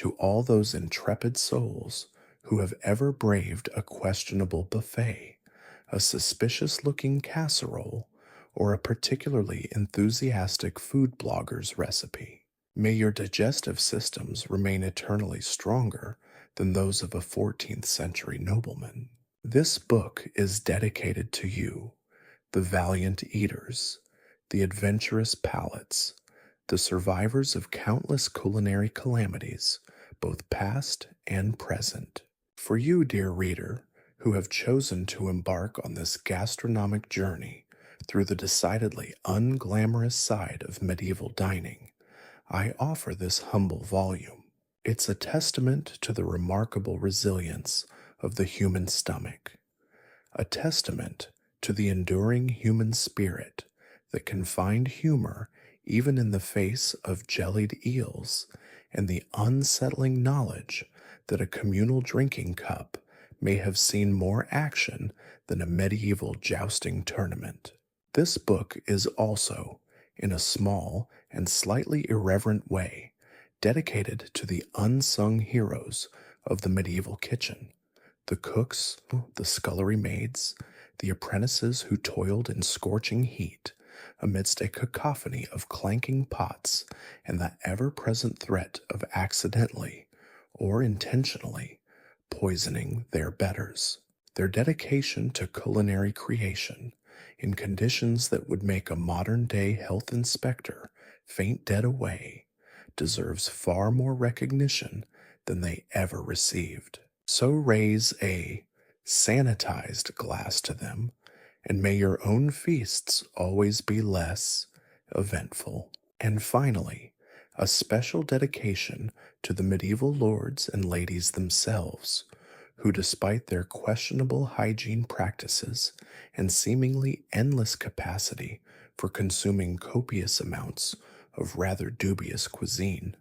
to all those intrepid souls who have ever braved a questionable buffet, a suspicious-looking casserole, or a particularly enthusiastic food blogger's recipe. May your digestive systems remain eternally stronger than those of a 14th century nobleman. This book is dedicated to you, the valiant eaters, the adventurous palates, the survivors of countless culinary calamities, both past and present. For you, dear reader, who have chosen to embark on this gastronomic journey through the decidedly unglamorous side of medieval dining, I offer this humble volume. It's a testament to the remarkable resilience of the human stomach, a testament to the enduring human spirit that can find humor even in the face of jellied eels, and the unsettling knowledge that a communal drinking cup may have seen more action than a medieval jousting tournament. This book is also, in a small and slightly irreverent way, dedicated to the unsung heroes of the medieval kitchen, the cooks, the scullery maids, the apprentices who toiled in scorching heat amidst a cacophony of clanking pots and the ever-present threat of accidentally or intentionally poisoning their betters. Their dedication to culinary creation in conditions that would make a modern-day health inspector faint dead away deserves far more recognition than they ever received. So raise a sanitized glass to them, and may your own feasts always be less eventful. And finally, a special dedication to the medieval lords and ladies themselves, who, despite their questionable hygiene practices and seemingly endless capacity for consuming copious amounts of rather dubious cuisine,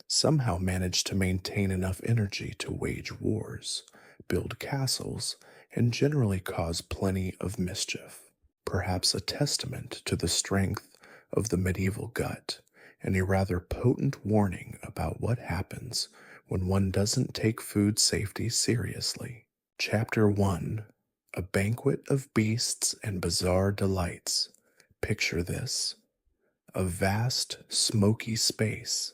somehow managed to maintain enough energy to wage wars, build castles, and generally cause plenty of mischief. Perhaps a testament to the strength of the medieval gut, and a rather potent warning about what happens when one doesn't take food safety seriously. Chapter 1: A Banquet of Beasts and Bizarre Delights. Picture this: a vast, smoky space,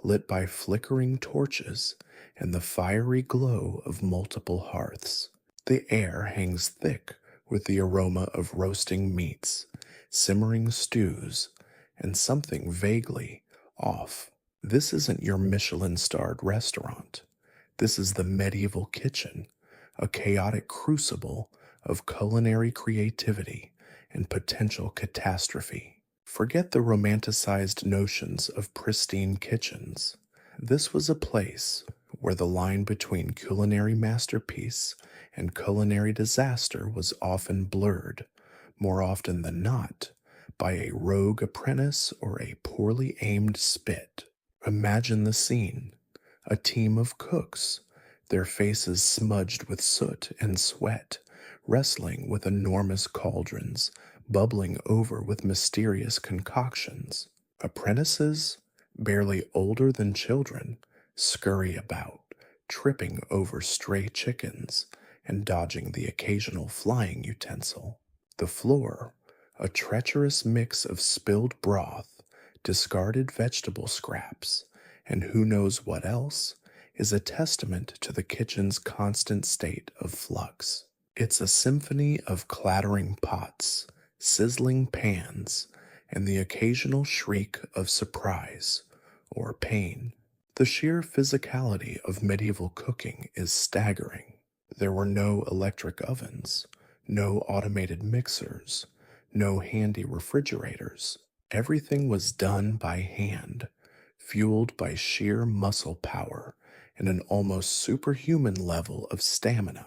lit by flickering torches and the fiery glow of multiple hearths. The air hangs thick with the aroma of roasting meats, simmering stews, and something vaguely off. This isn't your Michelin-starred restaurant. This is the medieval kitchen, a chaotic crucible of culinary creativity and potential catastrophe. Forget the romanticized notions of pristine kitchens. This was a place where the line between culinary masterpiece and culinary disaster was often blurred, more often than not, by a rogue apprentice or a poorly aimed spit. Imagine the scene: a team of cooks, their faces smudged with soot and sweat, wrestling with enormous cauldrons, bubbling over with mysterious concoctions. Apprentices, barely older than children, scurry about, tripping over stray chickens and dodging the occasional flying utensil. The floor, a treacherous mix of spilled broth, discarded vegetable scraps, and who knows what else, is a testament to the kitchen's constant state of flux. It's a symphony of clattering pots, sizzling pans, and the occasional shriek of surprise or pain. The sheer physicality of medieval cooking is staggering. There were no electric ovens, no automated mixers, no handy refrigerators. Everything was done by hand, fueled by sheer muscle power and an almost superhuman level of stamina.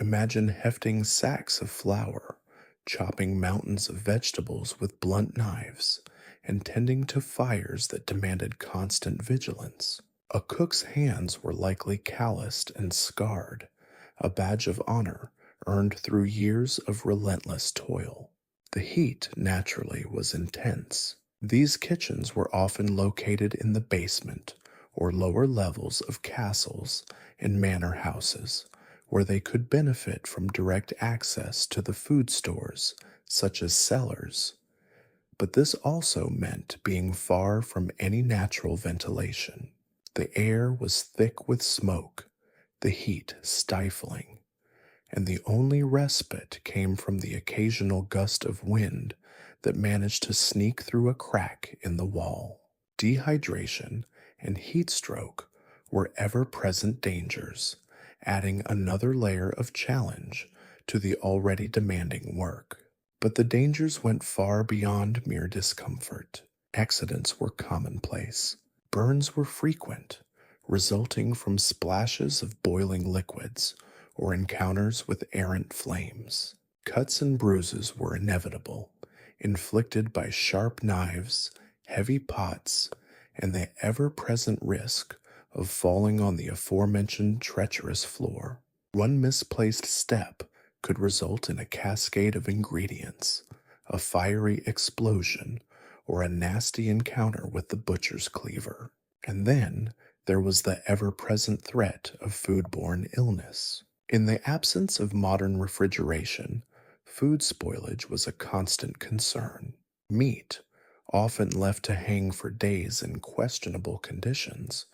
Imagine hefting sacks of flour, chopping mountains of vegetables with blunt knives, and tending to fires that demanded constant vigilance. A cook's hands were likely calloused and scarred, a badge of honor earned through years of relentless toil. The heat, naturally, was intense. These kitchens were often located in the basement or lower levels of castles and manor houses, where they could benefit from direct access to the food stores, such as cellars. But this also meant being far from any natural ventilation. The air was thick with smoke, the heat stifling, and the only respite came from the occasional gust of wind that managed to sneak through a crack in the wall. Dehydration and heat stroke were ever present dangers, adding another layer of challenge to the already demanding work. But the dangers went far beyond mere discomfort. Accidents were commonplace. Burns were frequent, resulting from splashes of boiling liquids or encounters with errant flames. Cuts and bruises were inevitable, inflicted by sharp knives, heavy pots, and the ever present risk of falling on the aforementioned treacherous floor. One misplaced step could result in a cascade of ingredients, a fiery explosion, or a nasty encounter with the butcher's cleaver. And then there was the ever present threat of foodborne illness. In the absence of modern refrigeration, food spoilage was a constant concern. Meat, often left to hang for days in questionable conditions,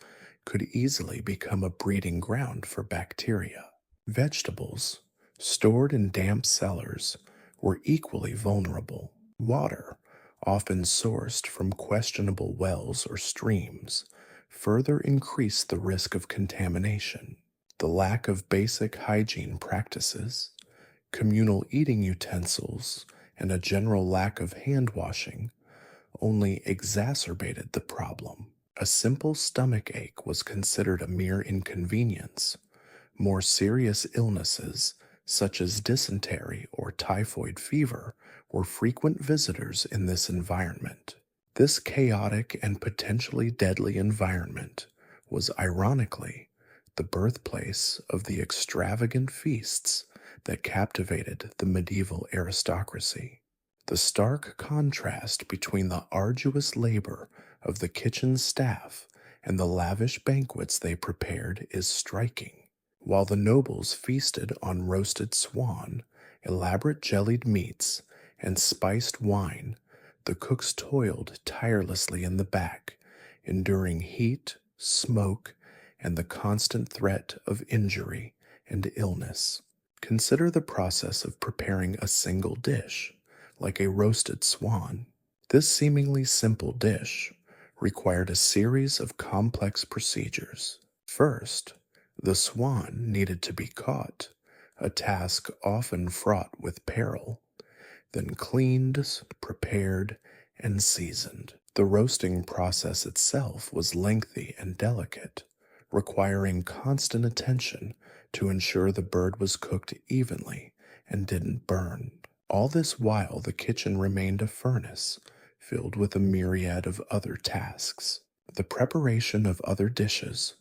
could easily become a breeding ground for bacteria. Vegetables, stored in damp cellars, were equally vulnerable. Water, often sourced from questionable wells or streams, further increased the risk of contamination. The lack of basic hygiene practices, communal eating utensils, and a general lack of hand washing only exacerbated the problem. A simple stomach ache was considered a mere inconvenience. More serious illnesses, such as dysentery or typhoid fever, were frequent visitors in this environment. This chaotic and potentially deadly environment was ironically the birthplace of the extravagant feasts that captivated the medieval aristocracy. The stark contrast between the arduous labor of the kitchen staff and the lavish banquets they prepared is striking. While the nobles feasted on roasted swan, elaborate jellied meats, and spiced wine, the cooks toiled tirelessly in the back, enduring heat, smoke, and the constant threat of injury and illness. Consider the process of preparing a single dish, like a roasted swan. This seemingly simple dish required a series of complex procedures. First, the swan needed to be caught, a task often fraught with peril, then cleaned, prepared, and seasoned. The roasting process itself was lengthy and delicate, requiring constant attention to ensure the bird was cooked evenly and didn't burn. All this while, the kitchen remained a furnace filled with a myriad of other tasks. The preparation of other dishes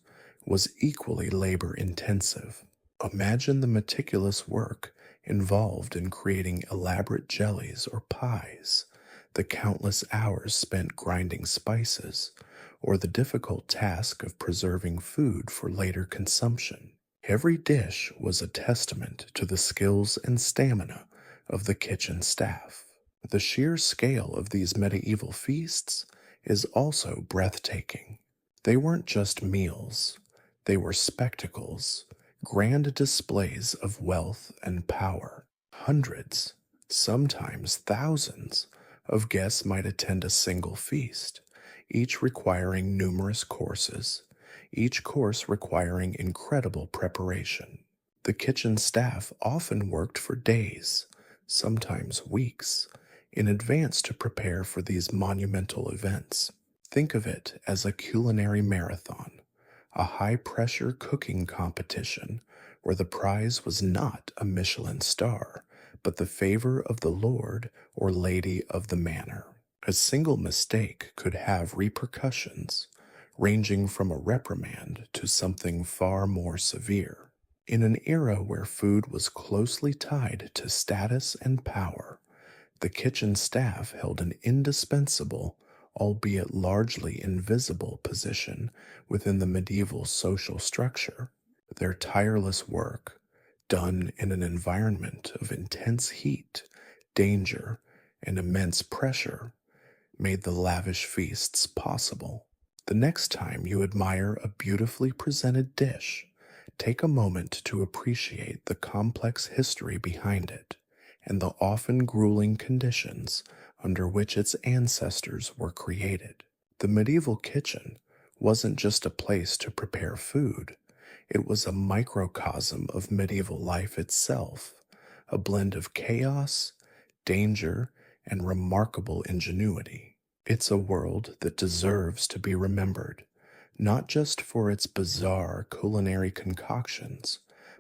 was equally labor intensive. Imagine the meticulous work involved in creating elaborate jellies or pies, the countless hours spent grinding spices, or the difficult task of preserving food for later consumption. Every dish was a testament to the skills and stamina of the kitchen staff. The sheer scale of these medieval feasts is also breathtaking. They weren't just meals, they were spectacles, grand displays of wealth and power. Hundreds, sometimes thousands, of guests might attend a single feast, each requiring numerous courses, each course requiring incredible preparation. The kitchen staff often worked for days, sometimes weeks, in advance to prepare for these monumental events. Think of it as a culinary marathon, a high-pressure cooking competition where the prize was not a Michelin star, but the favor of the lord or lady of the manor. A single mistake could have repercussions, ranging from a reprimand to something far more severe. In an era where food was closely tied to status and power, the kitchen staff held an indispensable, albeit largely invisible, position within the medieval social structure. Their tireless work, done in an environment of intense heat, danger, and immense pressure, made the lavish feasts possible. The next time you admire a beautifully presented dish, take a moment to appreciate the complex history behind it and the often grueling conditions under which its ancestors were created. The medieval kitchen wasn't just a place to prepare food, it was a microcosm of medieval life itself, a blend of chaos, danger, and remarkable ingenuity. It's a world that deserves to be remembered, not just for its bizarre culinary concoctions,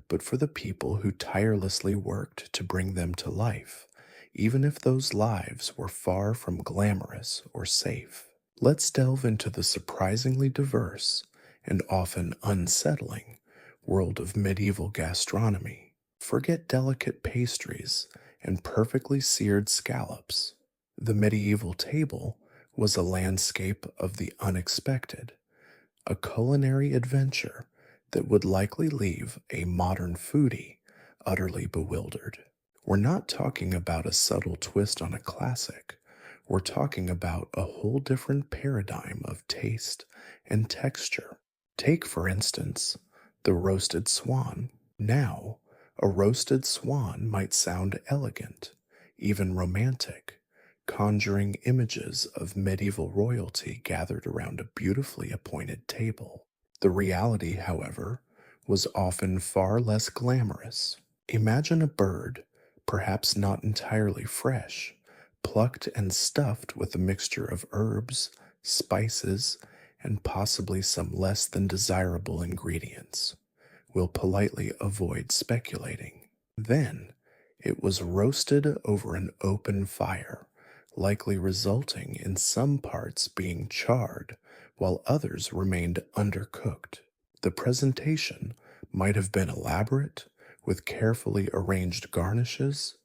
but for the people who tirelessly worked to bring them to life, even if those lives were far from glamorous or safe. Let's delve into the surprisingly diverse and often unsettling world of medieval gastronomy. Forget delicate pastries and perfectly seared scallops. The medieval table was a landscape of the unexpected, a culinary adventure that would likely leave a modern foodie utterly bewildered. We're not talking about a subtle twist on a classic. We're talking about a whole different paradigm of taste and texture. Take, for instance, the roasted swan. Now, a roasted swan might sound elegant, even romantic, conjuring images of medieval royalty gathered around a beautifully appointed table. The reality, however, was often far less glamorous. Imagine a bird, perhaps not entirely fresh, plucked and stuffed with a mixture of herbs, spices, and possibly some less than desirable ingredients. We'll politely avoid speculating. Then, it was roasted over an open fire, likely resulting in some parts being charred while others remained undercooked. The presentation might have been elaborate, with carefully arranged garnishes,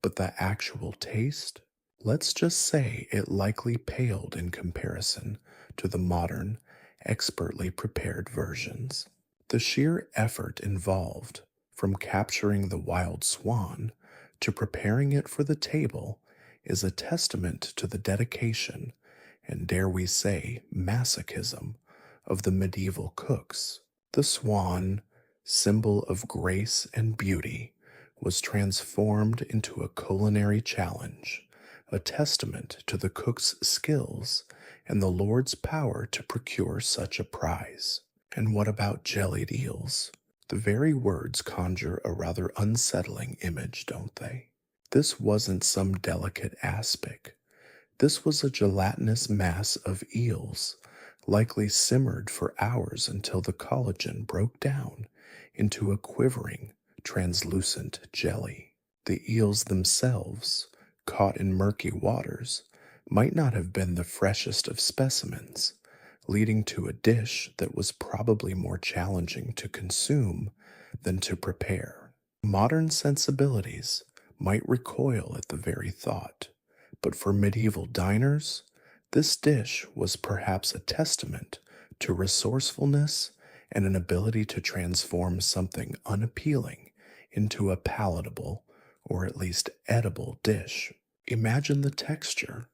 but the actual taste? Let's just say it likely paled in comparison to the modern, expertly prepared versions. The sheer effort involved, from capturing the wild swan to preparing it for the table, is a testament to the dedication and, dare we say, masochism of the medieval cooks. The swan, symbol of grace and beauty, was transformed into a culinary challenge, a testament to the cook's skills and the Lord's power to procure such a prize. And what about jellied eels? The very words conjure a rather unsettling image, don't they? This wasn't some delicate aspic. This was a gelatinous mass of eels, likely simmered for hours until the collagen broke down into a quivering, translucent jelly. The eels themselves, caught in murky waters, might not have been the freshest of specimens, leading to a dish that was probably more challenging to consume than to prepare. Modern sensibilities might recoil at the very thought, but for medieval diners, this dish was perhaps a testament to resourcefulness and an ability to transform something unappealing into a palatable, or at least edible, dish. Imagine the texture.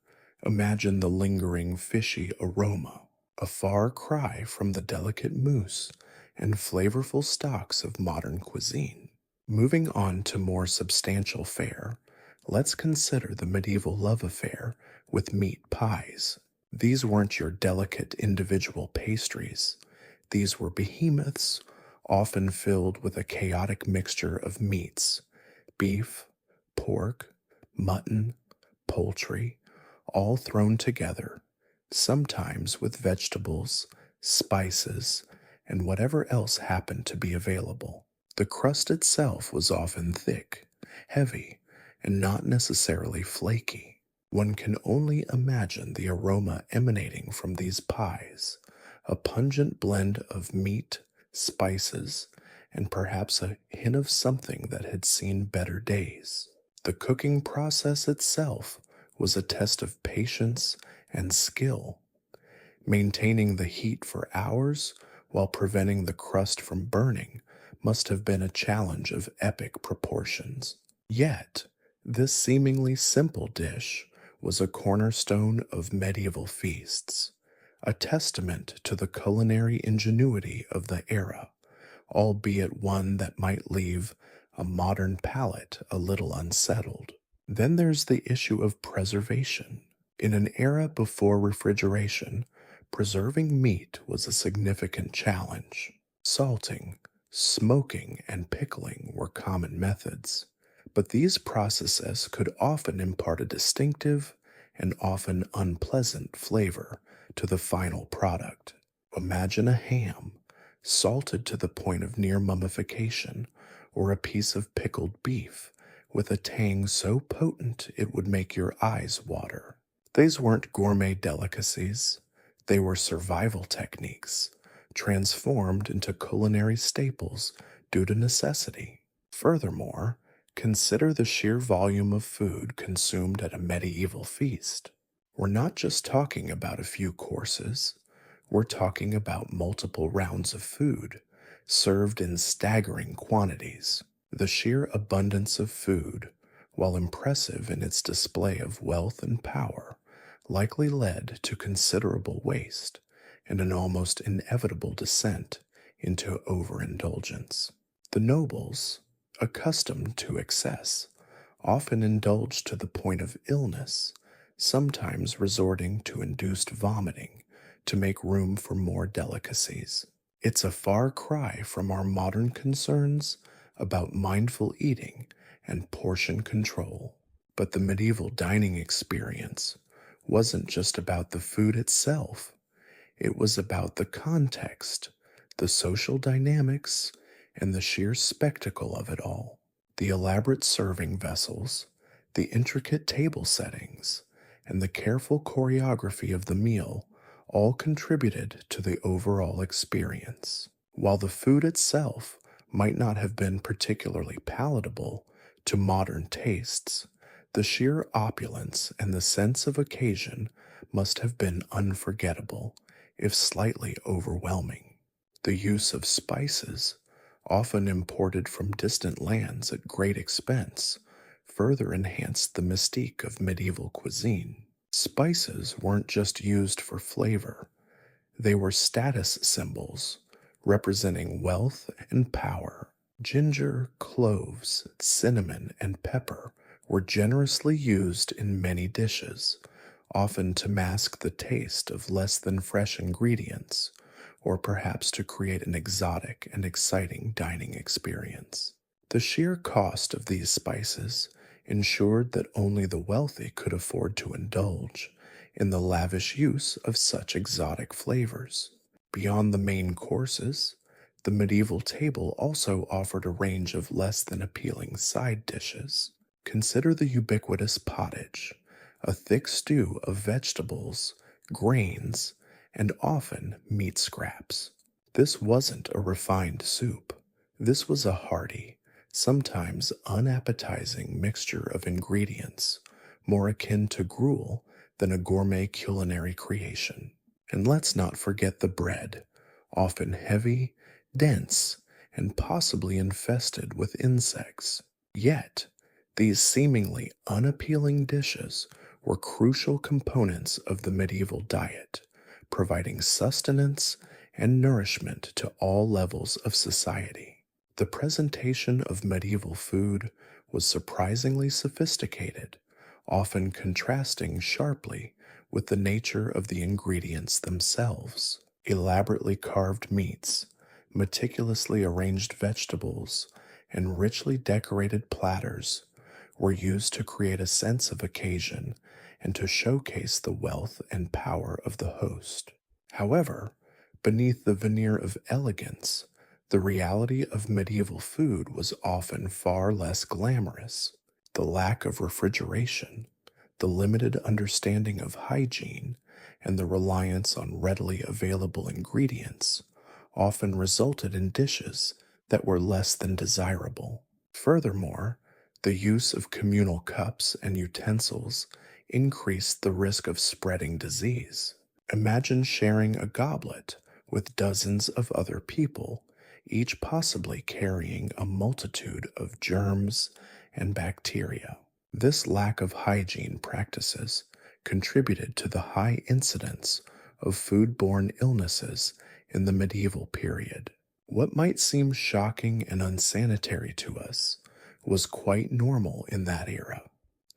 Imagine the lingering fishy aroma, a far cry from the delicate mousse and flavorful stocks of modern cuisine. Moving on to more substantial fare, let's consider the medieval love affair with meat pies. These weren't your delicate individual pastries. These were behemoths, often filled with a chaotic mixture of meats: beef, pork, mutton, poultry, all thrown together, sometimes with vegetables, spices, and whatever else happened to be available. The crust itself was often thick, heavy, and not necessarily flaky. One can only imagine the aroma emanating from these pies, a pungent blend of meat, spices, and perhaps a hint of something that had seen better days. The cooking process itself was a test of patience and skill. Maintaining the heat for hours while preventing the crust from burning must have been a challenge of epic proportions. Yet, this seemingly simple dish was a cornerstone of medieval feasts, a testament to the culinary ingenuity of the era, albeit one that might leave a modern palate a little unsettled. Then there's the issue of preservation. In an era before refrigeration, preserving meat was a significant challenge. Salting, smoking, and pickling were common methods, but these processes could often impart a distinctive and often unpleasant flavor to the final product. Imagine a ham, salted to the point of near mummification, or a piece of pickled beef with a tang so potent it would make your eyes water. These weren't gourmet delicacies, they were survival techniques, transformed into culinary staples due to necessity. Furthermore, consider the sheer volume of food consumed at a medieval feast. We're not just talking about a few courses, we're talking about multiple rounds of food, served in staggering quantities. The sheer abundance of food, while impressive in its display of wealth and power, likely led to considerable waste and an almost inevitable descent into overindulgence. The nobles, accustomed to excess, often indulged to the point of illness, sometimes resorting to induced vomiting to make room for more delicacies. It's a far cry from our modern concerns about mindful eating and portion control. But the medieval dining experience wasn't just about the food itself, it was about the context, the social dynamics, and the sheer spectacle of it all. The elaborate serving vessels, the intricate table settings, and the careful choreography of the meal all contributed to the overall experience. While the food itself might not have been particularly palatable to modern tastes, the sheer opulence and the sense of occasion must have been unforgettable, if slightly overwhelming. The use of spices, often imported from distant lands at great expense, further enhanced the mystique of medieval cuisine. Spices weren't just used for flavor, they were status symbols representing wealth and power. Ginger, cloves, cinnamon, and pepper were generously used in many dishes, often to mask the taste of less than fresh ingredients, or perhaps to create an exotic and exciting dining experience. The sheer cost of these spices ensured that only the wealthy could afford to indulge in the lavish use of such exotic flavors. Beyond the main courses, the medieval table also offered a range of less than appealing side dishes. Consider the ubiquitous pottage, a thick stew of vegetables, grains, and often meat scraps. This wasn't a refined soup. This was a hearty, sometimes unappetizing mixture of ingredients, more akin to gruel than a gourmet culinary creation. And let's not forget the bread, often heavy, dense, and possibly infested with insects. Yet, these seemingly unappealing dishes were crucial components of the medieval diet, providing sustenance and nourishment to all levels of society. The presentation of medieval food was surprisingly sophisticated, often contrasting sharply with the nature of the ingredients themselves. Elaborately carved meats, meticulously arranged vegetables, and richly decorated platters were used to create a sense of occasion and to showcase the wealth and power of the host. However, beneath the veneer of elegance, the reality of medieval food was often far less glamorous. The lack of refrigeration, the limited understanding of hygiene, and the reliance on readily available ingredients often resulted in dishes that were less than desirable. Furthermore, the use of communal cups and utensils increased the risk of spreading disease. Imagine sharing a goblet with dozens of other people, each possibly carrying a multitude of germs and bacteria. This lack of hygiene practices contributed to the high incidence of foodborne illnesses in the medieval period. What might seem shocking and unsanitary to us was quite normal in that era.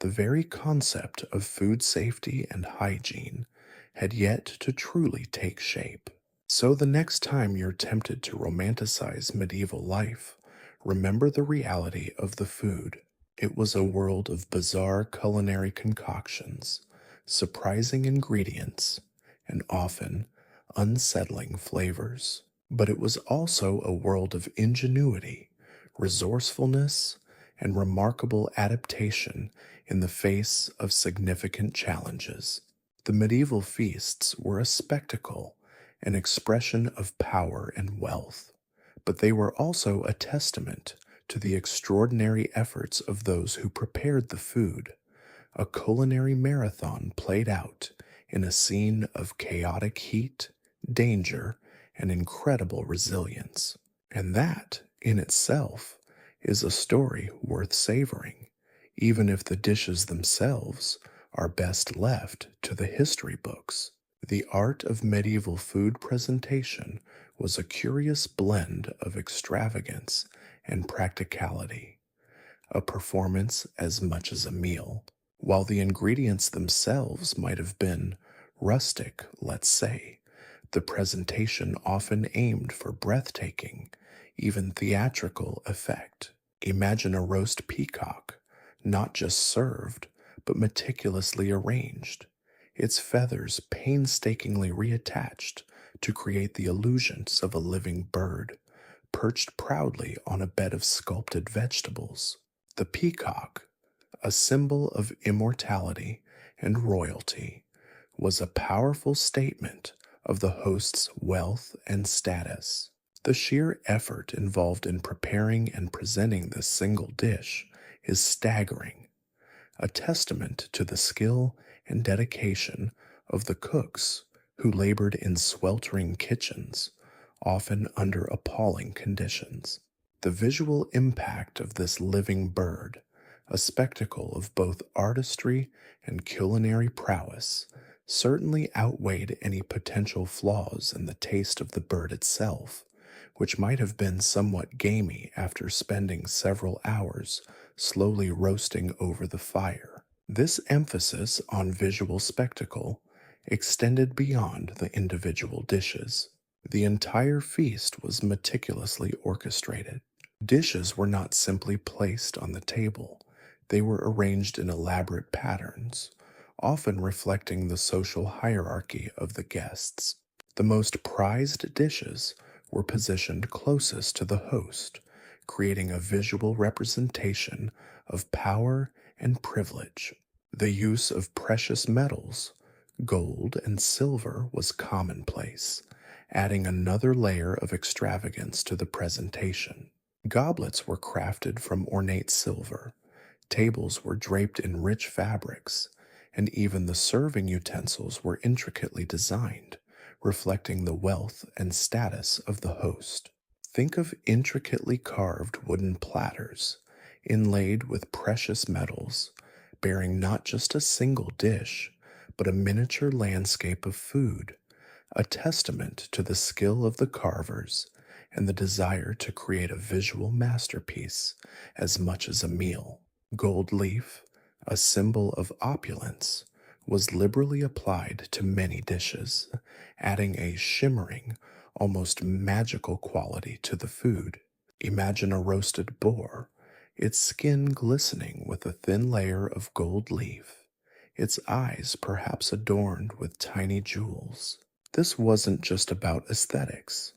The very concept of food safety and hygiene had yet to truly take shape. So, the next time you're tempted to romanticize medieval life, remember the reality of the food. It was a world of bizarre culinary concoctions, surprising ingredients, and often unsettling flavors. But it was also a world of ingenuity, resourcefulness, and remarkable adaptation in the face of significant challenges. The medieval feasts were a spectacle, an expression of power and wealth, but they were also a testament to the extraordinary efforts of those who prepared the food, a culinary marathon played out in a scene of chaotic heat, danger, and incredible resilience. And that, in itself, is a story worth savoring, even if the dishes themselves are best left to the history books. The art of medieval food presentation was a curious blend of extravagance and practicality, a performance as much as a meal. While the ingredients themselves might have been rustic, let's say, the presentation often aimed for breathtaking, even theatrical effect. Imagine a roast peacock, not just served, but meticulously arranged, its feathers painstakingly reattached to create the illusions of a living bird, perched proudly on a bed of sculpted vegetables. The peacock, a symbol of immortality and royalty, was a powerful statement of the host's wealth and status. The sheer effort involved in preparing and presenting this single dish is staggering, a testament to the skill and dedication of the cooks who labored in sweltering kitchens, often under appalling conditions. The visual impact of this living bird, a spectacle of both artistry and culinary prowess, certainly outweighed any potential flaws in the taste of the bird itself, which might have been somewhat gamey after spending several hours slowly roasting over the fire. This emphasis on visual spectacle extended beyond the individual dishes. The entire feast was meticulously orchestrated. Dishes were not simply placed on the table, they were arranged in elaborate patterns, often reflecting the social hierarchy of the guests. The most prized dishes were positioned closest to the host, creating a visual representation of power and privilege. The use of precious metals, gold and silver, was commonplace, adding another layer of extravagance to the presentation. Goblets were crafted from ornate silver, tables were draped in rich fabrics, and even the serving utensils were intricately designed, reflecting the wealth and status of the host. Think of intricately carved wooden platters, inlaid with precious metals, bearing not just a single dish, but a miniature landscape of food, a testament to the skill of the carvers and the desire to create a visual masterpiece as much as a meal. Gold leaf, a symbol of opulence, was liberally applied to many dishes, adding a shimmering, almost magical quality to the food. Imagine a roasted boar, its skin glistening with a thin layer of gold leaf, its eyes perhaps adorned with tiny jewels. This wasn't just about aesthetics,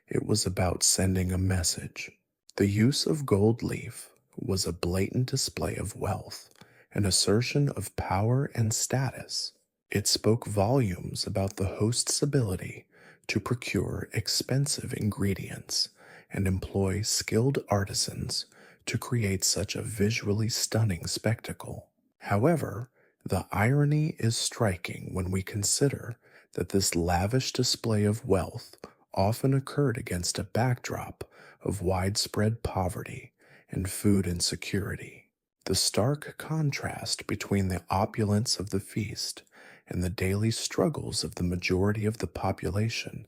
it was about sending a message. The use of gold leaf was a blatant display of wealth, an assertion of power and status. It spoke volumes about the host's ability to procure expensive ingredients and employ skilled artisans to create such a visually stunning spectacle. However, The irony is striking when we consider that this lavish display of wealth often occurred against a backdrop of widespread poverty and food insecurity. The stark contrast between the opulence of the feast and the daily struggles of the majority of the population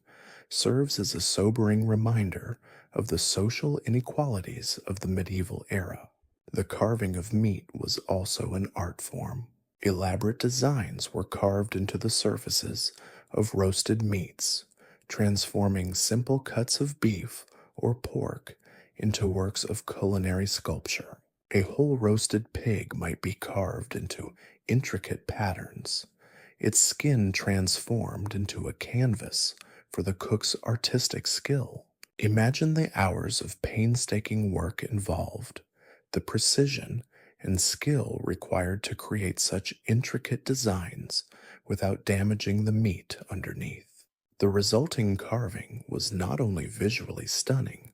serves as a sobering reminder of the social inequalities of the medieval era. The carving of meat was also an art form. Elaborate designs were carved into the surfaces of roasted meats, transforming simple cuts of beef or pork into works of culinary sculpture. A whole roasted pig might be carved into intricate patterns, its skin transformed into a canvas for the cook's artistic skill. Imagine the hours of painstaking work involved, the precision and skill required to create such intricate designs without damaging the meat underneath. The resulting carving was not only visually stunning,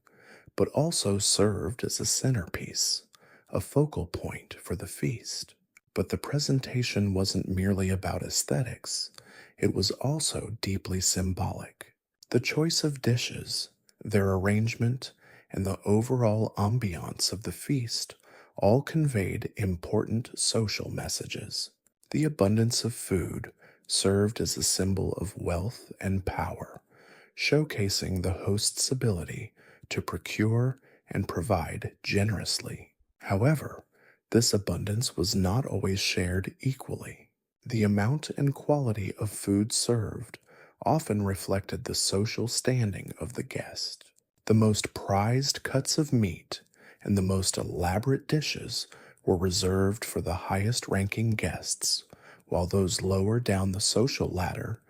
but also served as a centerpiece, a focal point for the feast. But the presentation wasn't merely about aesthetics, it was also deeply symbolic. The choice of dishes, their arrangement, and the overall ambiance of the feast all conveyed important social messages. The abundance of food served as a symbol of wealth and power, showcasing the host's ability to procure and provide generously. However, this abundance was not always shared equally. The amount and quality of food served often reflected the social standing of the guest. The most prized cuts of meat and the most elaborate dishes were reserved for the highest ranking guests, while those lower down the social ladder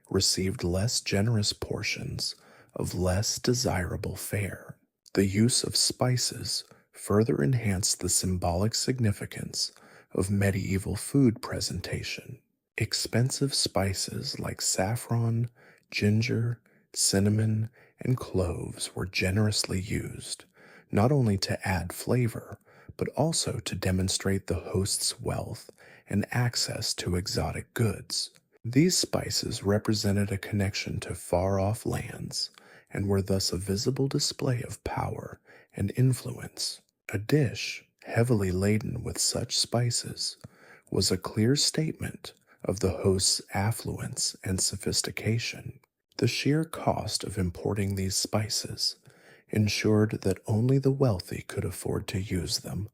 received less generous portions of less desirable fare. The use of spices further enhanced the symbolic significance of medieval food presentation. Expensive spices like saffron, ginger, cinnamon, and cloves were generously used, not only to add flavor, but also to demonstrate the host's wealth and access to exotic goods. These spices represented a connection to far off lands and were thus a visible display of power and influence. A dish heavily laden with such spices was a clear statement of the host's affluence and sophistication. The sheer cost of importing these spices ensured that only the wealthy could afford to use them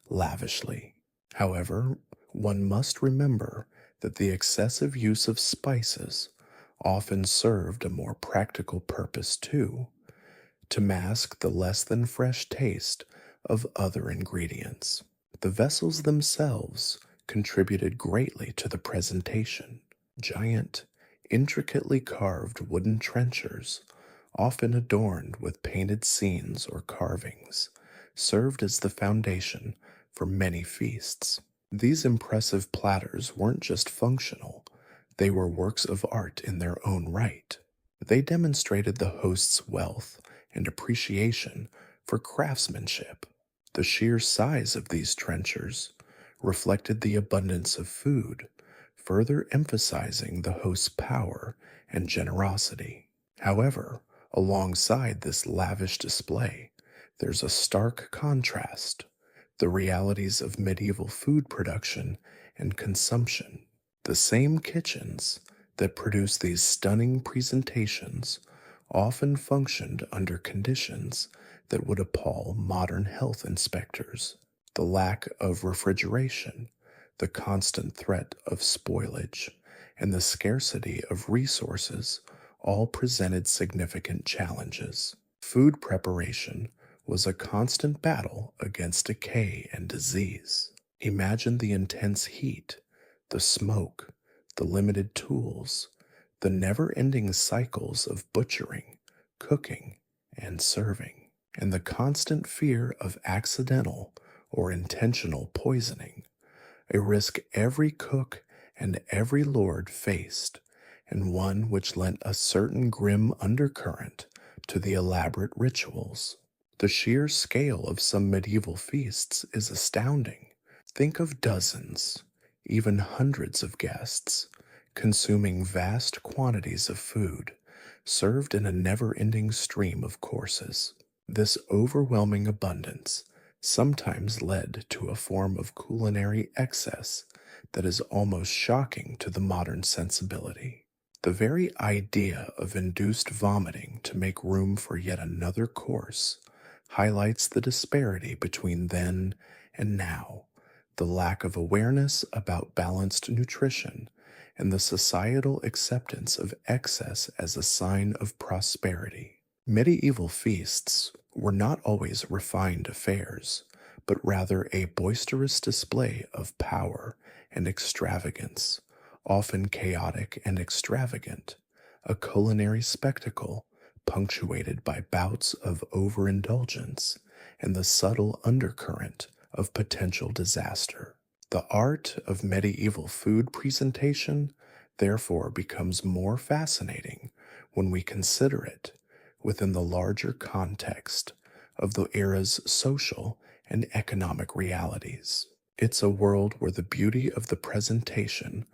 lavishly. However, one must remember that the excessive use of spices often served a more practical purpose too, to mask the less than fresh taste of other ingredients. The vessels themselves contributed greatly to the presentation. Giant, intricately carved wooden trenchers, often adorned with painted scenes or carvings, served as the foundation for many feasts. These impressive platters weren't just functional, they were works of art in their own right. They demonstrated the host's wealth and appreciation for craftsmanship. The sheer size of these trenchers reflected the abundance of food, further emphasizing the host's power and generosity. However, alongside this lavish display, there's a stark contrast: the realities of medieval food production and consumption. The same kitchens that produced these stunning presentations often functioned under conditions that would appall modern health inspectors. The lack of refrigeration, the constant threat of spoilage, and the scarcity of resources all presented significant challenges. Food preparation was a constant battle against decay and disease. Imagine the intense heat, the smoke, the limited tools, the never ending cycles of butchering, cooking, and serving, and the constant fear of accidental or intentional poisoning, a risk every cook and every lord faced, and one which lent a certain grim undercurrent to the elaborate rituals. The sheer scale of some medieval feasts is astounding. Think of dozens, even hundreds of guests, consuming vast quantities of food served in a never ending stream of courses. This overwhelming abundance sometimes led to a form of culinary excess that is almost shocking to the modern sensibility. The very idea of induced vomiting to make room for yet another course highlights the disparity between then and now, the lack of awareness about balanced nutrition, and the societal acceptance of excess as a sign of prosperity. Medieval feasts were not always refined affairs, but rather a boisterous display of power and extravagance, often chaotic and extravagant, a culinary spectacle punctuated by bouts of overindulgence and the subtle undercurrent of potential disaster. The art of medieval food presentation therefore becomes more fascinating when we consider it within the larger context of the era's social and economic realities. It's a world where the beauty of the presentation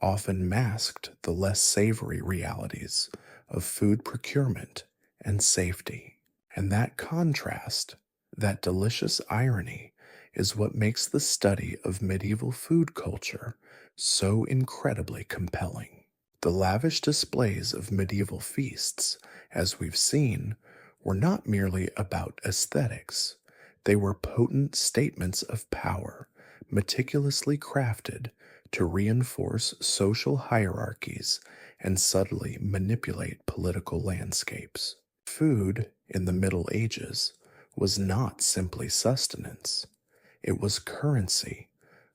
often masked the less savory realities of food procurement and safety. And that contrast, that delicious irony, is what makes the study of medieval food culture so incredibly compelling. The lavish displays of medieval feasts, as we've seen, were not merely about aesthetics. They were potent statements of power, meticulously crafted to reinforce social hierarchies and subtly manipulate political landscapes. Food in the Middle Ages was not simply sustenance, it was currency,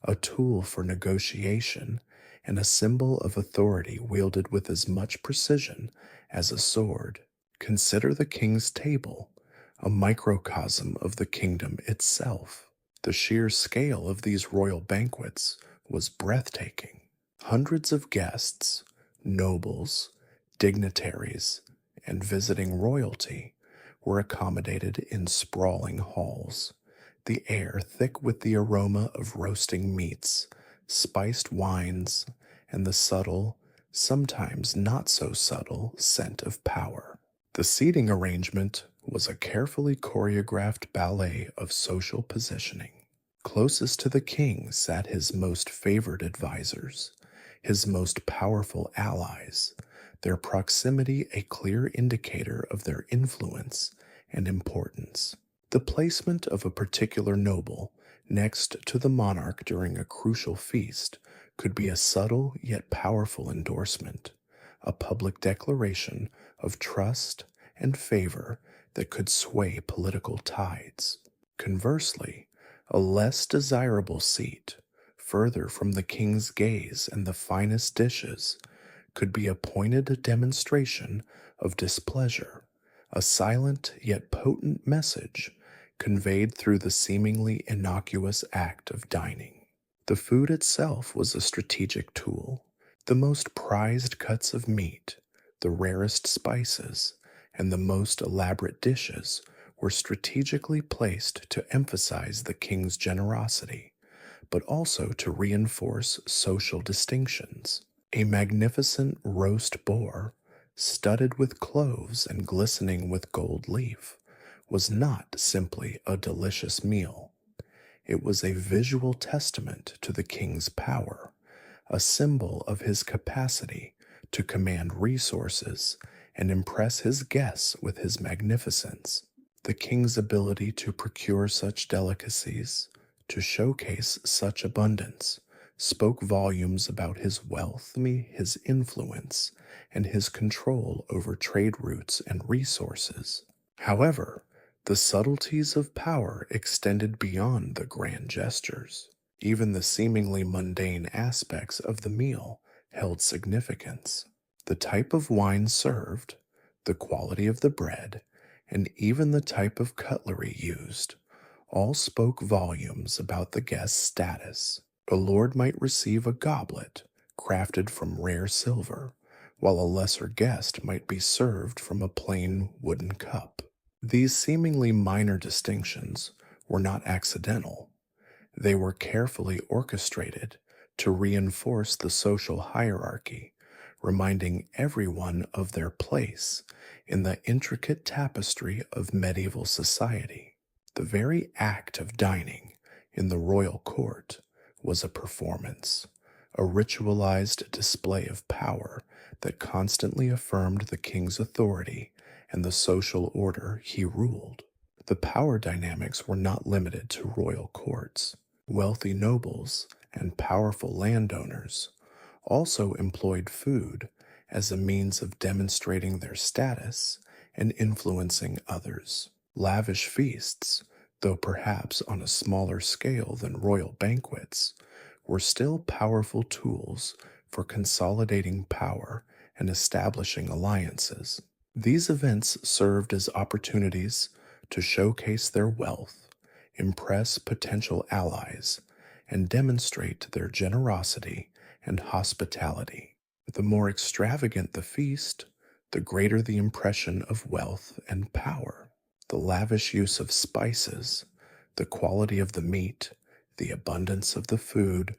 a tool for negotiation, and a symbol of authority wielded with as much precision as a sword. Consider the king's table, a microcosm of the kingdom itself. The sheer scale of these royal banquets was breathtaking. Hundreds of guests, nobles, dignitaries, and visiting royalty were accommodated in sprawling halls, the air thick with the aroma of roasting meats, spiced wines, and the subtle, sometimes not so subtle, scent of power. The seating arrangement was a carefully choreographed ballet of social positioning. Closest to the king sat his most favored advisers, his most powerful allies, their proximity a clear indicator of their influence and importance. The placement of a particular noble next to the monarch during a crucial feast could be a subtle yet powerful endorsement, a public declaration of trust and favor that could sway political tides. Conversely, a less desirable seat, further from the king's gaze and the finest dishes, could be a pointed demonstration of displeasure, a silent yet potent message conveyed through the seemingly innocuous act of dining. The food itself was a strategic tool. The most prized cuts of meat, the rarest spices, and the most elaborate dishes were strategically placed to emphasize the king's generosity, but also to reinforce social distinctions. A magnificent roast boar, studded with cloves and glistening with gold leaf, was not simply a delicious meal. It was a visual testament to the king's power, a symbol of his capacity to command resources and impress his guests with his magnificence. The king's ability to procure such delicacies, to showcase such abundance, spoke volumes about his wealth, his influence, and his control over trade routes and resources. However, the subtleties of power extended beyond the grand gestures. Even the seemingly mundane aspects of the meal held significance. The type of wine served, the quality of the bread, and even the type of cutlery used all spoke volumes about the guest's status. A lord might receive a goblet crafted from rare silver, while a lesser guest might be served from a plain wooden cup. These seemingly minor distinctions were not accidental. They were carefully orchestrated to reinforce the social hierarchy, reminding everyone of their place in the intricate tapestry of medieval society. The very act of dining in the royal court was a performance, a ritualized display of power that constantly affirmed the king's authority and the social order he ruled. The power dynamics were not limited to royal courts. Wealthy nobles and powerful landowners also employed food as a means of demonstrating their status and influencing others. Lavish feasts, though perhaps on a smaller scale than royal banquets, were still powerful tools for consolidating power and establishing alliances. These events served as opportunities to showcase their wealth, impress potential allies, and demonstrate their generosity and hospitality. The more extravagant the feast, the greater the impression of wealth and power. The lavish use of spices, the quality of the meat, the abundance of the food,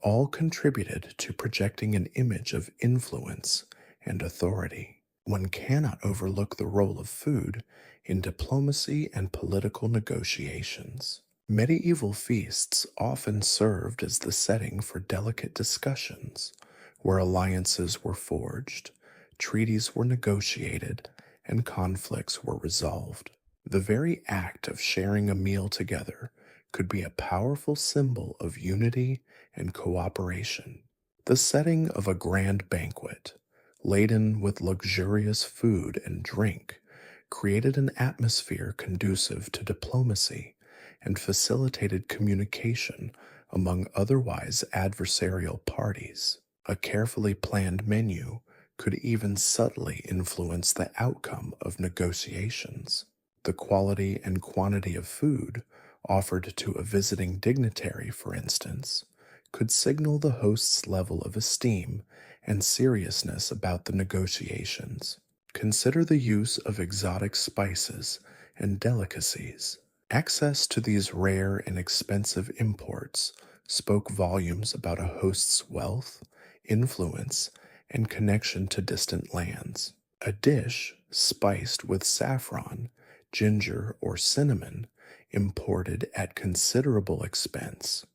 all contributed to projecting an image of influence and authority. One cannot overlook the role of food in diplomacy and political negotiations. Medieval feasts often served as the setting for delicate discussions, where alliances were forged, treaties were negotiated, and conflicts were resolved. The very act of sharing a meal together could be a powerful symbol of unity and cooperation. The setting of a grand banquet, laden with luxurious food and drink, created an atmosphere conducive to diplomacy and facilitated communication among otherwise adversarial parties. A carefully planned menu could even subtly influence the outcome of negotiations. The quality and quantity of food offered to a visiting dignitary, for instance, could signal the host's level of esteem and seriousness about the negotiations. Consider the use of exotic spices and delicacies. Access to these rare and expensive imports spoke volumes about a host's wealth, influence, and connection to distant lands. A dish spiced with saffron, ginger, or cinnamon, imported at considerable expense,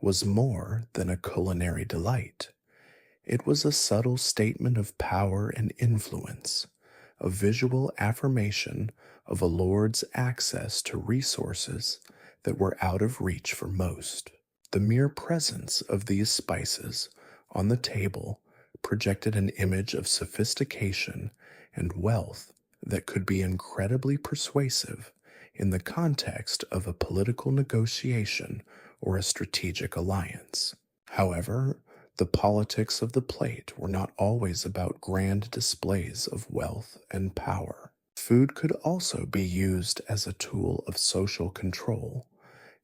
was more than a culinary delight. It was a subtle statement of power and influence, a visual affirmation of a lord's access to resources that were out of reach for most. The mere presence of these spices on the table projected an image of sophistication and wealth that could be incredibly persuasive in the context of a political negotiation or a strategic alliance. However, the politics of the plate were not always about grand displays of wealth and power. Food could also be used as a tool of social control,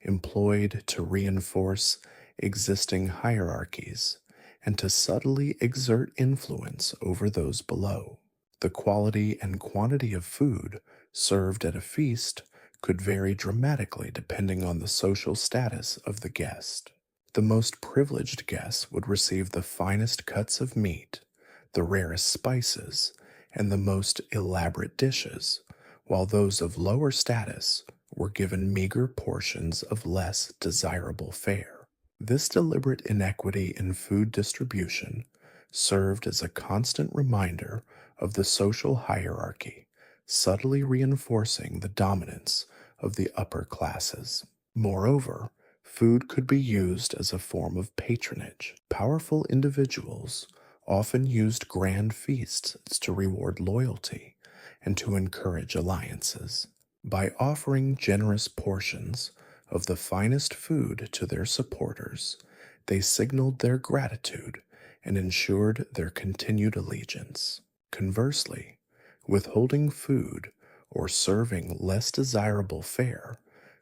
employed to reinforce existing hierarchies and to subtly exert influence over those below. The quality and quantity of food served at a feast could vary dramatically depending on the social status of the guest. The most privileged guests would receive the finest cuts of meat, the rarest spices, and the most elaborate dishes, while those of lower status were given meager portions of less desirable fare. This deliberate inequity in food distribution served as a constant reminder of the social hierarchy, subtly reinforcing the dominance of the upper classes. Moreover, food could be used as a form of patronage. Powerful individuals often used grand feasts to reward loyalty and to encourage alliances. By offering generous portions of the finest food to their supporters, they signaled their gratitude and ensured their continued allegiance. Conversely, withholding food or serving less desirable fare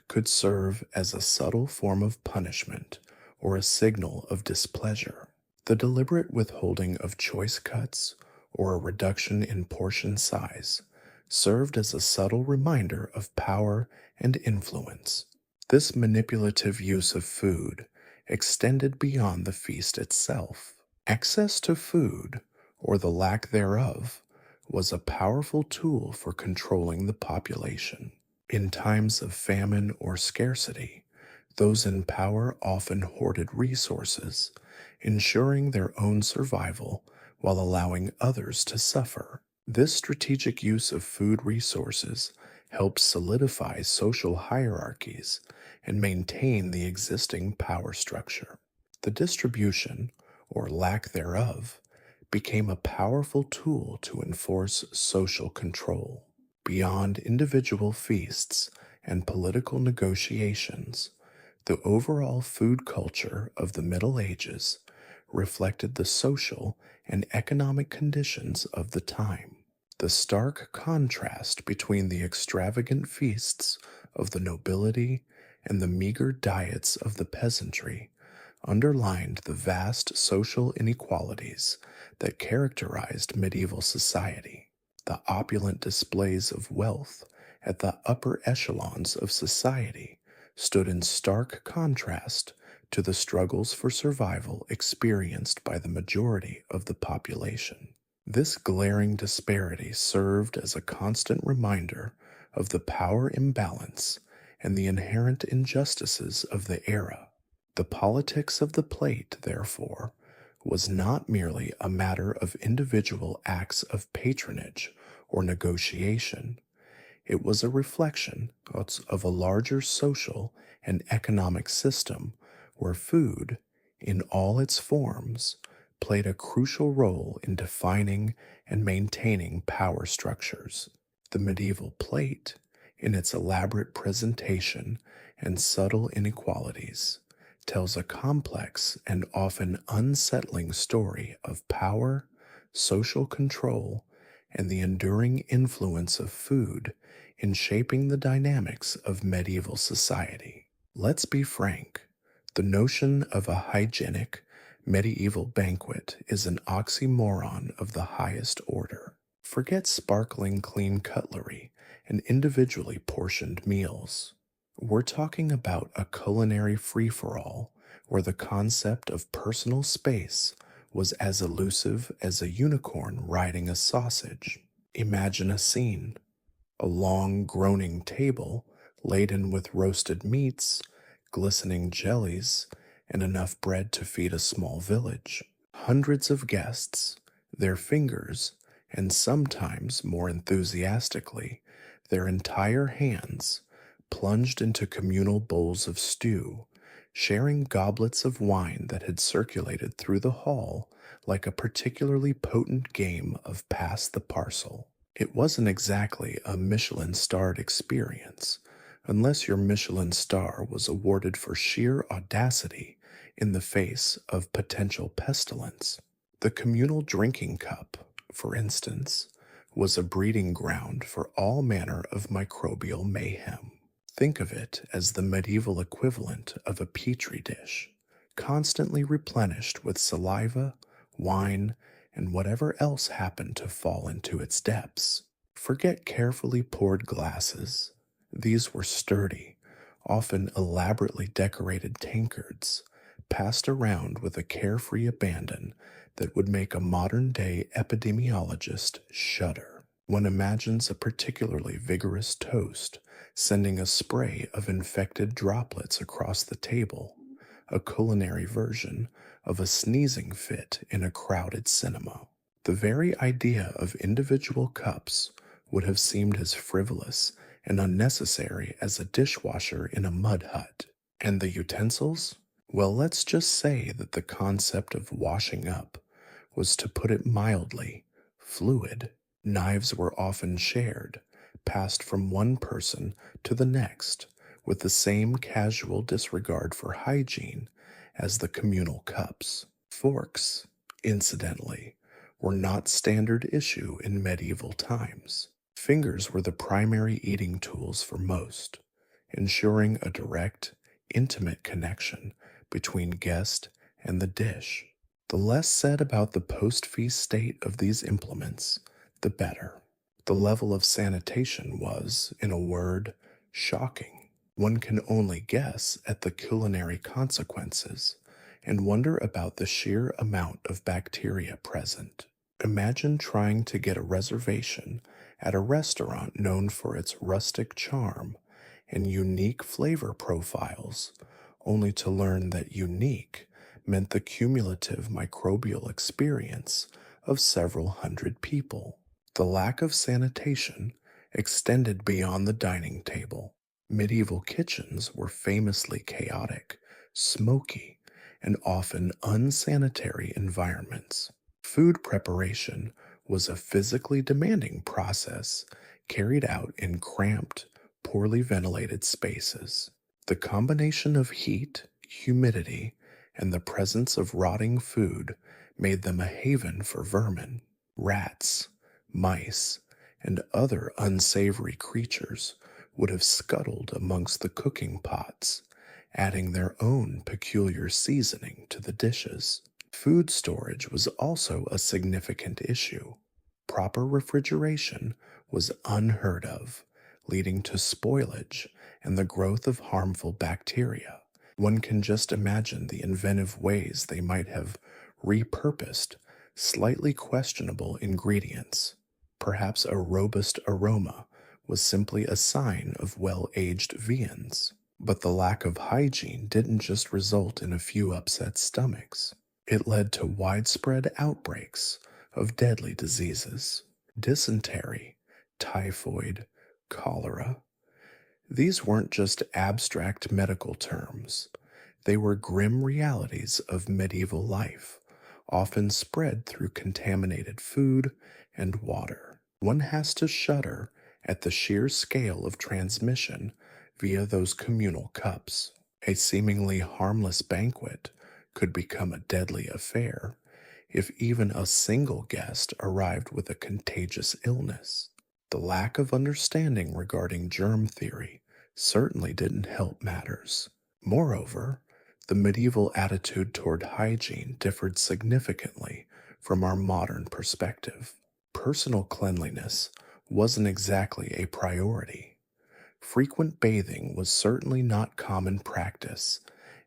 could serve as a subtle form of punishment or a signal of displeasure. The deliberate withholding of choice cuts or a reduction in portion size served as a subtle reminder of power and influence. This manipulative use of food extended beyond the feast itself. Access to food, or the lack thereof, was a powerful tool for controlling the population. In times of famine or scarcity, those in power often hoarded resources, ensuring their own survival while allowing others to suffer. This strategic use of food resources helped solidify social hierarchies and maintain the existing power structure. The distribution, or lack thereof, became a powerful tool to enforce social control. Beyond individual feasts and political negotiations, the overall food culture of the Middle Ages reflected the social and economic conditions of the time. The stark contrast between the extravagant feasts of the nobility and the meager diets of the peasantry underlined the vast social inequalities that characterized medieval society. The opulent displays of wealth at the upper echelons of society stood in stark contrast to the struggles for survival experienced by the majority of the population. This glaring disparity served as a constant reminder of the power imbalance and the inherent injustices of the era. The politics of the plate, therefore, was not merely a matter of individual acts of patronage or negotiation. It was a reflection of a larger social and economic system where food, in all its forms, played a crucial role in defining and maintaining power structures. The medieval plate, in its elaborate presentation and subtle inequalities, tells a complex and often unsettling story of power, social control, and the enduring influence of food in shaping the dynamics of medieval society. Let's be frank, the notion of a hygienic medieval banquet is an oxymoron of the highest order. Forget sparkling clean cutlery and individually portioned meals. We're talking about a culinary free-for-all where the concept of personal space was as elusive as a unicorn riding a sausage. Imagine a scene: a long, groaning table laden with roasted meats, glistening jellies, and enough bread to feed a small village. Hundreds of guests, their fingers, and sometimes more enthusiastically, their entire hands, plunged into communal bowls of stew, sharing goblets of wine that had circulated through the hall like a particularly potent game of pass the parcel. It wasn't exactly a Michelin-starred experience, unless your Michelin star was awarded for sheer audacity in the face of potential pestilence. The communal drinking cup, for instance, was a breeding ground for all manner of microbial mayhem. Think of it as the medieval equivalent of a petri dish, constantly replenished with saliva, wine, and whatever else happened to fall into its depths. Forget carefully poured glasses. These were sturdy, often elaborately decorated tankards, passed around with a carefree abandon that would make a modern-day epidemiologist shudder. One imagines a particularly vigorous toast sending a spray of infected droplets across the table, a culinary version of a sneezing fit in a crowded cinema. The very idea of individual cups would have seemed as frivolous and unnecessary as a dishwasher in a mud hut. And the utensils? Well, let's just say that the concept of washing up was, to put it mildly, fluid. Knives were often shared, passed from one person to the next, with the same casual disregard for hygiene as the communal cups. Forks, incidentally, were not standard issue in medieval times. Fingers were the primary eating tools for most, ensuring a direct, intimate connection between guest and the dish. The less said about the post-feast state of these implements, the better. The level of sanitation was, in a word, shocking. One can only guess at the culinary consequences and wonder about the sheer amount of bacteria present. Imagine trying to get a reservation at a restaurant known for its rustic charm and unique flavor profiles, only to learn that unique meant the cumulative microbial experience of several hundred people. The lack of sanitation extended beyond the dining table. Medieval kitchens were famously chaotic, smoky, and often unsanitary environments. Food preparation was a physically demanding process carried out in cramped, poorly ventilated spaces. The combination of heat, humidity, and the presence of rotting food made them a haven for vermin. Rats, mice, and other unsavory creatures would have scuttled amongst the cooking pots, adding their own peculiar seasoning to the dishes. Food storage was also a significant issue. Proper refrigeration was unheard of, leading to spoilage and the growth of harmful bacteria. One can just imagine the inventive ways they might have repurposed slightly questionable ingredients. Perhaps a robust aroma was simply a sign of well aged viands. But the lack of hygiene didn't just result in a few upset stomachs. It led to widespread outbreaks of deadly diseases. Dysentery, typhoid, cholera. These weren't just abstract medical terms, they were grim realities of medieval life, often spread through contaminated food and water. One has to shudder at the sheer scale of transmission via those communal cups. A seemingly harmless banquet could become a deadly affair if even a single guest arrived with a contagious illness. The lack of understanding regarding germ theory certainly didn't help matters. Moreover, the medieval attitude toward hygiene differed significantly from our modern perspective. Personal cleanliness wasn't exactly a priority. Frequent bathing was certainly not common practice,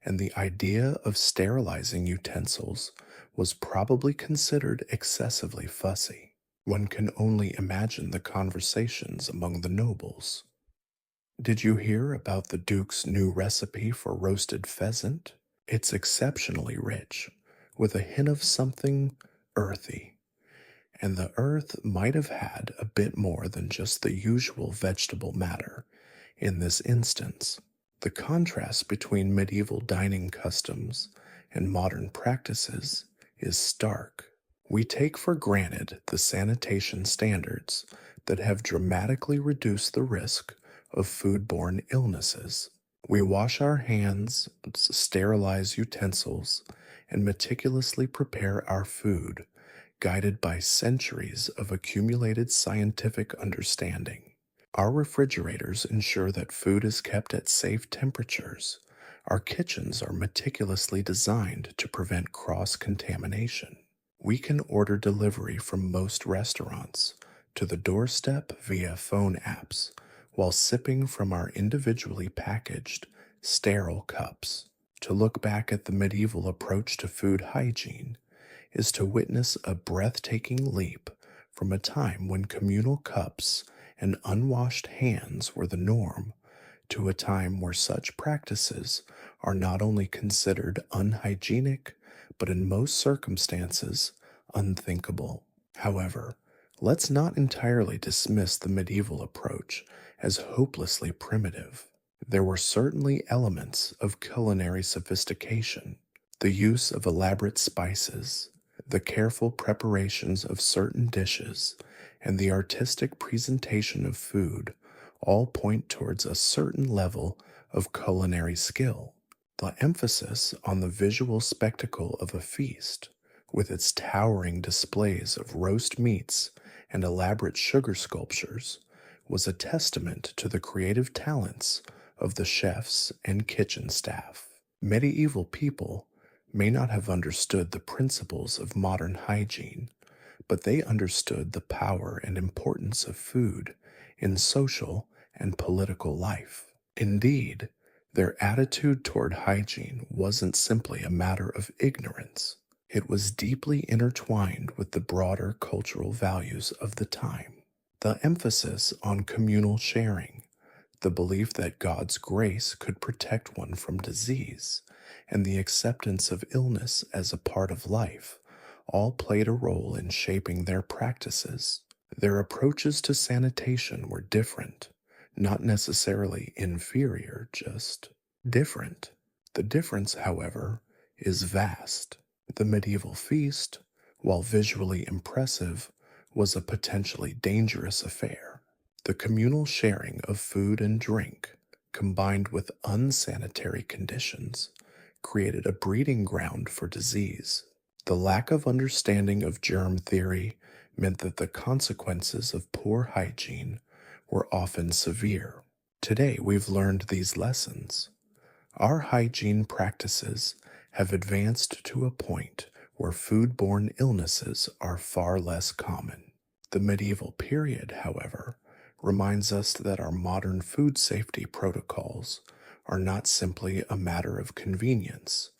and the idea of sterilizing utensils was probably considered excessively fussy. One can only imagine the conversations among the nobles. Did you hear about the Duke's new recipe for roasted pheasant? It's exceptionally rich, with a hint of something earthy, and the earth might have had a bit more than just the usual vegetable matter in this instance. The contrast between medieval dining customs and modern practices is stark. We take for granted the sanitation standards that have dramatically reduced the risk of foodborne illnesses. We wash our hands, sterilize utensils, and meticulously prepare our food, guided by centuries of accumulated scientific understanding. Our refrigerators ensure that food is kept at safe temperatures. Our kitchens are meticulously designed to prevent cross contamination. We can order delivery from most restaurants to the doorstep via phone apps while sipping from our individually packaged, sterile cups. To look back at the medieval approach to food hygiene is to witness a breathtaking leap from a time when communal cups and unwashed hands were the norm to a time where such practices are not only considered unhygienic, but in most circumstances unthinkable. However, let's not entirely dismiss the medieval approach as hopelessly primitive. There were certainly elements of culinary sophistication, the use of elaborate spices, the careful preparations of certain dishes, and the artistic presentation of food all point towards a certain level of culinary skill. The emphasis on the visual spectacle of a feast, with its towering displays of roast meats and elaborate sugar sculptures, was a testament to the creative talents of the chefs and kitchen staff. Medieval people may not have understood the principles of modern hygiene, but they understood the power and importance of food in social and political life. Indeed, their attitude toward hygiene wasn't simply a matter of ignorance. It was deeply intertwined with the broader cultural values of the time. The emphasis on communal sharing, the belief that God's grace could protect one from disease, and the acceptance of illness as a part of life all played a role in shaping their practices. Their approaches to sanitation were different, not necessarily inferior, just different. The difference, however, is vast. The medieval feast, while visually impressive, was a potentially dangerous affair. The communal sharing of food and drink, combined with unsanitary conditions, created a breeding ground for disease. The lack of understanding of germ theory meant that the consequences of poor hygiene were often severe. Today, we've learned these lessons. Our hygiene practices have advanced to a point where foodborne illnesses are far less common. The medieval period, however, reminds us that our modern food safety protocols are not simply a matter of convenience,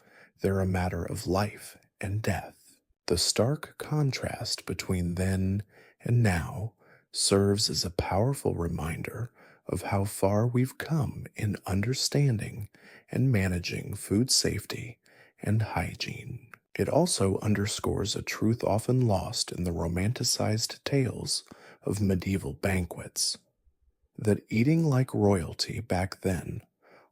they're a matter of life and death. The stark contrast between then and now serves as a powerful reminder of how far we've come in understanding and managing food safety and hygiene. It also underscores a truth often lost in the romanticized tales of medieval banquets that eating like royalty back then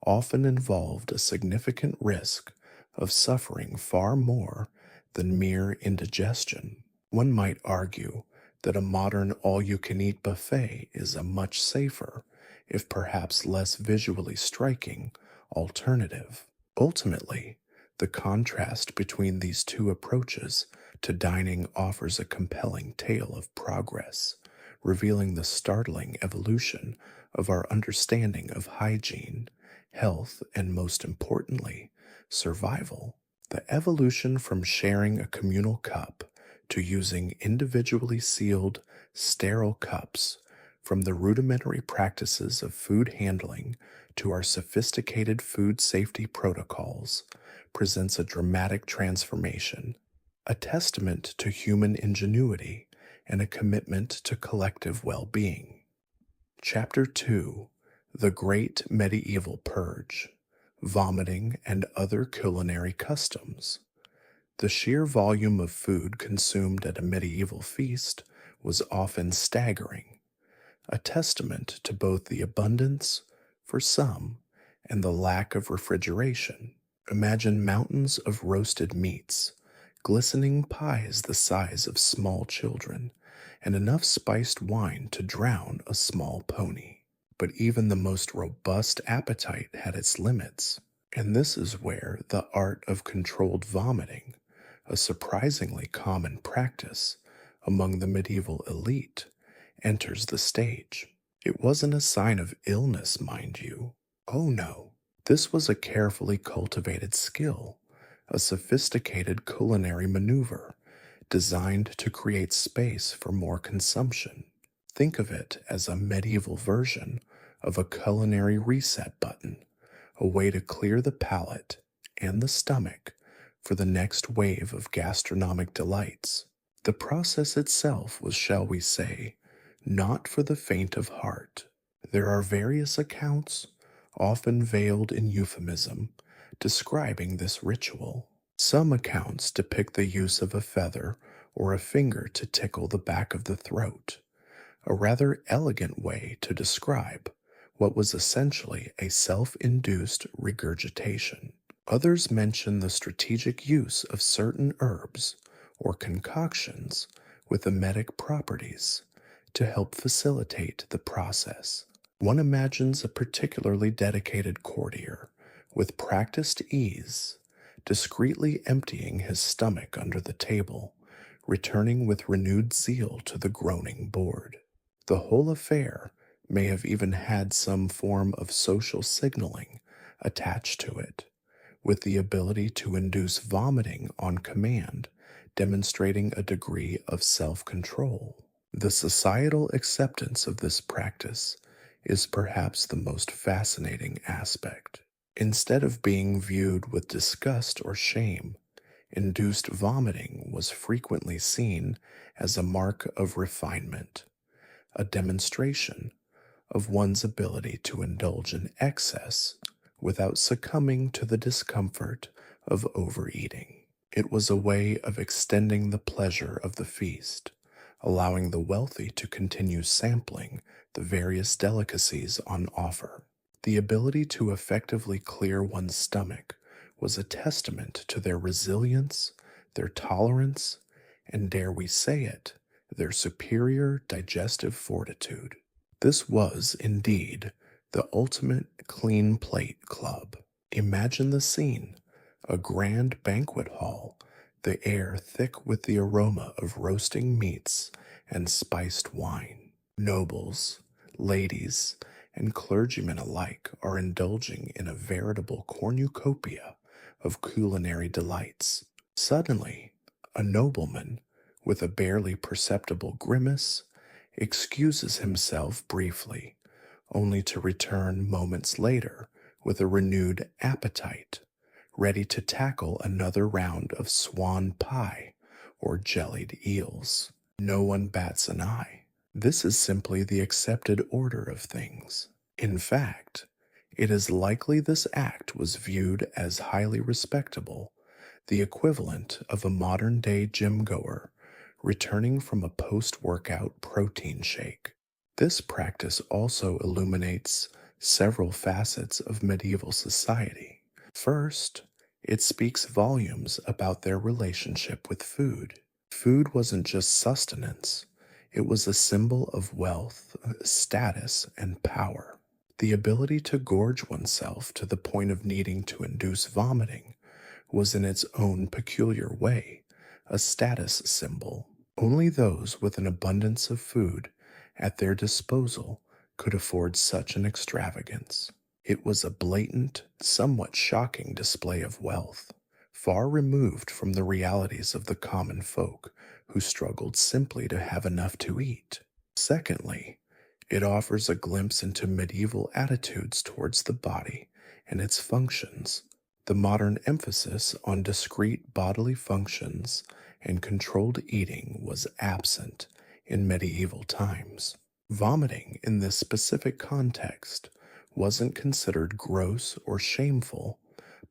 often involved a significant risk of suffering far more than mere indigestion. One might argue that a modern all you can eat buffet is a much safer, if perhaps less visually striking, alternative. Ultimately, the contrast between these two approaches to dining offers a compelling tale of progress, revealing the startling evolution of our understanding of hygiene, health, and most importantly, survival. The evolution from sharing a communal cup to using individually sealed, sterile cups, from the rudimentary practices of food handling to our sophisticated food safety protocols, presents a dramatic transformation, a testament to human ingenuity and a commitment to collective well being. Chapter 2: The Great Medieval Purge, Vomiting and Other Culinary Customs. The sheer volume of food consumed at a medieval feast was often staggering, a testament to both the abundance, for some, and the lack of refrigeration. Imagine mountains of roasted meats, glistening pies the size of small children, and enough spiced wine to drown a small pony. But even the most robust appetite had its limits, and this is where the art of controlled vomiting, a surprisingly common practice among the medieval elite, enters the stage. It wasn't a sign of illness, mind you. Oh no, this was a carefully cultivated skill, a sophisticated culinary maneuver designed to create space for more consumption. Think of it as a medieval version of a culinary reset button, a way to clear the palate and the stomach for the next wave of gastronomic delights. The process itself was, shall we say, not for the faint of heart. There are various accounts, often veiled in euphemism, describing this ritual. Some accounts depict the use of a feather or a finger to tickle the back of the throat, a rather elegant way to describe what was essentially a self-induced regurgitation. Others mention the strategic use of certain herbs or concoctions with emetic properties to help facilitate the process. One imagines a particularly dedicated courtier with practiced ease, discreetly emptying his stomach under the table, returning with renewed zeal to the groaning board. The whole affair may have even had some form of social signaling attached to it, with the ability to induce vomiting on command, demonstrating a degree of self-control. The societal acceptance of this practice is perhaps the most fascinating aspect. Instead of being viewed with disgust or shame, induced vomiting was frequently seen as a mark of refinement, a demonstration of one's ability to indulge in excess without succumbing to the discomfort of overeating. It was a way of extending the pleasure of the feast, allowing the wealthy to continue sampling the various delicacies on offer. The ability to effectively clear one's stomach was a testament to their resilience, their tolerance, and dare we say it, their superior digestive fortitude. This was, indeed, the ultimate clean plate club. Imagine the scene: a grand banquet hall, the air thick with the aroma of roasting meats and spiced wine. Nobles, ladies, and clergymen alike are indulging in a veritable cornucopia of culinary delights. Suddenly, a nobleman, with a barely perceptible grimace, excuses himself briefly, only to return moments later with a renewed appetite, ready to tackle another round of swan pie or jellied eels. No one bats an eye. This is simply the accepted order of things. In fact, it is likely this act was viewed as highly respectable, the equivalent of a modern day gym goer returning from a post workout protein shake. This practice also illuminates several facets of medieval society. First, it speaks volumes about their relationship with food. Food wasn't just sustenance, it was a symbol of wealth, status, and power. The ability to gorge oneself to the point of needing to induce vomiting was in its own peculiar way a status symbol. Only those with an abundance of food at their disposal could afford such an extravagance. It was a blatant, somewhat shocking display of wealth, far removed from the realities of the common folk who struggled simply to have enough to eat. Secondly, it offers a glimpse into medieval attitudes towards the body and its functions. The modern emphasis on discrete bodily functions and controlled eating was absent in medieval times. Vomiting in this specific context wasn't considered gross or shameful,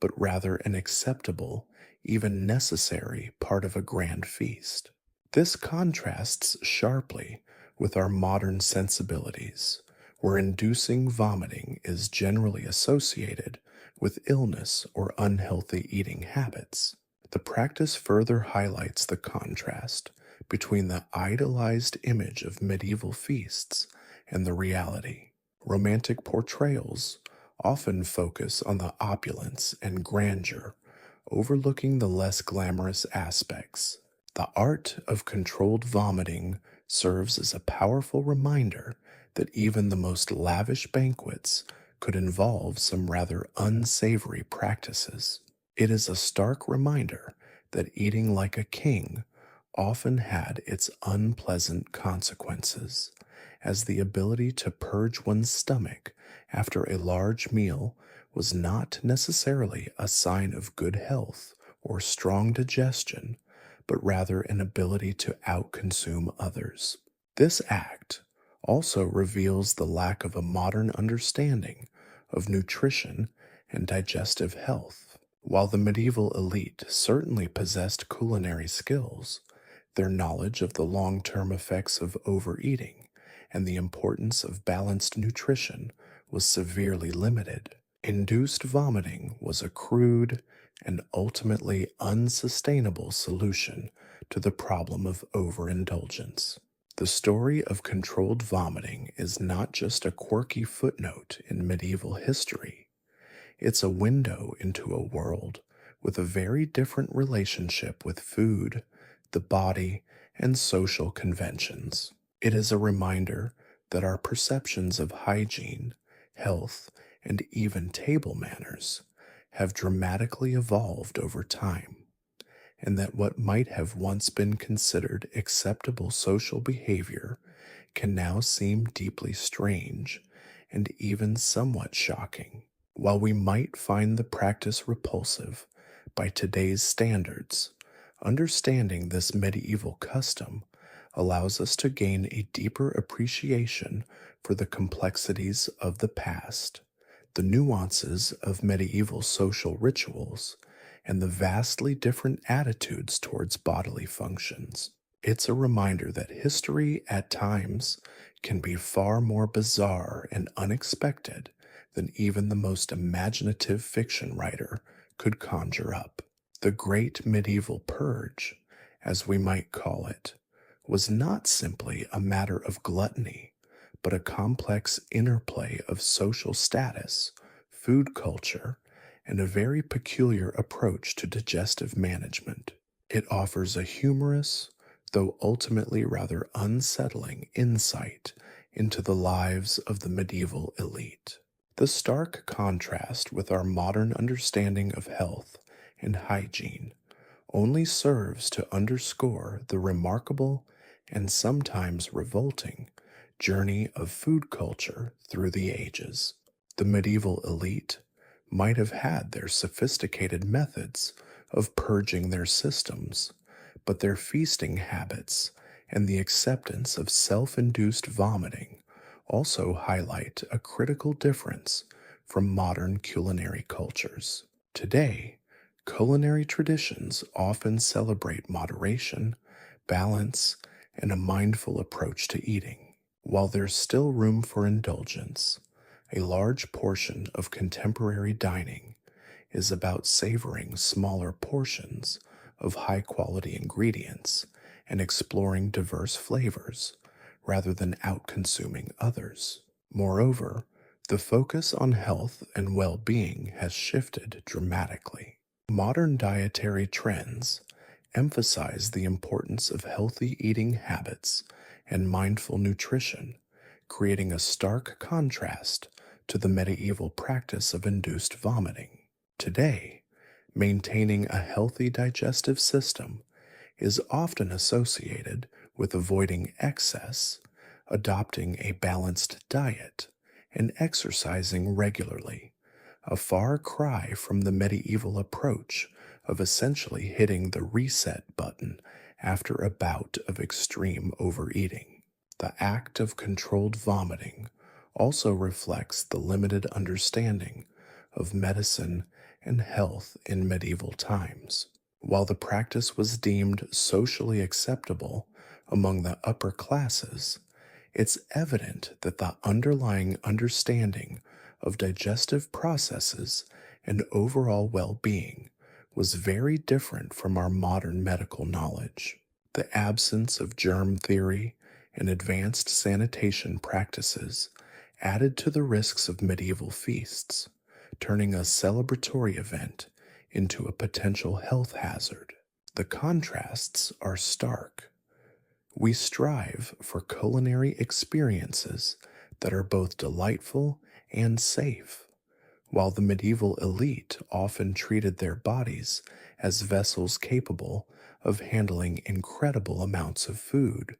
but rather an acceptable, even necessary part of a grand feast. This contrasts sharply with our modern sensibilities, where inducing vomiting is generally associated with illness or unhealthy eating habits. The practice further highlights the contrast between the idolized image of medieval feasts and the reality. Romantic portrayals often focus on the opulence and grandeur, overlooking the less glamorous aspects. The art of controlled vomiting serves as a powerful reminder that even the most lavish banquets could involve some rather unsavory practices. It is a stark reminder that eating like a king often had its unpleasant consequences, as the ability to purge one's stomach after a large meal was not necessarily a sign of good health or strong digestion, but rather an ability to outconsume others. This act also reveals the lack of a modern understanding of nutrition and digestive health. While the medieval elite certainly possessed culinary skills, their knowledge of the long term effects of overeating and the importance of balanced nutrition was severely limited. Induced vomiting was a crude and ultimately unsustainable solution to the problem of overindulgence. The story of controlled vomiting is not just a quirky footnote in medieval history. It's a window into a world with a very different relationship with food, the body, and social conventions. It is a reminder that our perceptions of hygiene, health, and even table manners have dramatically evolved over time, and that what might have once been considered acceptable social behavior can now seem deeply strange and even somewhat shocking. While we might find the practice repulsive by today's standards, understanding this medieval custom allows us to gain a deeper appreciation for the complexities of the past, the nuances of medieval social rituals, and the vastly different attitudes towards bodily functions. It's a reminder that history at times can be far more bizarre and unexpected than even the most imaginative fiction writer could conjure up. The Great Medieval Purge, as we might call it, was not simply a matter of gluttony, but a complex interplay of social status, food culture, and a very peculiar approach to digestive management. It offers a humorous, though ultimately rather unsettling, insight into the lives of the medieval elite. The stark contrast with our modern understanding of health and hygiene only serves to underscore the remarkable and sometimes revolting journey of food culture through the ages. The medieval elite might have had their sophisticated methods of purging their systems, but their feasting habits and the acceptance of self induced vomiting also highlight a critical difference from modern culinary cultures. Today, culinary traditions often celebrate moderation, balance, and a mindful approach to eating. While there's still room for indulgence, a large portion of contemporary dining is about savoring smaller portions of high quality ingredients and exploring diverse flavors rather than out consuming others. Moreover, the focus on health and well being has shifted dramatically. Modern dietary trends emphasize the importance of healthy eating habits and mindful nutrition, creating a stark contrast to the medieval practice of induced vomiting. Today, maintaining a healthy digestive system is often associated with avoiding excess, adopting a balanced diet, and exercising regularly, a far cry from the medieval approach of essentially hitting the reset button after a bout of extreme overeating. The act of controlled vomiting also reflects the limited understanding of medicine and health in medieval times. While the practice was deemed socially acceptable among the upper classes, it's evident that the underlying understanding of digestive processes and overall well being was very different from our modern medical knowledge. The absence of germ theory and advanced sanitation practices added to the risks of medieval feasts, turning a celebratory event into a potential health hazard. The contrasts are stark. We strive for culinary experiences that are both delightful and safe, while the medieval elite often treated their bodies as vessels capable of handling incredible amounts of food,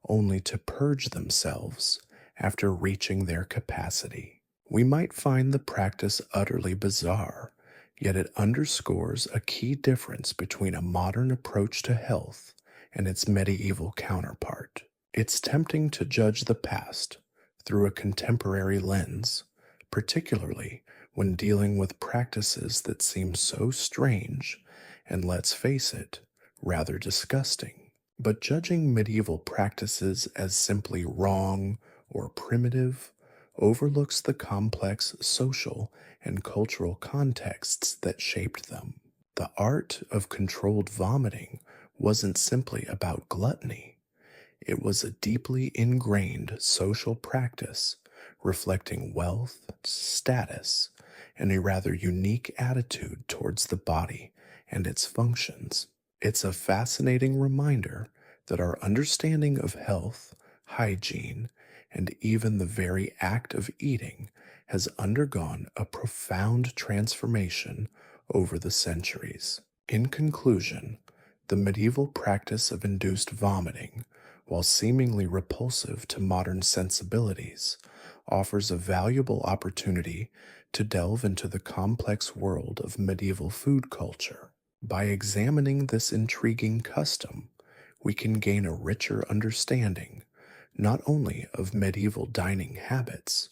only to purge themselves after reaching their capacity. We might find the practice utterly bizarre, yet it underscores a key difference between a modern approach to health and its medieval counterpart. It's tempting to judge the past through a contemporary lens, particularly when dealing with practices that seem so strange and, let's face it, rather disgusting. But judging medieval practices as simply wrong or primitive overlooks the complex social and cultural contexts that shaped them. The art of controlled vomiting wasn't simply about gluttony. It was a deeply ingrained social practice reflecting wealth, status, and a rather unique attitude towards the body and its functions. It's a fascinating reminder that our understanding of health, hygiene, and even the very act of eating has undergone a profound transformation over the centuries. In conclusion, the medieval practice of induced vomiting, while seemingly repulsive to modern sensibilities, offers a valuable opportunity to delve into the complex world of medieval food culture. By examining this intriguing custom, we can gain a richer understanding not only of medieval dining habits,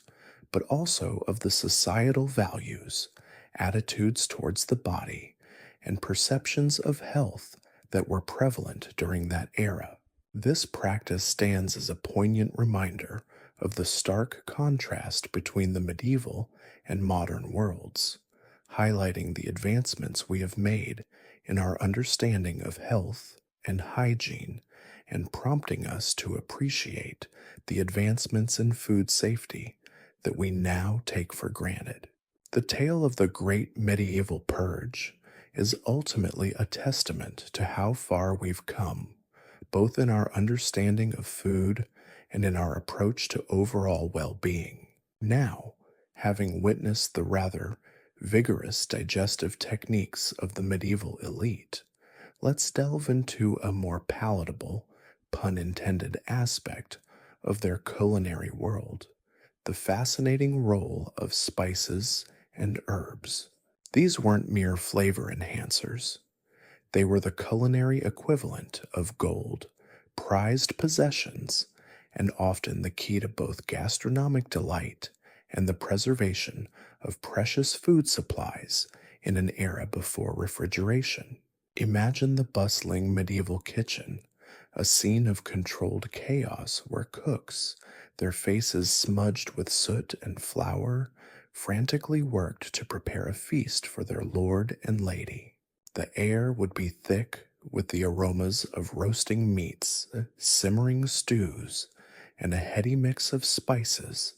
but also of the societal values, attitudes towards the body, and perceptions of health that were prevalent during that era. This practice stands as a poignant reminder of the stark contrast between the medieval and modern worlds, highlighting the advancements we have made in our understanding of health and hygiene and prompting us to appreciate the advancements in food safety that we now take for granted. The tale of the great medieval purge is ultimately a testament to how far we've come, both in our understanding of food and in our approach to overall well being. Now, having witnessed the rather vigorous digestive techniques of the medieval elite, let's delve into a more palatable, pun intended, aspect of their culinary world: the fascinating role of spices and herbs. These weren't mere flavor enhancers, they were the culinary equivalent of gold, prized possessions, and often the key to both gastronomic delight and the preservation of precious food supplies in an era before refrigeration. Imagine the bustling medieval kitchen, a scene of controlled chaos where cooks, their faces smudged with soot and flour, frantically worked to prepare a feast for their lord and lady. The air would be thick with the aromas of roasting meats, simmering stews, and a heady mix of spices,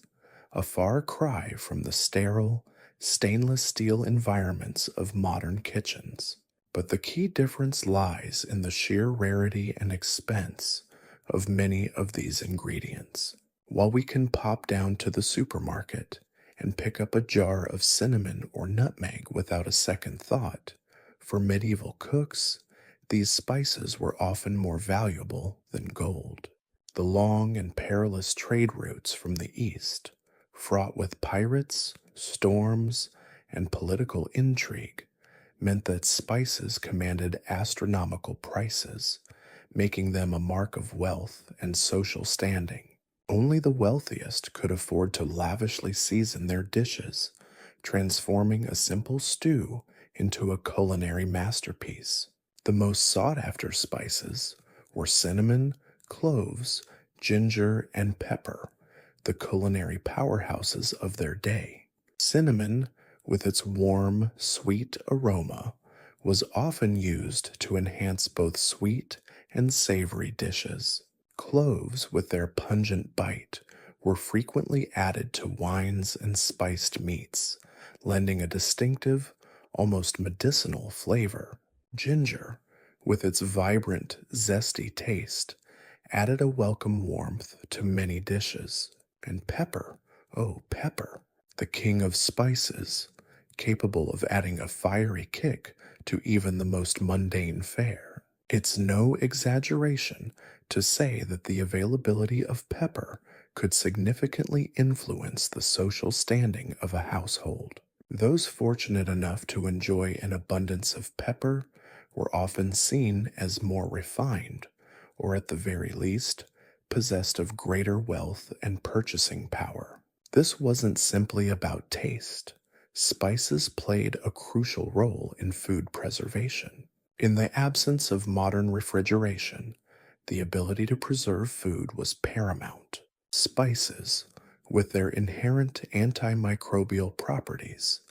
a far cry from the sterile, stainless steel environments of modern kitchens. But the key difference lies in the sheer rarity and expense of many of these ingredients. While we can pop down to the supermarket and pick up a jar of cinnamon or nutmeg without a second thought, for medieval cooks, these spices were often more valuable than gold. The long and perilous trade routes from the east, fraught with pirates, storms, and political intrigue, meant that spices commanded astronomical prices, making them a mark of wealth and social standing. Only the wealthiest could afford to lavishly season their dishes, transforming a simple stew into a culinary masterpiece. The most sought after spices were cinnamon, cloves, ginger, and pepper, the culinary powerhouses of their day. Cinnamon, with its warm, sweet aroma, was often used to enhance both sweet and savory dishes. Cloves, with their pungent bite, were frequently added to wines and spiced meats, lending a distinctive, almost medicinal flavor. Ginger, with its vibrant, zesty taste, added a welcome warmth to many dishes. And pepper, oh, pepper, the king of spices, capable of adding a fiery kick to even the most mundane fare. It's no exaggeration to say that the availability of pepper could significantly influence the social standing of a household. Those fortunate enough to enjoy an abundance of pepper were often seen as more refined, or at the very least, possessed of greater wealth and purchasing power. This wasn't simply about taste. Spices played a crucial role in food preservation. In the absence of modern refrigeration, the ability to preserve food was paramount. Spices, with their inherent antimicrobial properties,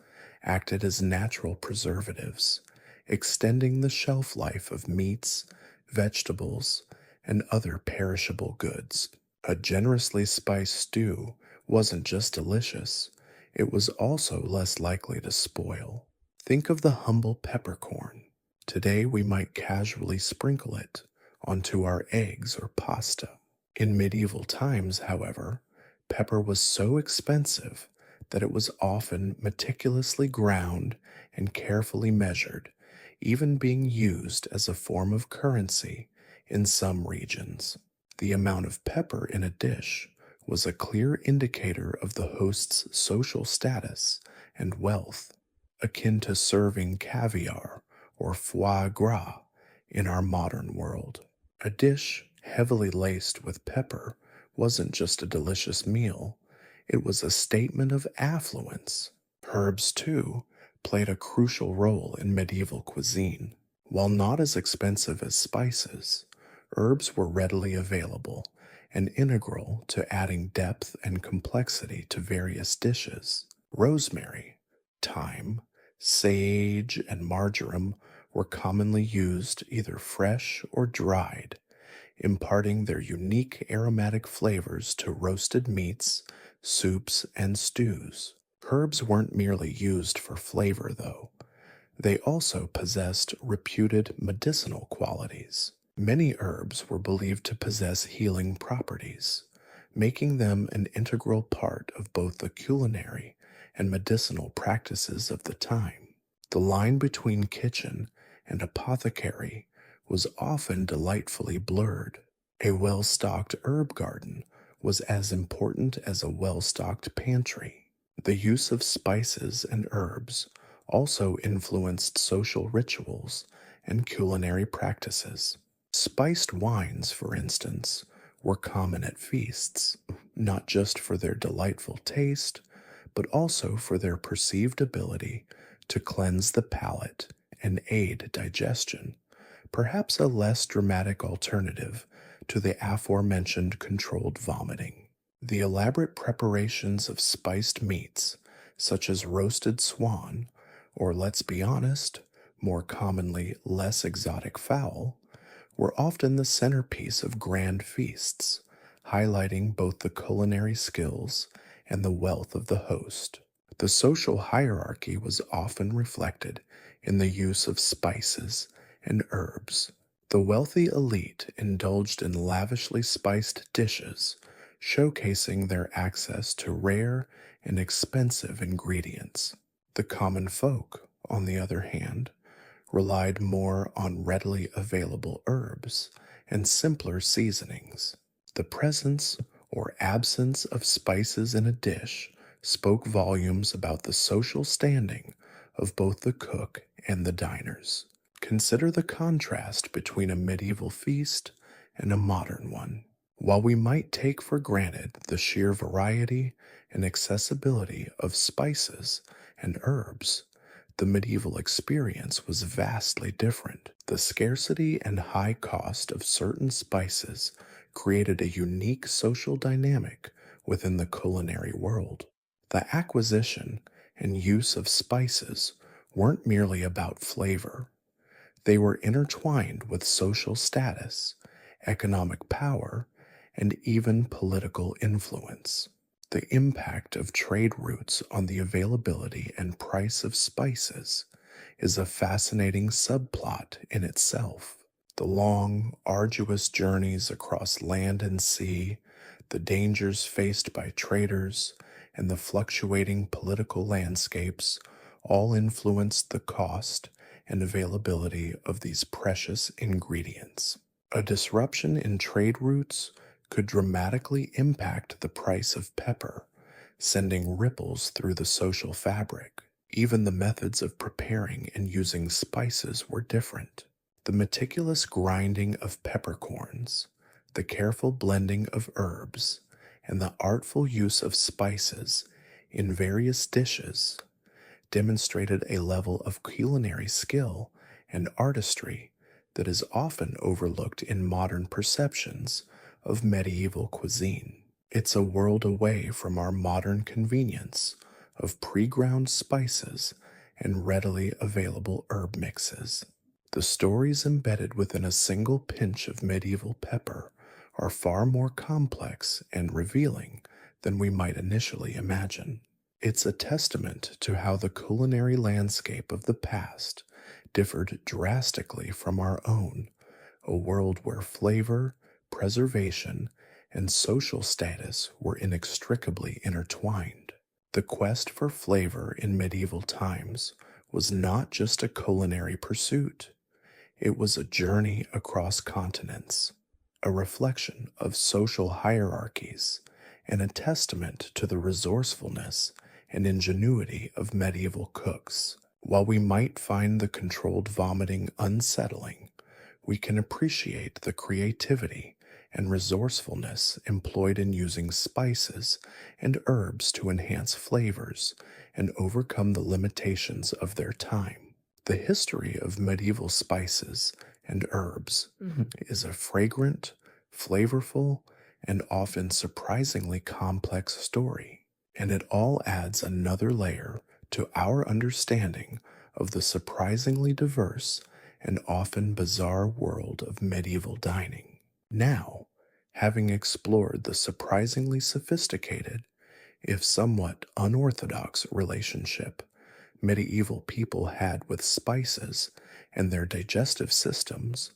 acted as natural preservatives, extending the shelf life of meats, vegetables, and other perishable goods. A generously spiced stew wasn't just delicious, it was also less likely to spoil. Think of the humble peppercorn. Today we might casually sprinkle it onto our eggs or pasta. In medieval times, however, pepper was so expensive that it was often meticulously ground and carefully measured, even being used as a form of currency in some regions. The amount of pepper in a dish was a clear indicator of the host's social status and wealth, akin to serving caviar or foie gras in our modern world. A dish heavily laced with pepper wasn't just a delicious meal, it was a statement of affluence. Herbs, too, played a crucial role in medieval cuisine. While not as expensive as spices, herbs were readily available and integral to adding depth and complexity to various dishes. Rosemary, thyme, sage, and marjoram were commonly used either fresh or dried, imparting their unique aromatic flavors to roasted meats, soups, and stews. Herbs weren't merely used for flavor, though. They also possessed reputed medicinal qualities. Many herbs were believed to possess healing properties, making them an integral part of both the culinary and medicinal practices of the time. The line between kitchen and apothecary was often delightfully blurred. A well stocked herb garden was as important as a well stocked pantry. The use of spices and herbs also influenced social rituals and culinary practices. Spiced wines, for instance, were common at feasts, not just for their delightful taste, but also for their perceived ability to cleanse the palate and aid digestion, perhaps a less dramatic alternative to the aforementioned controlled vomiting. The elaborate preparations of spiced meats, such as roasted swan, or let's be honest, more commonly less exotic fowl, were often the centerpiece of grand feasts, highlighting both the culinary skills and the wealth of the host. The social hierarchy was often reflected in the use of spices and herbs. The wealthy elite indulged in lavishly spiced dishes, showcasing their access to rare and expensive ingredients. The common folk, on the other hand, relied more on readily available herbs and simpler seasonings. The presence or absence of spices in a dish spoke volumes about the social standing of both the cook and the diners. Consider the contrast between a medieval feast and a modern one. While we might take for granted the sheer variety and accessibility of spices and herbs, the medieval experience was vastly different. The scarcity and high cost of certain spices created a unique social dynamic within the culinary world. The acquisition and use of spices weren't merely about flavor, they were intertwined with social status, economic power, and even political influence. The impact of trade routes on the availability and price of spices is a fascinating subplot in itself. The long, arduous journeys across land and sea, the dangers faced by traders, and the fluctuating political landscapes all influenced the cost and availability of these precious ingredients. A disruption in trade routes could dramatically impact the price of pepper, sending ripples through the social fabric. Even the methods of preparing and using spices were different. The meticulous grinding of peppercorns, the careful blending of herbs, and the artful use of spices in various dishes demonstrated a level of culinary skill and artistry that is often overlooked in modern perceptions of medieval cuisine. It's a world away from our modern convenience of pre-ground spices and readily available herb mixes. The stories embedded within a single pinch of medieval pepper are far more complex and revealing than we might initially imagine. It's a testament to how the culinary landscape of the past differed drastically from our own, a world where flavor, preservation, and social status were inextricably intertwined. The quest for flavor in medieval times was not just a culinary pursuit, it was a journey across continents, a reflection of social hierarchies and a testament to the resourcefulness and ingenuity of medieval cooks. While we might find the controlled vomiting unsettling, we can appreciate the creativity and resourcefulness employed in using spices and herbs to enhance flavors and overcome the limitations of their time. The history of medieval spices and herbs is a fragrant, flavorful, and often surprisingly complex story, and it all adds another layer to our understanding of the surprisingly diverse and often bizarre world of medieval dining. Now, having explored the surprisingly sophisticated, if somewhat unorthodox relationship medieval people had with spices and their digestive systems,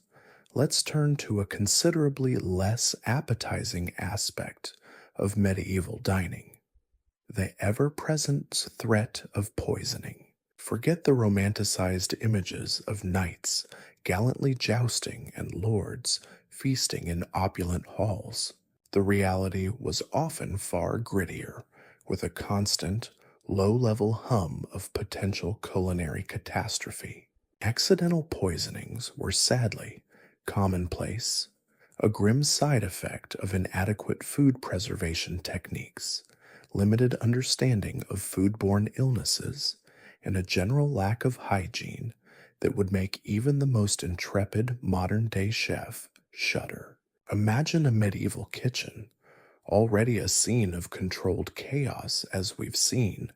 let's turn to a considerably less appetizing aspect of medieval dining: the ever present threat of poisoning. Forget the romanticized images of knights gallantly jousting and lords feasting in opulent halls. The reality was often far grittier, with a constant, low level hum of potential culinary catastrophe. Accidental poisonings were sadly commonplace, a grim side effect of inadequate food preservation techniques, limited understanding of foodborne illnesses, and a general lack of hygiene that would make even the most intrepid modern day chef shudder. Imagine a medieval kitchen, already a scene of controlled chaos as we've seen,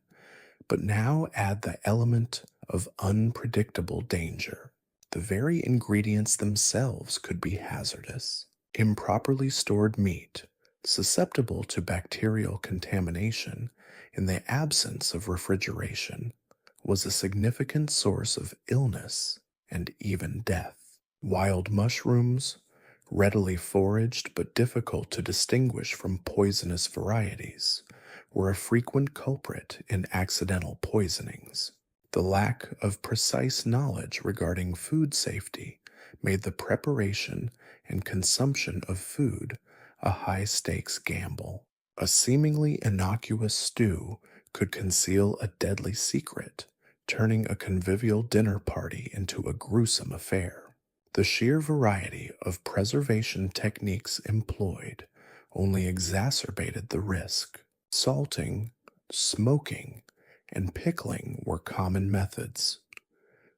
but now add the element of unpredictable danger. The very ingredients themselves could be hazardous. Improperly stored meat, susceptible to bacterial contamination in the absence of refrigeration, was a significant source of illness and even death. Wild mushrooms, readily foraged but difficult to distinguish from poisonous varieties, were a frequent culprit in accidental poisonings. The lack of precise knowledge regarding food safety made the preparation and consumption of food a high stakes gamble. A seemingly innocuous stew could conceal a deadly secret, turning a convivial dinner party into a gruesome affair. The sheer variety of preservation techniques employed only exacerbated the risk. Salting, smoking, and pickling were common methods,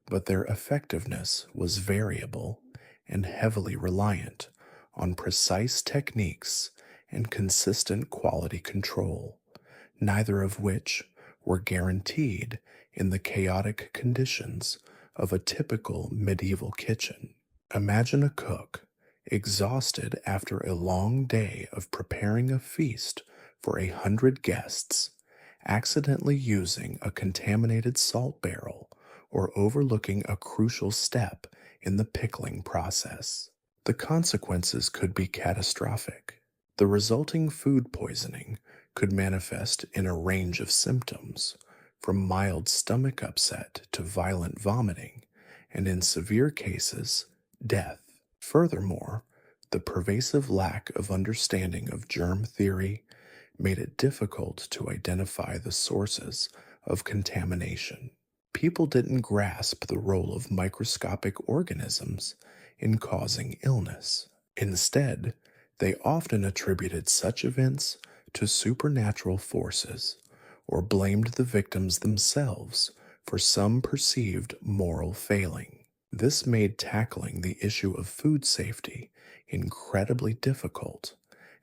but their effectiveness was variable and heavily reliant on precise techniques and consistent quality control, neither of which were guaranteed in the chaotic conditions of a typical medieval kitchen. Imagine a cook, exhausted after a long day of preparing a feast for 100 guests, accidentally using a contaminated salt barrel or overlooking a crucial step in the pickling process. The consequences could be catastrophic. The resulting food poisoning could manifest in a range of symptoms, from mild stomach upset to violent vomiting, and in severe cases, death. Furthermore, the pervasive lack of understanding of germ theory made it difficult to identify the sources of contamination. People didn't grasp the role of microscopic organisms in causing illness. Instead, they often attributed such events to supernatural forces or blamed the victims themselves for some perceived moral failing. This made tackling the issue of food safety incredibly difficult,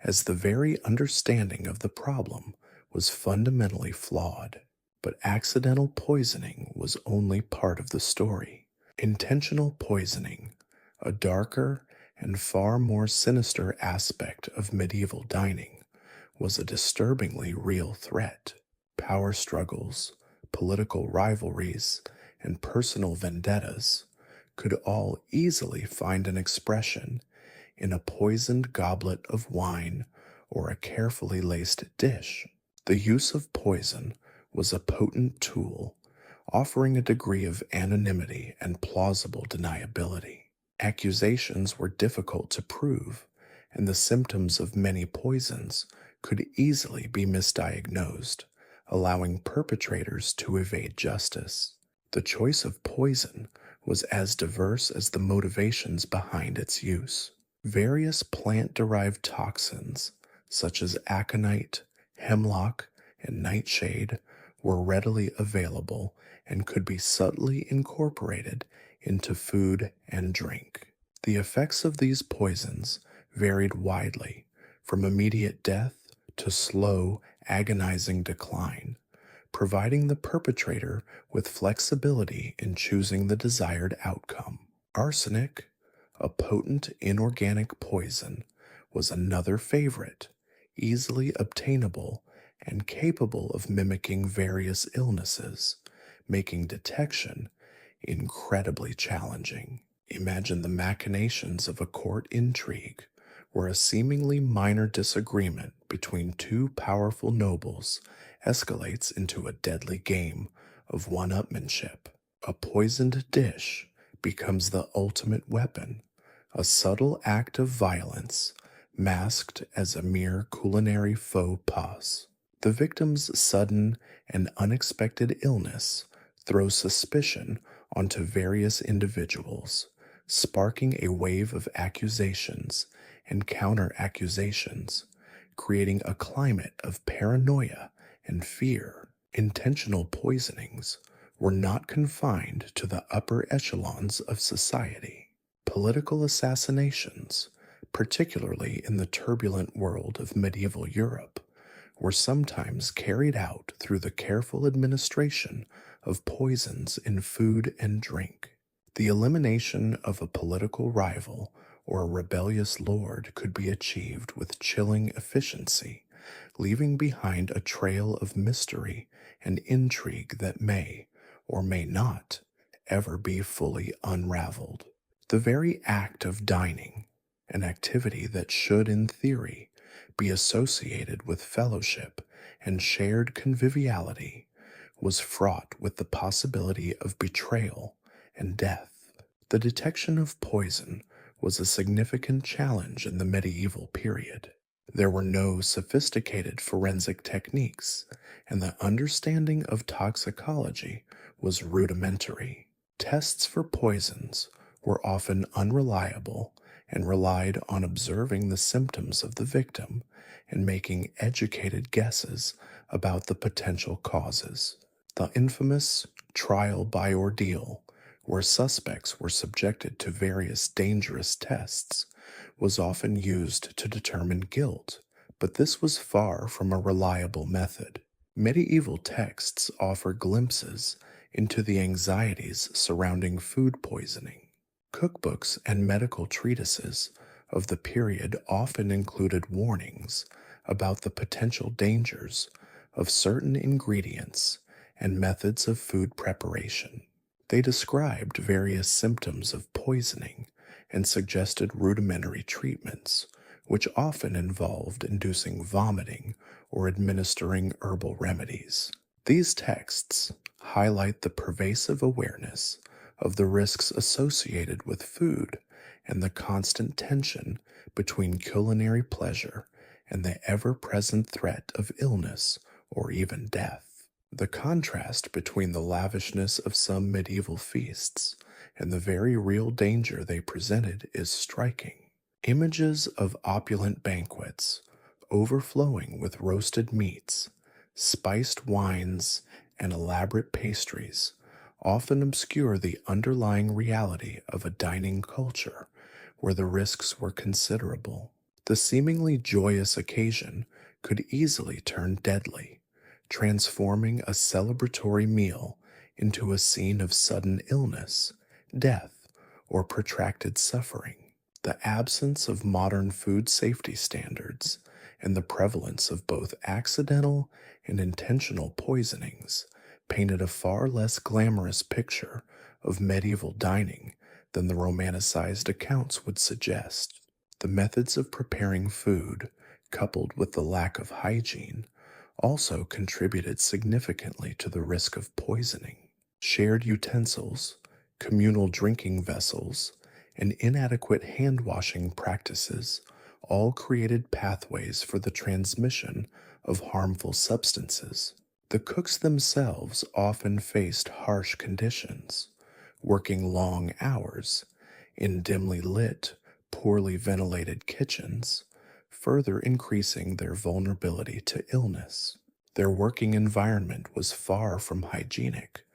as the very understanding of the problem was fundamentally flawed. But accidental poisoning was only part of the story. Intentional poisoning, a darker and far more sinister aspect of medieval dining, was a disturbingly real threat. Power struggles, political rivalries, and personal vendettas could all easily find an expression in a poisoned goblet of wine or a carefully laced dish. The use of poison was a potent tool, offering a degree of anonymity and plausible deniability. Accusations were difficult to prove, and the symptoms of many poisons could easily be misdiagnosed, allowing perpetrators to evade justice. The choice of poison was as diverse as the motivations behind its use. Various plant derived toxins, such as aconite, hemlock, and nightshade, were readily available and could be subtly incorporated into food and drink. The effects of these poisons varied widely, from immediate death to slow, agonizing decline, providing the perpetrator with flexibility in choosing the desired outcome. Arsenic, a potent inorganic poison, was another favorite, easily obtainable and capable of mimicking various illnesses, making detection incredibly challenging. Imagine the machinations of a court intrigue where a seemingly minor disagreement between two powerful nobles escalates into a deadly game of one upmanship. A poisoned dish becomes the ultimate weapon, a subtle act of violence masked as a mere culinary faux pas. The victim's sudden and unexpected illness throws suspicion onto various individuals, sparking a wave of accusations and counter accusations, creating a climate of paranoia and fear. Intentional poisonings were not confined to the upper echelons of society. Political assassinations, particularly in the turbulent world of medieval Europe, were sometimes carried out through the careful administration of poisons in food and drink. The elimination of a political rival or a rebellious lord could be achieved with chilling efficiency, leaving behind a trail of mystery and intrigue that may, or may not, ever be fully unraveled. The very act of dining, an activity that should, in theory, be associated with fellowship and shared conviviality, was fraught with the possibility of betrayal and death. The detection of poison was a significant challenge in the medieval period. There were no sophisticated forensic techniques, and the understanding of toxicology was rudimentary. Tests for poisons were often unreliable and relied on observing the symptoms of the victim and making educated guesses about the potential causes. The infamous trial by ordeal, where suspects were subjected to various dangerous tests, was often used to determine guilt, but this was far from a reliable method. Medieval texts offer glimpses into the anxieties surrounding food poisoning. Cookbooks and medical treatises of the period often included warnings about the potential dangers of certain ingredients and methods of food preparation. They described various symptoms of poisoning and suggested rudimentary treatments, which often involved inducing vomiting or administering herbal remedies. These texts highlight the pervasive awareness of the risks associated with food and the constant tension between culinary pleasure and the ever-present threat of illness or even death. The contrast between the lavishness of some medieval feasts and the very real danger they presented is striking. Images of opulent banquets, overflowing with roasted meats, spiced wines, and elaborate pastries, often obscure the underlying reality of a dining culture where the risks were considerable. The seemingly joyous occasion could easily turn deadly, transforming a celebratory meal into a scene of sudden illness, death, or protracted suffering. The absence of modern food safety standards and the prevalence of both accidental and intentional poisonings painted a far less glamorous picture of medieval dining than the romanticized accounts would suggest. The methods of preparing food, coupled with the lack of hygiene, also contributed significantly to the risk of poisoning. Shared utensils, communal drinking vessels, and inadequate hand washing practices all created pathways for the transmission of harmful substances. The cooks themselves often faced harsh conditions, working long hours in dimly lit, poorly ventilated kitchens, further increasing their vulnerability to illness. Their working environment was far from hygienic,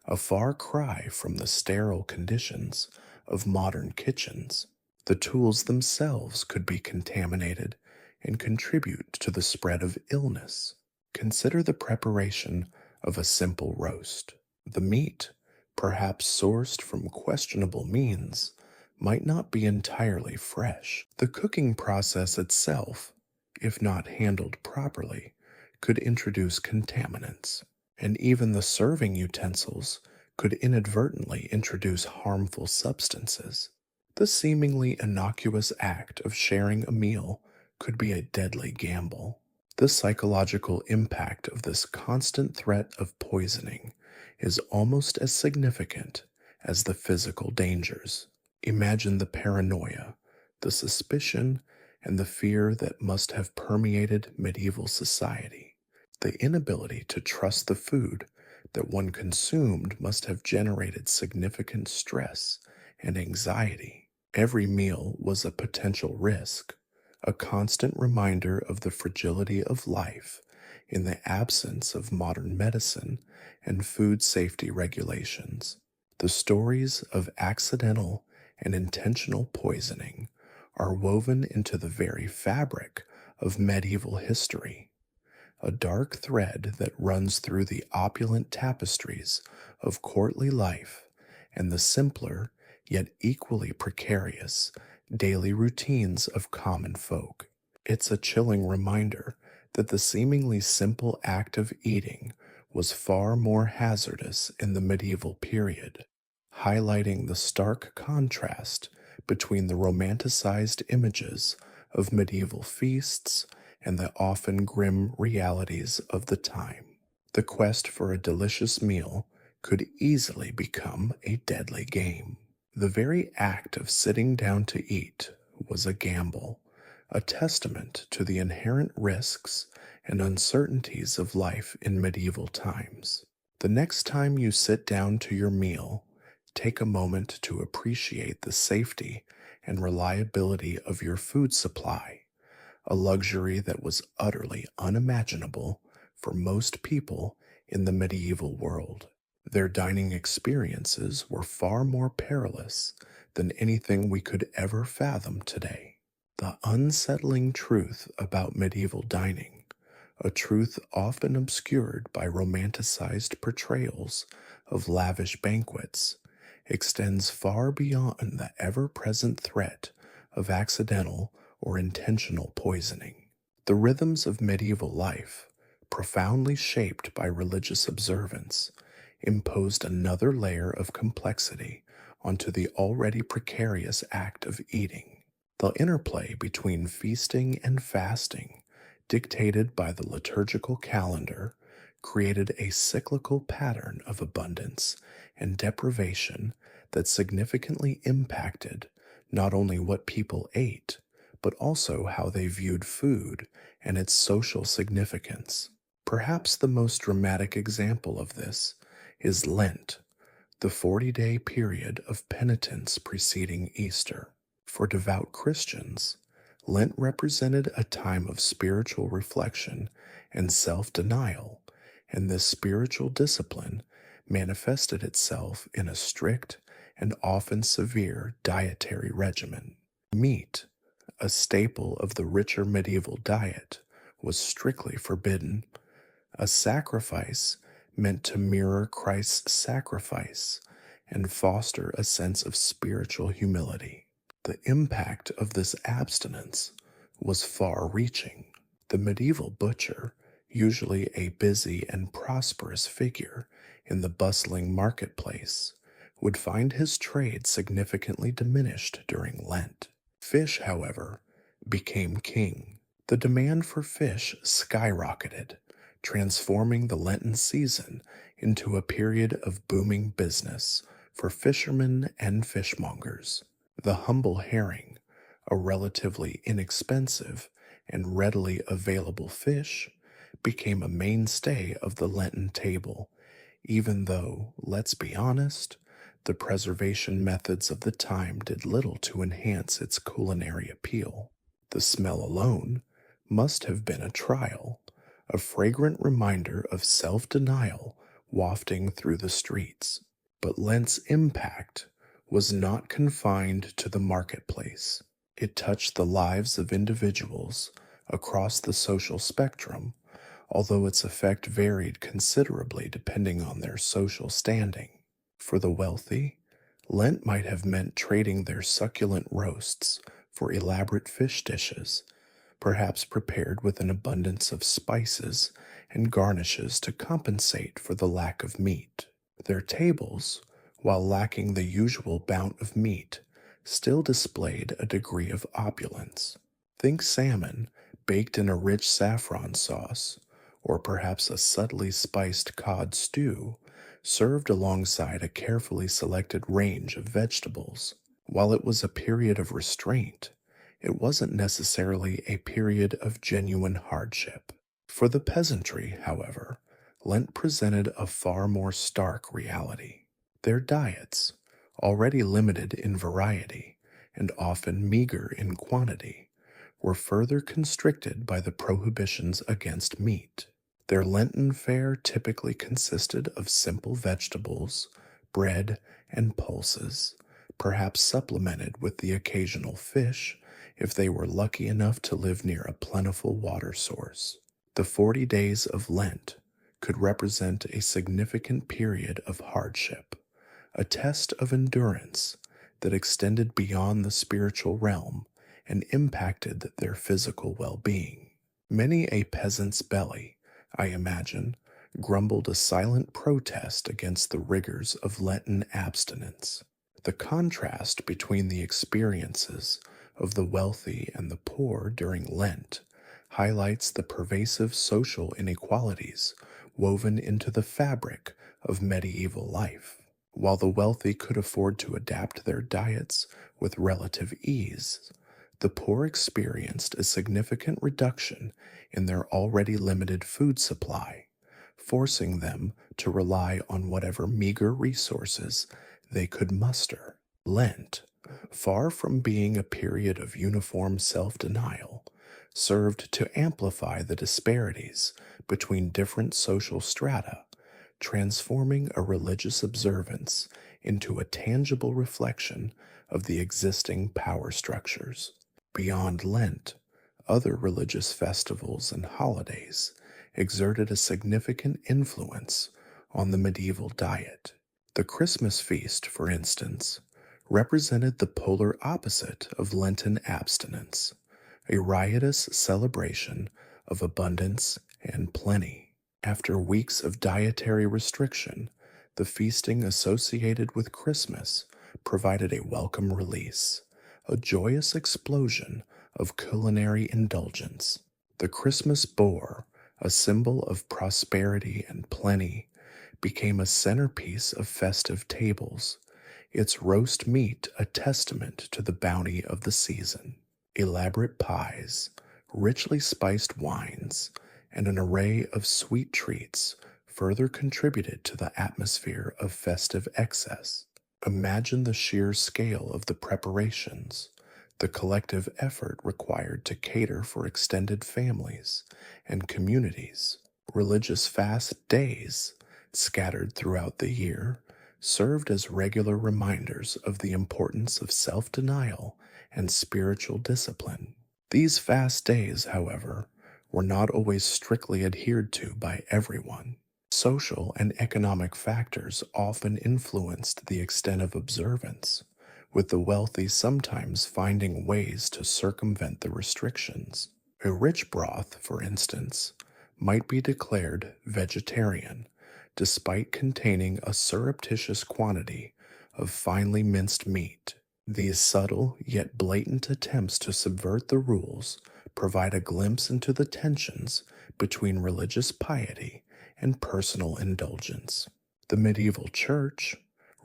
a far cry from the sterile conditions of modern kitchens. The tools themselves could be contaminated and contribute to the spread of illness. Consider the preparation of a simple roast. The meat, perhaps sourced from questionable means, might not be entirely fresh. The cooking process itself, if not handled properly, could introduce contaminants, and even the serving utensils could inadvertently introduce harmful substances. The seemingly innocuous act of sharing a meal could be a deadly gamble. The psychological impact of this constant threat of poisoning is almost as significant as the physical dangers. Imagine the paranoia, the suspicion, and the fear that must have permeated medieval society. The inability to trust the food that one consumed must have generated significant stress and anxiety. Every meal was a potential risk, a constant reminder of the fragility of life in the absence of modern medicine and food safety regulations. The stories of accidental and intentional poisoning are woven into the very fabric of medieval history, a dark thread that runs through the opulent tapestries of courtly life and the simpler, yet equally precarious, daily routines of common folk. It's a chilling reminder that the seemingly simple act of eating was far more hazardous in the medieval period, highlighting the stark contrast between the romanticized images of medieval feasts and the often grim realities of the time. The quest for a delicious meal could easily become a deadly game. The very act of sitting down to eat was a gamble, a testament to the inherent risks and uncertainties of life in medieval times. The next time you sit down to your meal, take a moment to appreciate the safety and reliability of your food supply, a luxury that was utterly unimaginable for most people in the medieval world. Their dining experiences were far more perilous than anything we could ever fathom today. The unsettling truth about medieval dining, a truth often obscured by romanticized portrayals of lavish banquets, extends far beyond the ever present threat of accidental or intentional poisoning. The rhythms of medieval life, profoundly shaped by religious observance, imposed another layer of complexity onto the already precarious act of eating. The interplay between feasting and fasting, dictated by the liturgical calendar, created a cyclical pattern of abundance and deprivation that significantly impacted not only what people ate, but also how they viewed food and its social significance. Perhaps the most dramatic example of this is Lent, the 40-day period of penitence preceding Easter. For devout Christians, Lent represented a time of spiritual reflection and self-denial, and this spiritual discipline manifested itself in a strict and often severe dietary regimen. Meat, a staple of the richer medieval diet, was strictly forbidden. A sacrifice meant to mirror Christ's sacrifice and foster a sense of spiritual humility. The impact of this abstinence was far reaching. The medieval butcher, usually a busy and prosperous figure in the bustling marketplace, would find his trade significantly diminished during Lent. Fish, however, became king. The demand for fish skyrocketed, transforming the Lenten season into a period of booming business for fishermen and fishmongers. The humble herring, a relatively inexpensive and readily available fish, became a mainstay of the Lenten table, even though, let's be honest, the preservation methods of the time did little to enhance its culinary appeal. The smell alone must have been a trial, a fragrant reminder of self denial wafting through the streets. But Lent's impact was not confined to the marketplace. It touched the lives of individuals across the social spectrum, although its effect varied considerably depending on their social standing. For the wealthy, Lent might have meant trading their succulent roasts for elaborate fish dishes, perhaps prepared with an abundance of spices and garnishes to compensate for the lack of meat. Their tables, while lacking the usual bounty of meat, still displayed a degree of opulence. Think salmon baked in a rich saffron sauce, or perhaps a subtly spiced cod stew, served alongside a carefully selected range of vegetables. While it was a period of restraint, it wasn't necessarily a period of genuine hardship. For the peasantry, however, Lent presented a far more stark reality. Their diets, already limited in variety and often meager in quantity, were further constricted by the prohibitions against meat. Their Lenten fare typically consisted of simple vegetables, bread, and pulses, perhaps supplemented with the occasional fish if they were lucky enough to live near a plentiful water source. The 40 days of Lent could represent a significant period of hardship, a test of endurance that extended beyond the spiritual realm and impacted their physical well-being. Many a peasant's belly, I imagine, grumbled a silent protest against the rigors of Lenten abstinence. The contrast between the experiences of the wealthy and the poor during Lent highlights the pervasive social inequalities woven into the fabric of medieval life. While the wealthy could afford to adapt their diets with relative ease, the poor experienced a significant reduction in their already limited food supply, forcing them to rely on whatever meager resources they could muster. Lent, far from being a period of uniform self-denial, served to amplify the disparities between different social strata, transforming a religious observance into a tangible reflection of the existing power structures. Beyond Lent, other religious festivals and holidays exerted a significant influence on the medieval diet. The Christmas feast, for instance, represented the polar opposite of Lenten abstinence, a riotous celebration of abundance and plenty. After weeks of dietary restriction, the feasting associated with Christmas provided a welcome release, a joyous explosion of culinary indulgence. The Christmas boar, a symbol of prosperity and plenty, became a centerpiece of festive tables, its roast meat a testament to the bounty of the season. Elaborate pies, richly spiced wines, and an array of sweet treats further contributed to the atmosphere of festive excess. Imagine the sheer scale of the preparations, the collective effort required to cater for extended families and communities. Religious fast days, scattered throughout the year, served as regular reminders of the importance of self-denial and spiritual discipline. These fast days, however, were not always strictly adhered to by everyone. Social and economic factors often influenced the extent of observance, with the wealthy sometimes finding ways to circumvent the restrictions. A rich broth, for instance, might be declared vegetarian, despite containing a surreptitious quantity of finely minced meat. These subtle yet blatant attempts to subvert the rules provide a glimpse into the tensions between religious piety and personal indulgence. The medieval church,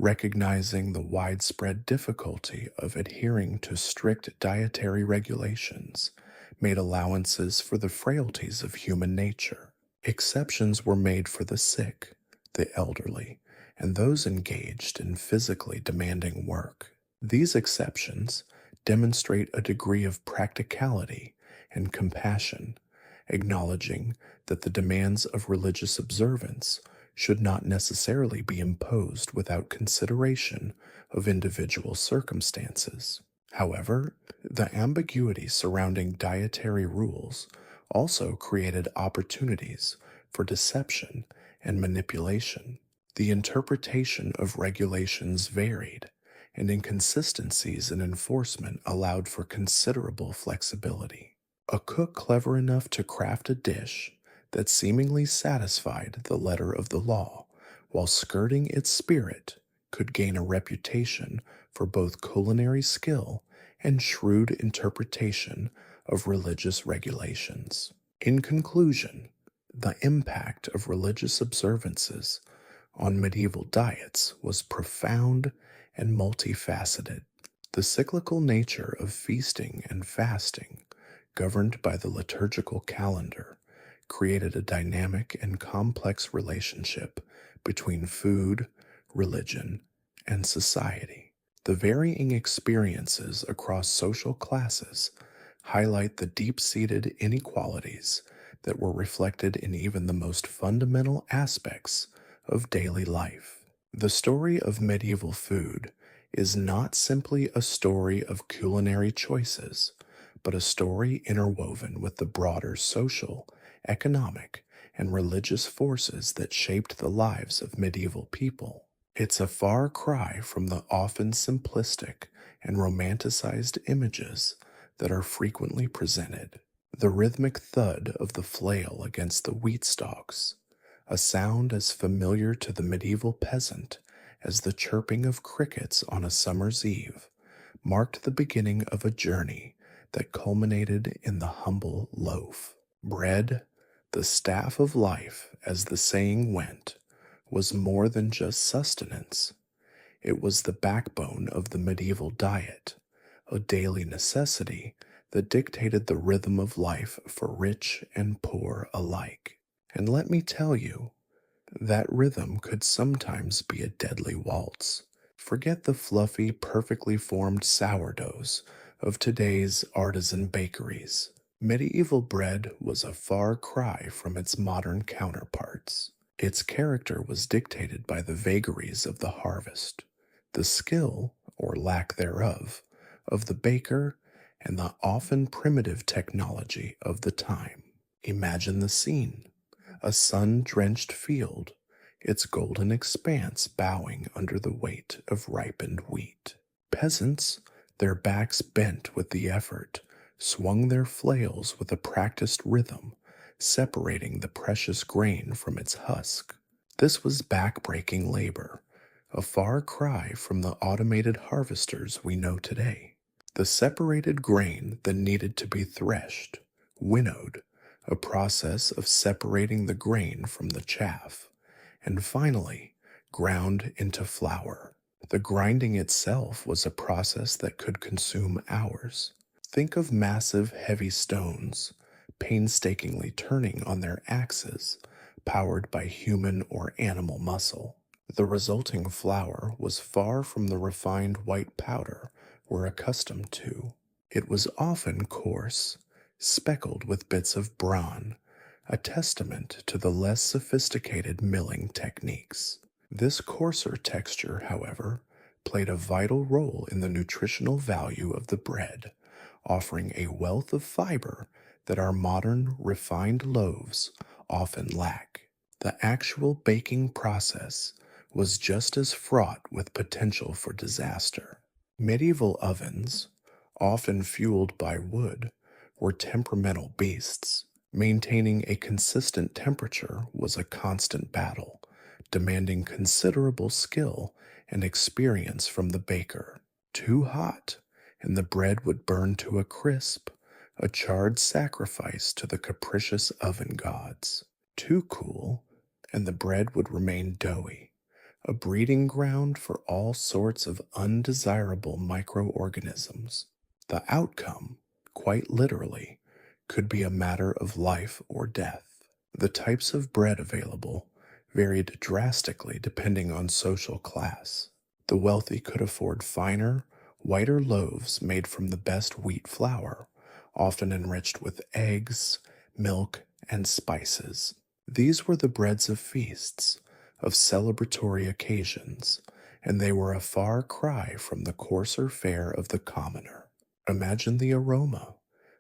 Recognizing the widespread difficulty of adhering to strict dietary regulations made allowances for the frailties of human nature. Exceptions were made for the sick, the elderly, and those engaged in physically demanding work. These exceptions demonstrate a degree of practicality and compassion, acknowledging that the demands of religious observance should not necessarily be imposed without consideration of individual circumstances. However, the ambiguity surrounding dietary rules also created opportunities for deception and manipulation. The interpretation of regulations varied, and inconsistencies in enforcement allowed for considerable flexibility. A cook clever enough to craft a dish that seemingly satisfied the letter of the law while skirting its spirit could gain a reputation for both culinary skill and shrewd interpretation of religious regulations. In conclusion, the impact of religious observances on medieval diets was profound and multifaceted. The cyclical nature of feasting and fasting, governed by the liturgical calendar, created a dynamic and complex relationship between food, religion, and society. The varying experiences across social classes highlight the deep seated inequalities that were reflected in even the most fundamental aspects of daily life. The story of medieval food is not simply a story of culinary choices, but a story interwoven with the broader social, economic, and religious forces that shaped the lives of medieval people. It's a far cry from the often simplistic and romanticized images that are frequently presented. The rhythmic thud of the flail against the wheat stalks, a sound as familiar to the medieval peasant as the chirping of crickets on a summer's eve, marked the beginning of a journey that culminated in the humble loaf. Bread, the staff of life, as the saying went, was more than just sustenance. It was the backbone of the medieval diet, a daily necessity that dictated the rhythm of life for rich and poor alike. And let me tell you, that rhythm could sometimes be a deadly waltz. Forget the fluffy, perfectly formed sourdoughs of today's artisan bakeries. Medieval bread was a far cry from its modern counterparts. Its character was dictated by the vagaries of the harvest, the skill, or lack thereof, of the baker, and the often primitive technology of the time. Imagine the scene: a sun-drenched field, its golden expanse bowing under the weight of ripened wheat. Peasants, their backs bent with the effort, swung their flails with a practiced rhythm, separating the precious grain from its husk. This was back-breaking labor, a far cry from the automated harvesters we know today. The separated grain that needed to be threshed, winnowed, a process of separating the grain from the chaff, and finally ground into flour. The grinding itself was a process that could consume hours. Think of massive, heavy stones painstakingly turning on their axes, powered by human or animal muscle. The resulting flour was far from the refined white powder we're accustomed to. It was often coarse, speckled with bits of brawn, a testament to the less sophisticated milling techniques. This coarser texture, however, played a vital role in the nutritional value of the bread, offering a wealth of fiber that our modern refined loaves often lack. The actual baking process was just as fraught with potential for disaster. Medieval ovens, often fueled by wood, were temperamental beasts. Maintaining a consistent temperature was a constant battle, demanding considerable skill and experience from the baker. Too hot, and the bread would burn to a crisp, a charred sacrifice to the capricious oven gods. Too cool, and the bread would remain doughy, a breeding ground for all sorts of undesirable microorganisms. The outcome, quite literally, could be a matter of life or death. The types of bread available varied drastically depending on social class. The wealthy could afford finer, whiter loaves made from the best wheat flour, often enriched with eggs, milk, and spices. These were the breads of feasts, of celebratory occasions, and they were a far cry from the coarser fare of the commoner. Imagine the aroma,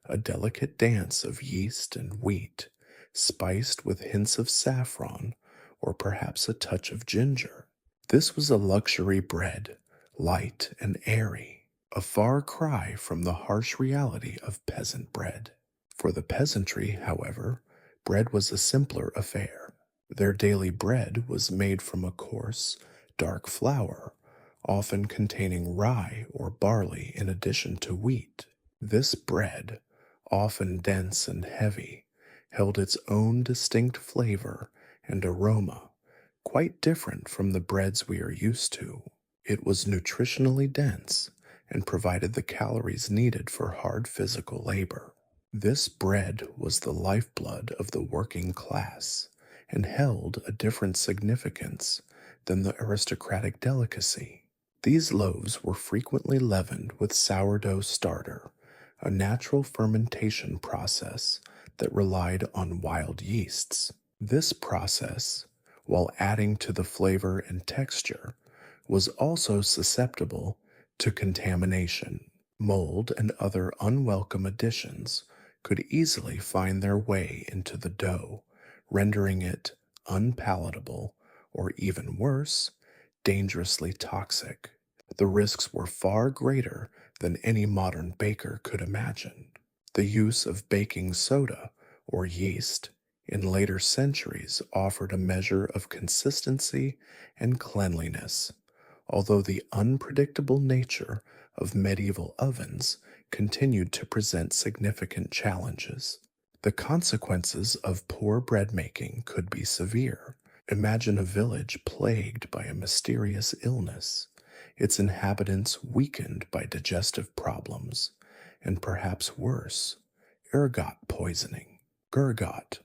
a delicate dance of yeast and wheat, spiced with hints of saffron or perhaps a touch of ginger. This was a luxury bread, light and airy, a far cry from the harsh reality of peasant bread. For the peasantry, however, bread was a simpler affair. Their daily bread was made from a coarse, dark flour, often containing rye or barley in addition to wheat. This bread, often dense and heavy, held its own distinct flavor and aroma, quite different from the breads we are used to. It was nutritionally dense and provided the calories needed for hard physical labor. This bread was the lifeblood of the working class and held a different significance than the aristocratic delicacy. These loaves were frequently leavened with sourdough starter, a natural fermentation process that relied on wild yeasts. This process, while adding to the flavor and texture, was also susceptible to contamination. Mold and other unwelcome additions could easily find their way into the dough, rendering it unpalatable or even worse, dangerously toxic. The risks were far greater than any modern baker could imagine. The use of baking soda or yeast in later centuries offered a measure of consistency and cleanliness, although the unpredictable nature of medieval ovens continued to present significant challenges. The consequences of poor bread making could be severe. Imagine a village plagued by a mysterious illness, its inhabitants weakened by digestive problems, and perhaps worse, ergot poisoning. Ergot,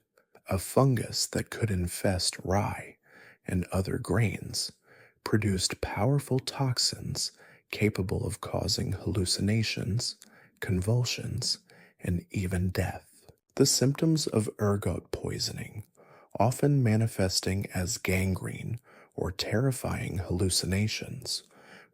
a fungus that could infest rye and other grains, produced powerful toxins capable of causing hallucinations, convulsions, and even death. The symptoms of ergot poisoning, often manifesting as gangrene or terrifying hallucinations,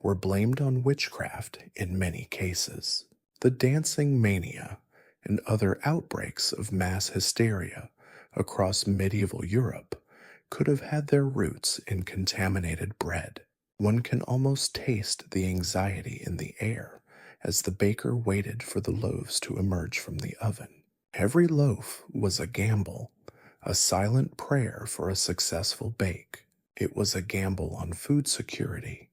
were blamed on witchcraft in many cases. The dancing mania and other outbreaks of mass hysteria across medieval Europe could have had their roots in contaminated bread. One can almost taste the anxiety in the air as the baker waited for the loaves to emerge from the oven. Every loaf was a gamble, a silent prayer for a successful bake. It was a gamble on food security,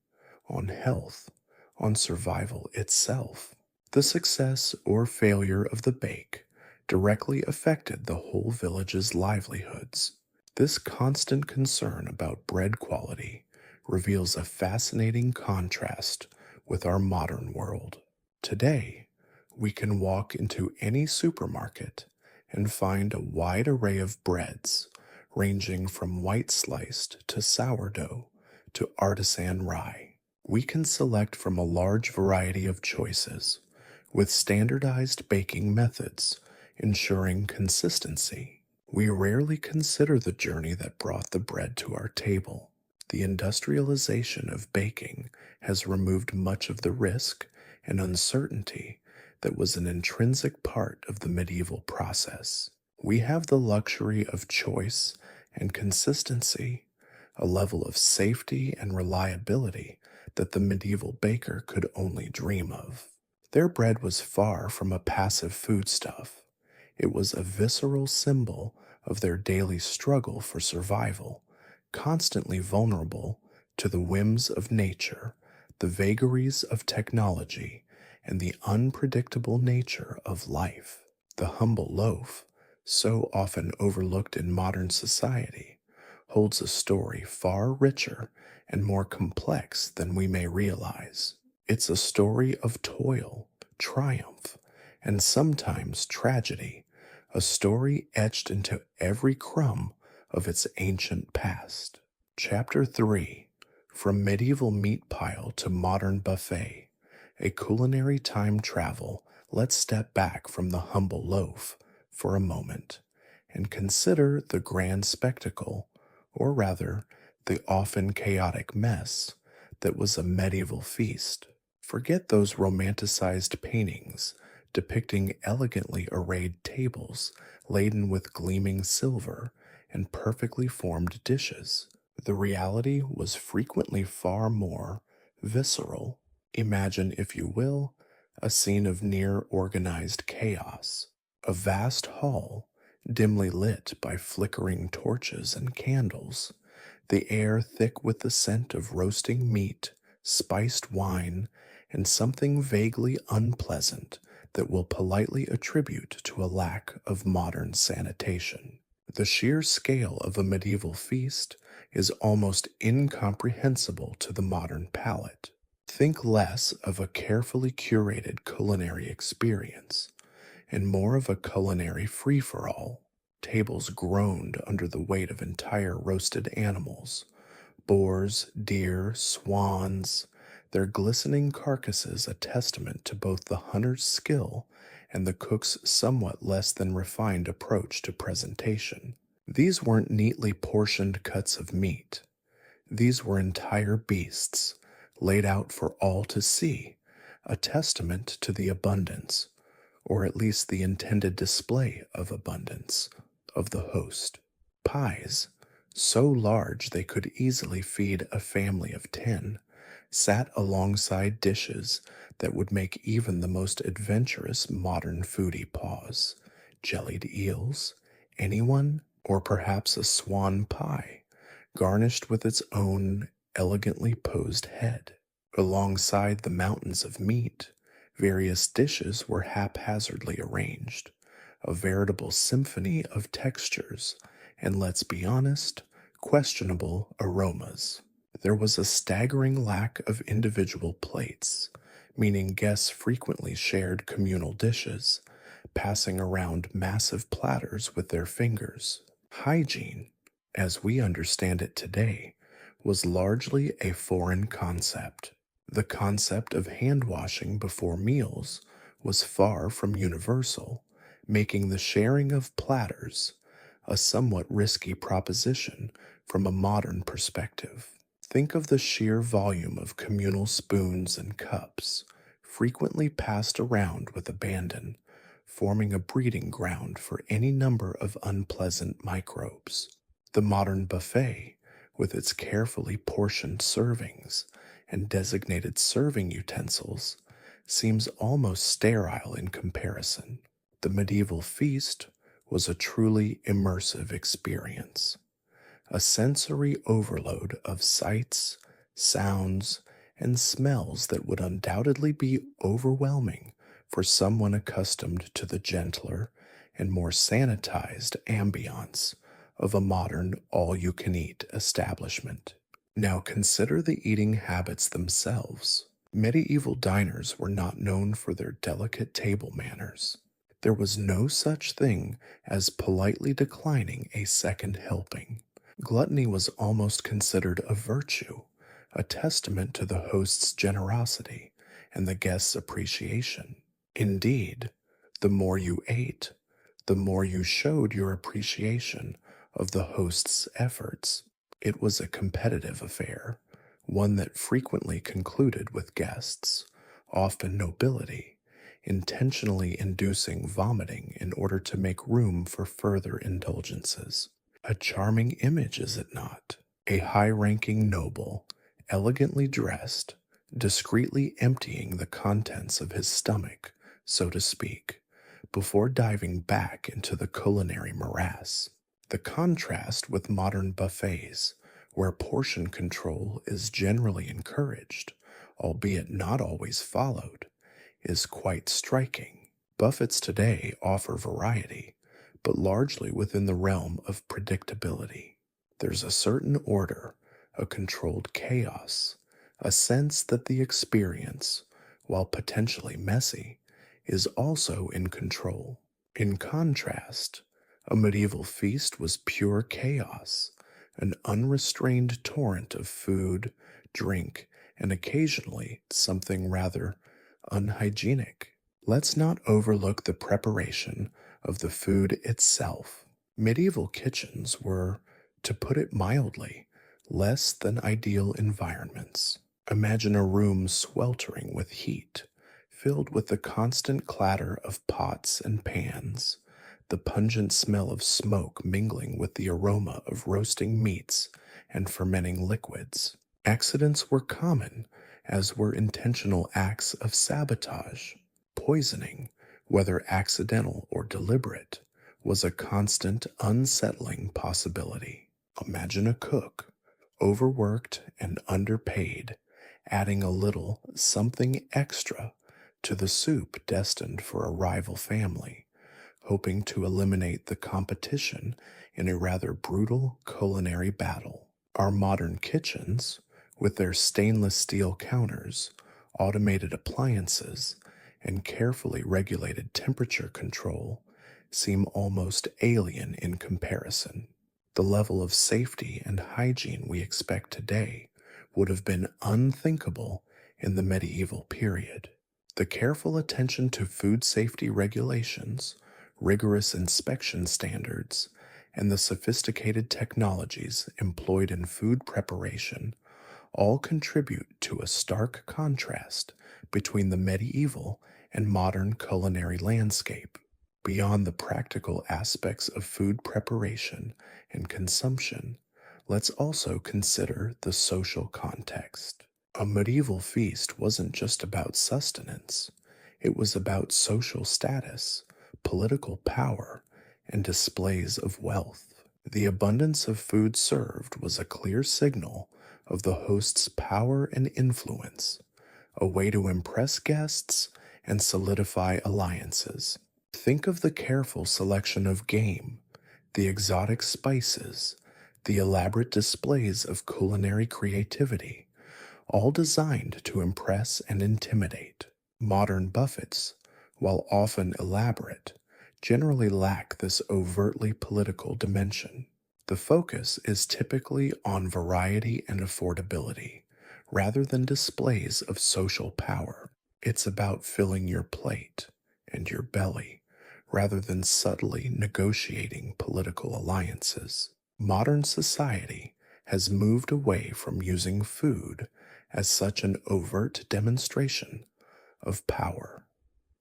on health, on survival itself. The success or failure of the bake directly affected the whole village's livelihoods. This constant concern about bread quality reveals a fascinating contrast with our modern world. Today, we can walk into any supermarket and find a wide array of breads, ranging from white sliced to sourdough to artisan rye. We can select from a large variety of choices, with standardized baking methods ensuring consistency. We rarely consider the journey that brought the bread to our table. The industrialization of baking has removed much of the risk and uncertainty that was an intrinsic part of the medieval process. We have the luxury of choice and consistency, a level of safety and reliability that the medieval baker could only dream of. Their bread was far from a passive foodstuff. It was a visceral symbol of their daily struggle for survival, constantly vulnerable to the whims of nature, the vagaries of technology, and the unpredictable nature of life. The humble loaf, so often overlooked in modern society, holds a story far richer and more complex than we may realize. It's a story of toil, triumph, and sometimes tragedy, a story etched into every crumb of its ancient past. Chapter 3: From Medieval Meat Pile to Modern Buffet, a culinary time travel. Let's step back from the humble loaf for a moment and consider the grand spectacle, or rather, the often chaotic mess that was a medieval feast. Forget those romanticized paintings depicting elegantly arrayed tables laden with gleaming silver and perfectly formed dishes. The reality was frequently far more visceral. Imagine, if you will, a scene of near organized chaos. A vast hall, dimly lit by flickering torches and candles, the air thick with the scent of roasting meat, spiced wine, and something vaguely unpleasant that we'll politely attribute to a lack of modern sanitation. The sheer scale of a medieval feast is almost incomprehensible to the modern palate. Think less of a carefully curated culinary experience and more of a culinary free for all. Tables groaned under the weight of entire roasted animals: boars, deer, swans, their glistening carcasses a testament to both the hunter's skill and the cook's somewhat less than refined approach to presentation. These weren't neatly portioned cuts of meat. These were entire beasts, laid out for all to see, a testament to the abundance, or at least the intended display of abundance, of the host. Pies, so large they could easily feed a family of 10, sat alongside dishes that would make even the most adventurous modern foodie pause. Jellied eels, anyone, or perhaps a swan pie, garnished with its own elegantly posed head. Alongside the mountains of meat, various dishes were haphazardly arranged, a veritable symphony of textures, and let's be honest, questionable aromas. There was a staggering lack of individual plates, meaning guests frequently shared communal dishes, passing around massive platters with their fingers. Hygiene, as we understand it today, was largely a foreign concept. The concept of hand washing before meals was far from universal, making the sharing of platters a somewhat risky proposition from a modern perspective. Think of the sheer volume of communal spoons and cups, frequently passed around with abandon, forming a breeding ground for any number of unpleasant microbes. The modern buffet, with its carefully portioned servings and designated serving utensils, seems almost sterile in comparison. The medieval feast was a truly immersive experience, a sensory overload of sights, sounds, and smells that would undoubtedly be overwhelming for someone accustomed to the gentler and more sanitized ambiance of a modern all you can eat establishment. Now consider the eating habits themselves. Medieval diners were not known for their delicate table manners. There was no such thing as politely declining a second helping. Gluttony was almost considered a virtue, a testament to the host's generosity and the guest's appreciation. Indeed, the more you ate, the more you showed your appreciation of the host's efforts. It was a competitive affair, one that frequently concluded with guests, often nobility, intentionally inducing vomiting in order to make room for further indulgences. A charming image, is it not? A high ranking noble, elegantly dressed, discreetly emptying the contents of his stomach, so to speak, before diving back into the culinary morass. The contrast with modern buffets, where portion control is generally encouraged, albeit not always followed, is quite striking. Buffets today offer variety, but largely within the realm of predictability. There's a certain order, a controlled chaos, a sense that the experience, while potentially messy, is also in control. In contrast, a medieval feast was pure chaos, an unrestrained torrent of food, drink, and occasionally something rather unhygienic. Let's not overlook the preparation of the food itself. Medieval kitchens were, to put it mildly, less than ideal environments. Imagine a room sweltering with heat, filled with the constant clatter of pots and pans, the pungent smell of smoke mingling with the aroma of roasting meats and fermenting liquids. Accidents were common, as were intentional acts of sabotage. Poisoning, whether accidental or deliberate, was a constant, unsettling possibility. Imagine a cook, overworked and underpaid, adding a little something extra to the soup destined for a rival family, hoping to eliminate the competition in a rather brutal culinary battle. Our modern kitchens, with their stainless steel counters, automated appliances, and carefully regulated temperature control, seem almost alien in comparison. The level of safety and hygiene we expect today would have been unthinkable in the medieval period. The careful attention to food safety regulations, rigorous inspection standards, and the sophisticated technologies employed in food preparation all contribute to a stark contrast between the medieval and modern culinary landscape. Beyond the practical aspects of food preparation and consumption, let's also consider the social context. A medieval feast wasn't just about sustenance, it was about social status, political power, and displays of wealth. The abundance of food served was a clear signal of the host's power and influence, a way to impress guests and solidify alliances. Think of the careful selection of game, the exotic spices, the elaborate displays of culinary creativity, all designed to impress and intimidate. Modern buffets, while often elaborate, generally lack this overtly political dimension. The focus is typically on variety and affordability, rather than displays of social power. It's about filling your plate and your belly, rather than subtly negotiating political alliances. Modern society has moved away from using food as such an overt demonstration of power.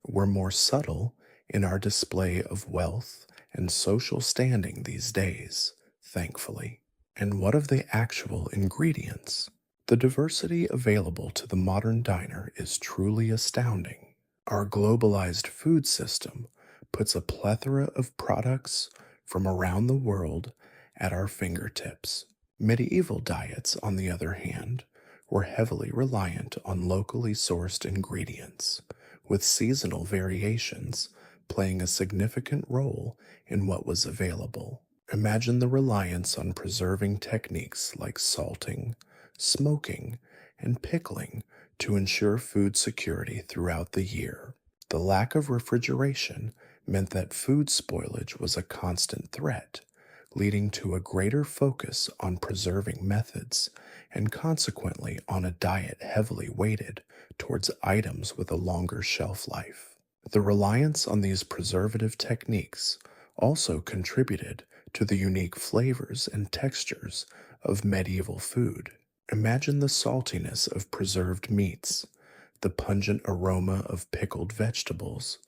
We're more subtle in our display of wealth and social standing these days, thankfully. And what of the actual ingredients? The diversity available to the modern diner is truly astounding. Our globalized food system puts a plethora of products from around the world at our fingertips. Medieval diets, on the other hand, were heavily reliant on locally sourced ingredients, with seasonal variations playing a significant role in what was available. Imagine the reliance on preserving techniques like salting, smoking, and pickling to ensure food security throughout the year. The lack of refrigeration meant that food spoilage was a constant threat, leading to a greater focus on preserving methods and consequently on a diet heavily weighted towards items with a longer shelf life. The reliance on these preservative techniques also contributed to the unique flavors and textures of medieval food. Imagine the saltiness of preserved meats, the pungent aroma of pickled vegetables,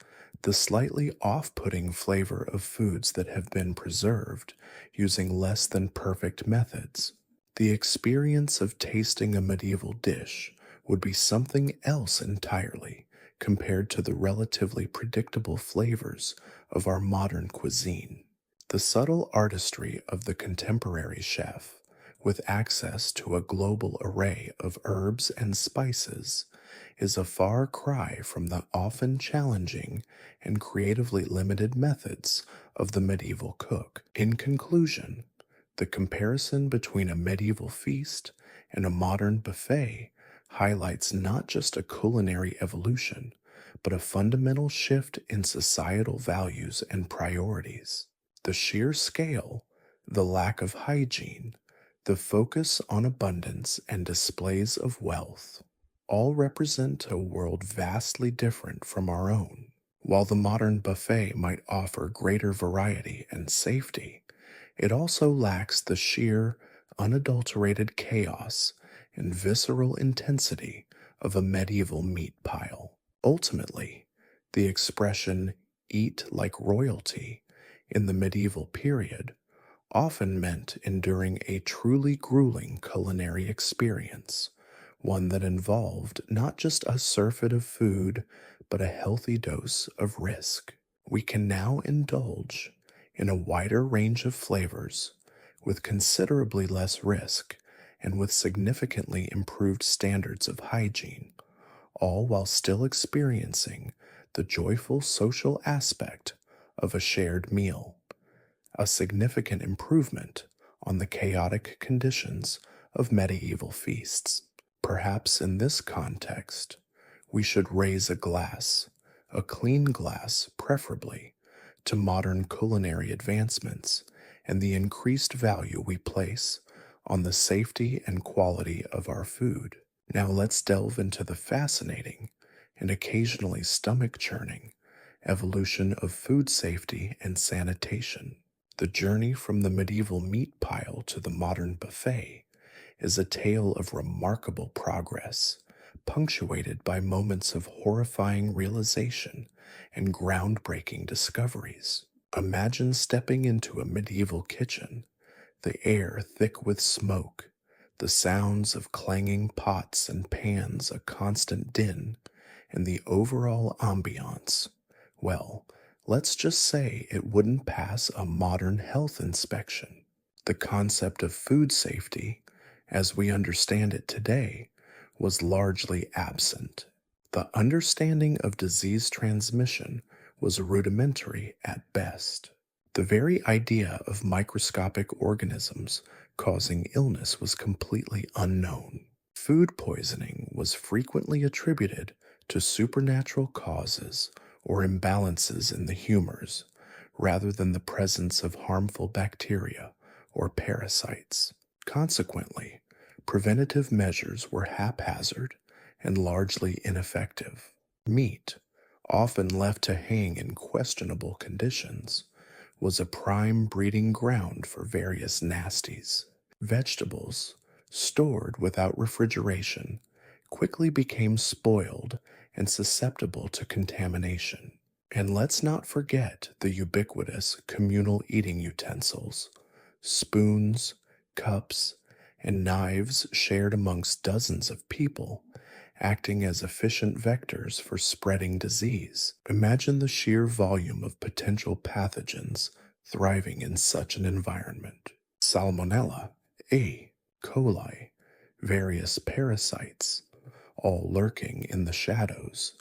the slightly off-putting flavor of foods that have been preserved using less than perfect methods. The experience of tasting a medieval dish would be something else entirely compared to the relatively predictable flavors of our modern cuisine. The subtle artistry of the contemporary chef, with access to a global array of herbs and spices, is a far cry from the often challenging and creatively limited methods of the medieval cook. In conclusion, The comparison between a medieval feast and a modern buffet highlights not just a culinary evolution, but a fundamental shift in societal values and priorities. The sheer scale, the lack of hygiene, the focus on abundance and displays of wealth all represent a world vastly different from our own. While the modern buffet might offer greater variety and safety, it also lacks the sheer, unadulterated chaos and visceral intensity of a medieval meat pile. Ultimately, the expression eat like royalty in the medieval period often meant enduring a truly grueling culinary experience, one that involved not just a surfeit of food, but a healthy dose of risk. We can now indulge in a wider range of flavors with considerably less risk and with significantly improved standards of hygiene, all while still experiencing the joyful social aspect of a shared meal, a significant improvement on the chaotic conditions of medieval feasts. Perhaps in this context, we should raise a glass, a clean glass preferably, to modern culinary advancements and the increased value we place on the safety and quality of our food. Now let's delve into the fascinating and occasionally stomach churning evolution of food safety and sanitation. The journey from the medieval meat pile to the modern buffet is a tale of remarkable progress, punctuated by moments of horrifying realization and groundbreaking discoveries. Imagine stepping into a medieval kitchen, the air thick with smoke, the sounds of clanging pots and pans a constant din, and the overall ambiance. Well, let's just say it wouldn't pass a modern health inspection. The concept of food safety, as we understand it today, was largely absent. The understanding of disease transmission was rudimentary at best. The very idea of microscopic organisms causing illness was completely unknown. Food poisoning was frequently attributed to supernatural causes or imbalances in the humors, rather than the presence of harmful bacteria or parasites. Consequently, preventative measures were haphazard and largely ineffective. Meat, often left to hang in questionable conditions, was a prime breeding ground for various nasties. Vegetables, stored without refrigeration, quickly became spoiled and susceptible to contamination. And let's not forget the ubiquitous communal eating utensils, spoons, cups, and knives shared amongst dozens of people, acting as efficient vectors for spreading disease. Imagine the sheer volume of potential pathogens thriving in such an environment. Salmonella, E. coli, various parasites, all lurking in the shadows,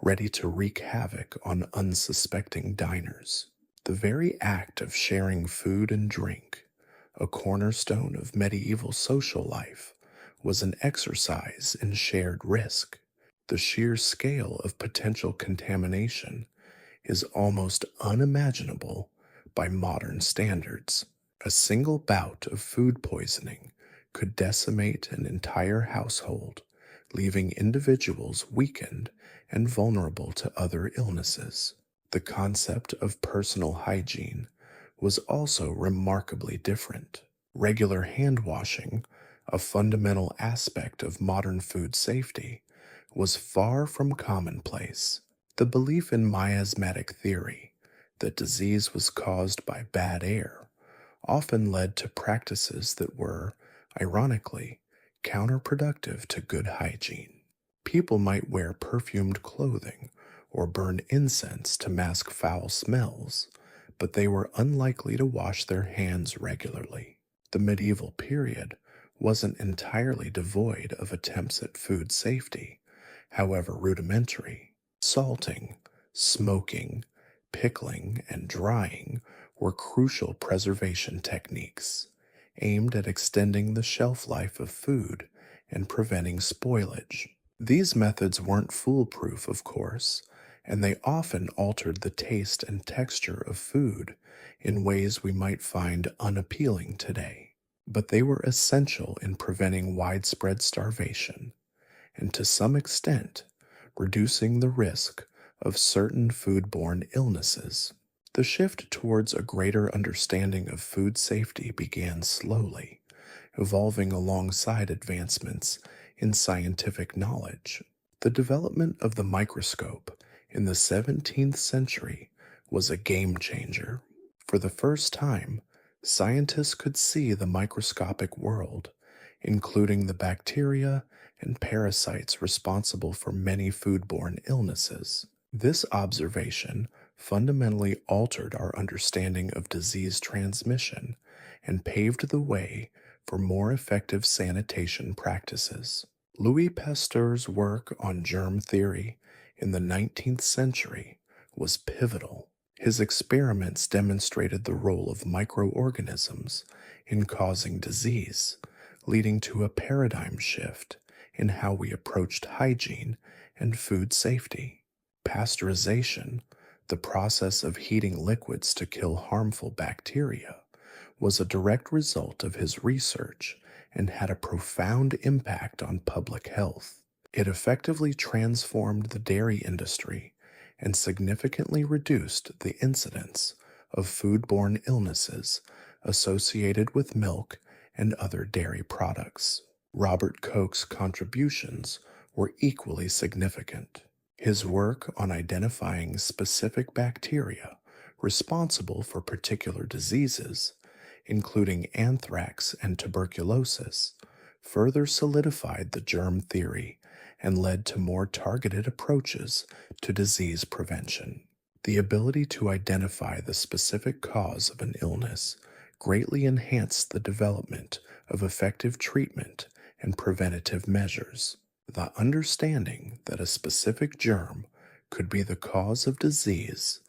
ready to wreak havoc on unsuspecting diners. The very act of sharing food and drink, a cornerstone of medieval social life, was an exercise in shared risk. The sheer scale of potential contamination is almost unimaginable by modern standards. A single bout of food poisoning could decimate an entire household, leaving individuals weakened and vulnerable to other illnesses. The concept of personal hygiene was also remarkably different. Regular hand washing, a fundamental aspect of modern food safety, was far from commonplace. The belief in miasmatic theory, that disease was caused by bad air, often led to practices that were, ironically, counterproductive to good hygiene. People might wear perfumed clothing or burn incense to mask foul smells, but they were unlikely to wash their hands regularly. The medieval period wasn't entirely devoid of attempts at food safety, however rudimentary. Salting, smoking, pickling, and drying were crucial preservation techniques. aimed at extending the shelf life of food and preventing spoilage. These methods weren't foolproof, of course, and they often altered the taste and texture of food in ways we might find unappealing today. But they were essential in preventing widespread starvation and, to some extent, reducing the risk of certain foodborne illnesses. The shift towards a greater understanding of food safety began slowly, evolving alongside advancements in scientific knowledge. The development of the microscope in the 17th century was a game changer. For the first time, scientists could see the microscopic world, including the bacteria and parasites responsible for many foodborne illnesses. This observation fundamentally altered our understanding of disease transmission and paved the way for more effective sanitation practices. Louis Pasteur's work on germ theory in the 19th century was pivotal. His experiments demonstrated the role of microorganisms in causing disease, leading to a paradigm shift in how we approached hygiene and food safety. Pasteurization, the process of heating liquids to kill harmful bacteria, was a direct result of his research and had a profound impact on public health. It effectively transformed the dairy industry and significantly reduced the incidence of foodborne illnesses associated with milk and other dairy products. Robert Koch's contributions were equally significant. His work on identifying specific bacteria responsible for particular diseases, including anthrax and tuberculosis, further solidified the germ theory and led to more targeted approaches to disease prevention. The ability to identify the specific cause of an illness greatly enhanced the development of effective treatment and preventative measures. The understanding that a specific germ could be the cause of disease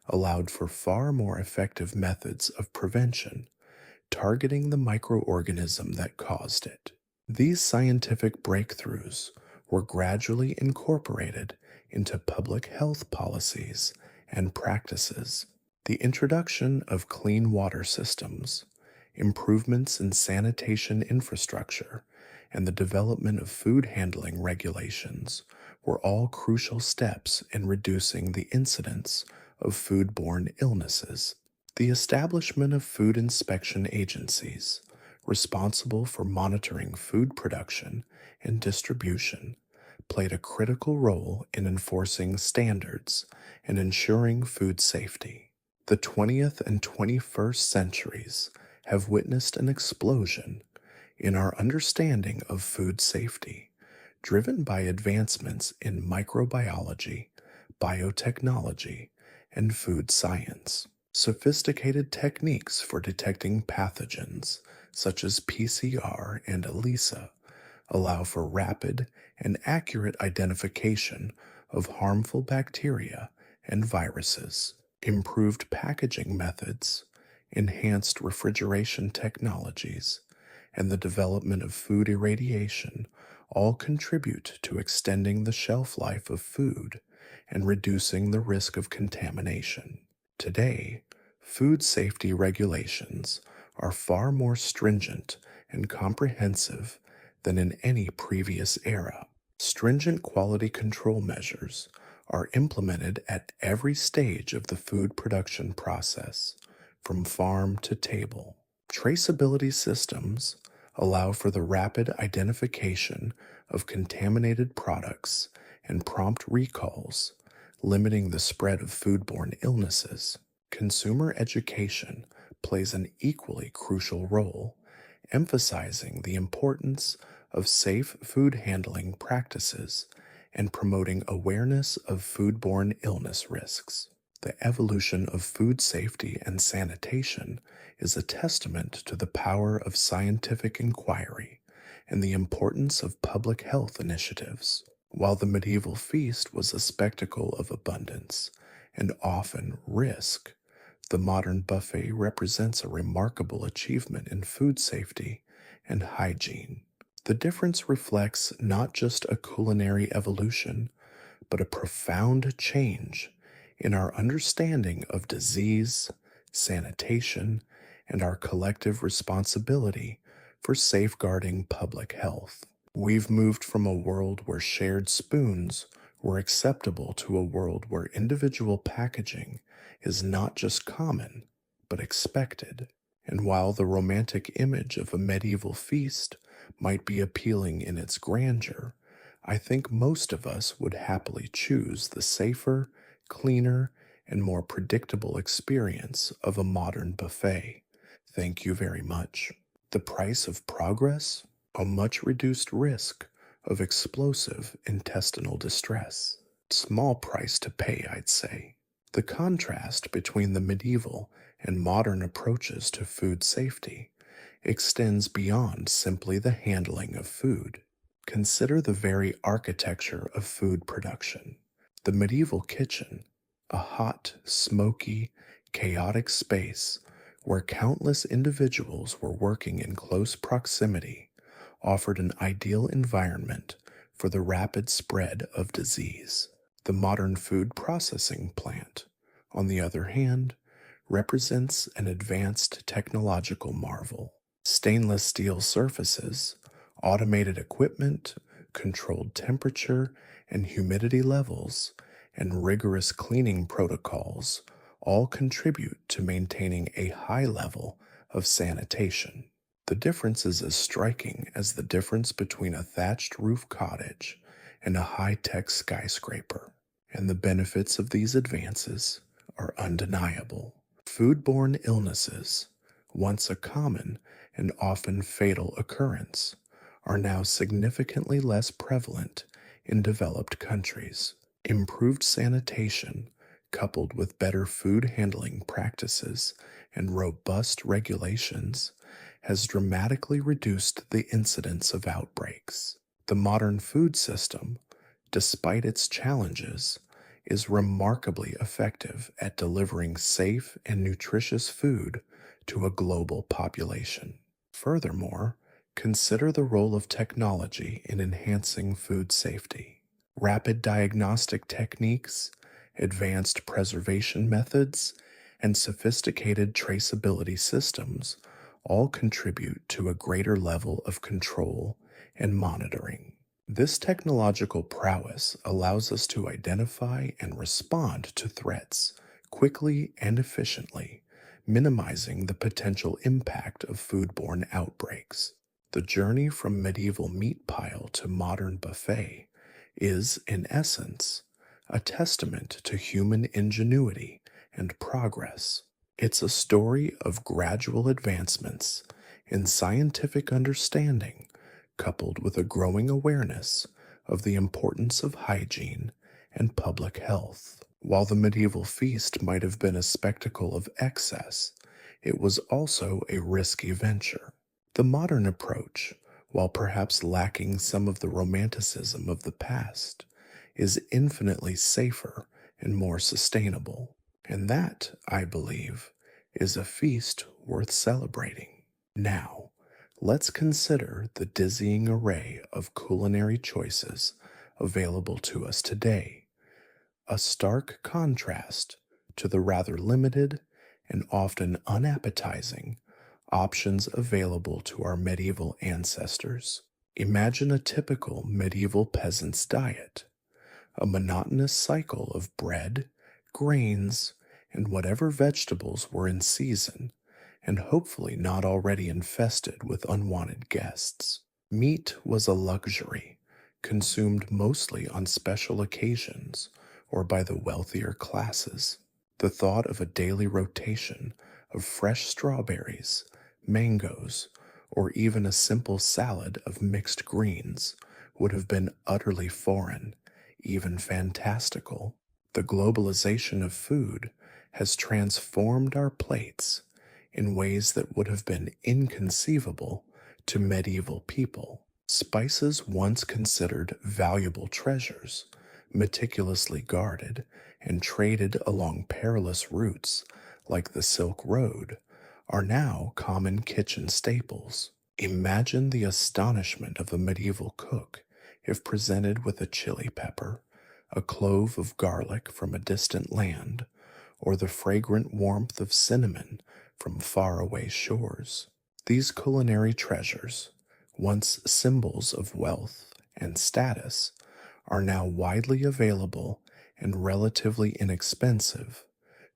allowed for far more effective methods of prevention, targeting the microorganism that caused it. These scientific breakthroughs were gradually incorporated into public health policies and practices. The introduction of clean water systems, improvements in sanitation infrastructure, and the development of food handling regulations were all crucial steps in reducing the incidence of foodborne illnesses. The establishment of food inspection agencies, responsible for monitoring food production and distribution, played a critical role in enforcing standards and ensuring food safety. The 20th and 21st centuries have witnessed an explosion in our understanding of food safety, driven by advancements in microbiology, biotechnology, and food science. Sophisticated techniques for detecting pathogens, such as PCR and ELISA, allow for rapid and accurate identification of harmful bacteria and viruses. Improved packaging methods, enhanced refrigeration technologies, and the development of food irradiation all contribute to extending the shelf life of food and reducing the risk of contamination. Today, food safety regulations are far more stringent and comprehensive than in any previous era. Stringent quality control measures are implemented at every stage of the food production process, from farm to table. Traceability systems allow for the rapid identification of contaminated products and prompt recalls, limiting the spread of foodborne illnesses. Consumer education plays an equally crucial role, emphasizing the importance of safe food handling practices and promoting awareness of foodborne illness risks. The evolution of food safety and sanitation is a testament to the power of scientific inquiry and the importance of public health initiatives. While the medieval feast was a spectacle of abundance and often risk, The modern buffet represents a remarkable achievement in food safety and hygiene. The difference reflects not just a culinary evolution, but a profound change in our understanding of disease, sanitation, and our collective responsibility for safeguarding public health. We've moved from a world where shared spoons were acceptable to a world where individual packaging is not just common, but expected. And while the romantic image of a medieval feast might be appealing in its grandeur, I think most of us would happily choose the safer, cleaner, and more predictable experience of a modern buffet. Thank you very much. The price of progress? A much reduced risk of explosive intestinal distress. Small price to pay, I'd say. The contrast between the medieval and modern approaches to food safety extends beyond simply the handling of food. Consider the very architecture of food production. The medieval kitchen, a hot, smoky, chaotic space where countless individuals were working in close proximity, offered an ideal environment for the rapid spread of disease. The modern food processing plant, on the other hand, represents an advanced technological marvel. Stainless steel surfaces, automated equipment, controlled temperature and humidity levels, and rigorous cleaning protocols all contribute to maintaining a high level of sanitation. The difference is as striking as the difference between a thatched roof cottage and a high-tech skyscraper, and the benefits of these advances are undeniable. Foodborne illnesses, once a common and often fatal occurrence, are now significantly less prevalent in developed countries. Improved sanitation, coupled with better food handling practices and robust regulations, has dramatically reduced the incidence of outbreaks. The modern food system, despite its challenges, is remarkably effective at delivering safe and nutritious food to a global population. Furthermore, consider the role of technology in enhancing food safety. Rapid diagnostic techniques, advanced preservation methods, and sophisticated traceability systems all contribute to a greater level of control and monitoring. This technological prowess allows us to identify and respond to threats quickly and efficiently, minimizing the potential impact of foodborne outbreaks. The journey from medieval meat pile to modern buffet is, in essence, a testament to human ingenuity and progress. It's a story of gradual advancements in scientific understanding, coupled with a growing awareness of the importance of hygiene and public health. While the medieval feast might have been a spectacle of excess, it was also a risky venture. The modern approach, while perhaps lacking some of the romanticism of the past, is infinitely safer and more sustainable. And that, I believe, is a feast worth celebrating. Now, let's consider the dizzying array of culinary choices available to us today, a stark contrast to the rather limited and often unappetizing options available to our medieval ancestors. Imagine a typical medieval peasant's diet, a monotonous cycle of bread, grains, and whatever vegetables were in season, and hopefully not already infested with unwanted guests. Meat was a luxury, consumed mostly on special occasions or by the wealthier classes. The thought of a daily rotation of fresh strawberries, mangoes, or even a simple salad of mixed greens would have been utterly foreign, even fantastical. The globalization of food has transformed our plates in ways that would have been inconceivable to medieval people. Spices once considered valuable treasures, meticulously guarded and traded along perilous routes, like the Silk Road, are now common kitchen staples. Imagine the astonishment of a medieval cook if presented with a chili pepper, a clove of garlic from a distant land, or the fragrant warmth of cinnamon from faraway shores. These culinary treasures, once symbols of wealth and status, are now widely available and relatively inexpensive,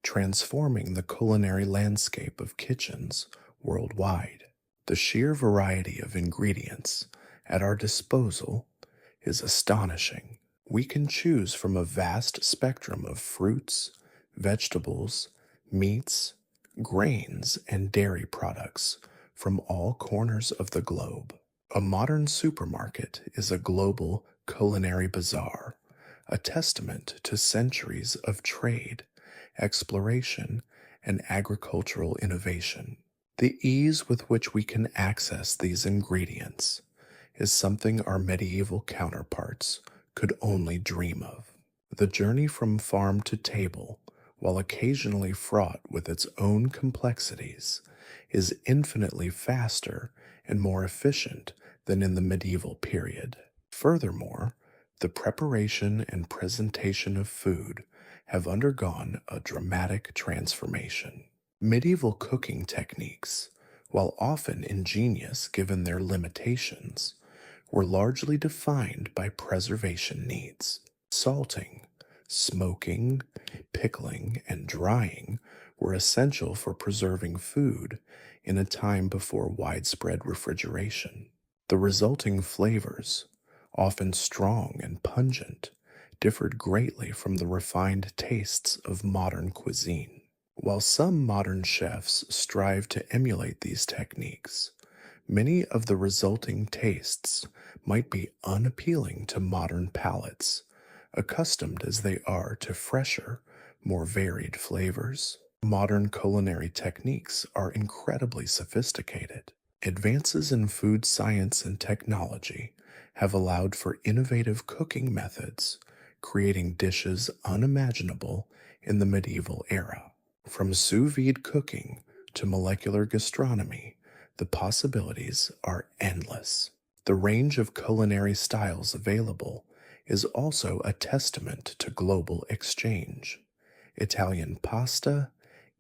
transforming the culinary landscape of kitchens worldwide. The sheer variety of ingredients at our disposal is astonishing. We can choose from a vast spectrum of fruits, vegetables, meats, grains, and dairy products from all corners of the globe. A modern supermarket is a global culinary bazaar, a testament to centuries of trade, exploration, and agricultural innovation. The ease with which we can access these ingredients is something our medieval counterparts could only dream of. The journey from farm to table, while occasionally fraught with its own complexities, is infinitely faster and more efficient than in the medieval period. Furthermore, the preparation and presentation of food have undergone a dramatic transformation. Medieval cooking techniques, while often ingenious given their limitations, were largely defined by preservation needs. Salting, smoking, pickling, and drying were essential for preserving food in a time before widespread refrigeration. The resulting flavors, often strong and pungent, differed greatly from the refined tastes of modern cuisine. While some modern chefs strive to emulate these techniques, many of the resulting tastes might be unappealing to modern palates, accustomed as they are to fresher, more varied flavors. Modern culinary techniques are incredibly sophisticated. Advances in food science and technology have allowed for innovative cooking methods, creating dishes unimaginable in the medieval era. From sous vide cooking to molecular gastronomy, the possibilities are endless. The range of culinary styles available is also a testament to global exchange. Italian pasta,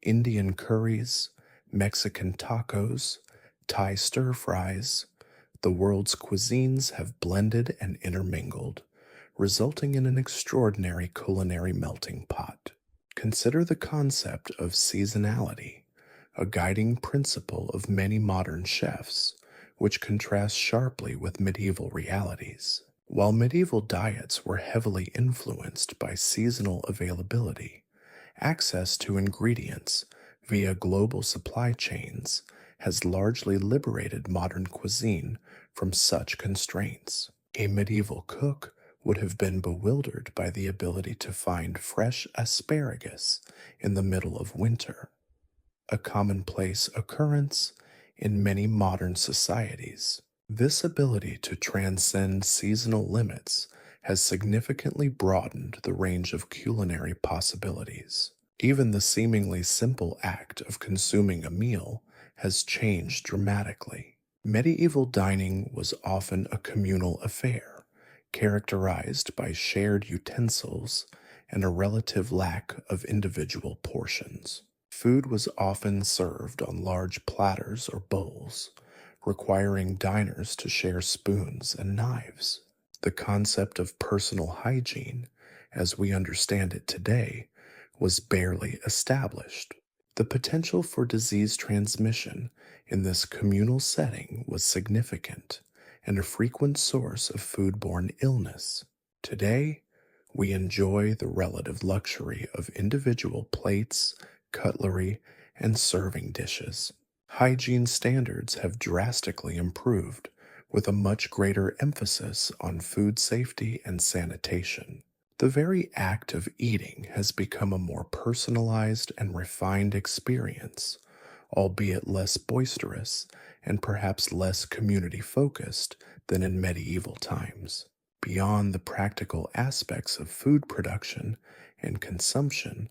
Indian curries, Mexican tacos, Thai stir fries, the world's cuisines have blended and intermingled, resulting in an extraordinary culinary melting pot. Consider the concept of seasonality, a guiding principle of many modern chefs, which contrasts sharply with medieval realities. While medieval diets were heavily influenced by seasonal availability, access to ingredients via global supply chains has largely liberated modern cuisine from such constraints. A medieval cook would have been bewildered by the ability to find fresh asparagus in the middle of winter, a commonplace occurrence in many modern societies. This ability to transcend seasonal limits has significantly broadened the range of culinary possibilities. Even the seemingly simple act of consuming a meal has changed dramatically. Medieval dining was often a communal affair, characterized by shared utensils and a relative lack of individual portions. Food was often served on large platters or bowls, requiring diners to share spoons and knives. The concept of personal hygiene, as we understand it today, was barely established. The potential for disease transmission in this communal setting was significant and a frequent source of foodborne illness. Today, we enjoy the relative luxury of individual plates, cutlery, and serving dishes. Hygiene standards have drastically improved, with a much greater emphasis on food safety and sanitation. The very act of eating has become a more personalized and refined experience, albeit less boisterous and perhaps less community focused than in medieval times. Beyond the practical aspects of food production and consumption,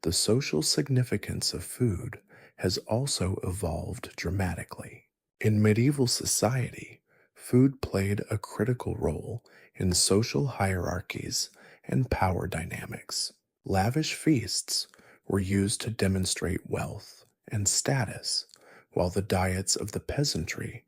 the social significance of food has also evolved dramatically. In medieval society, food played a critical role in social hierarchies and power dynamics. Lavish feasts were used to demonstrate wealth and status, while the diets of the peasantry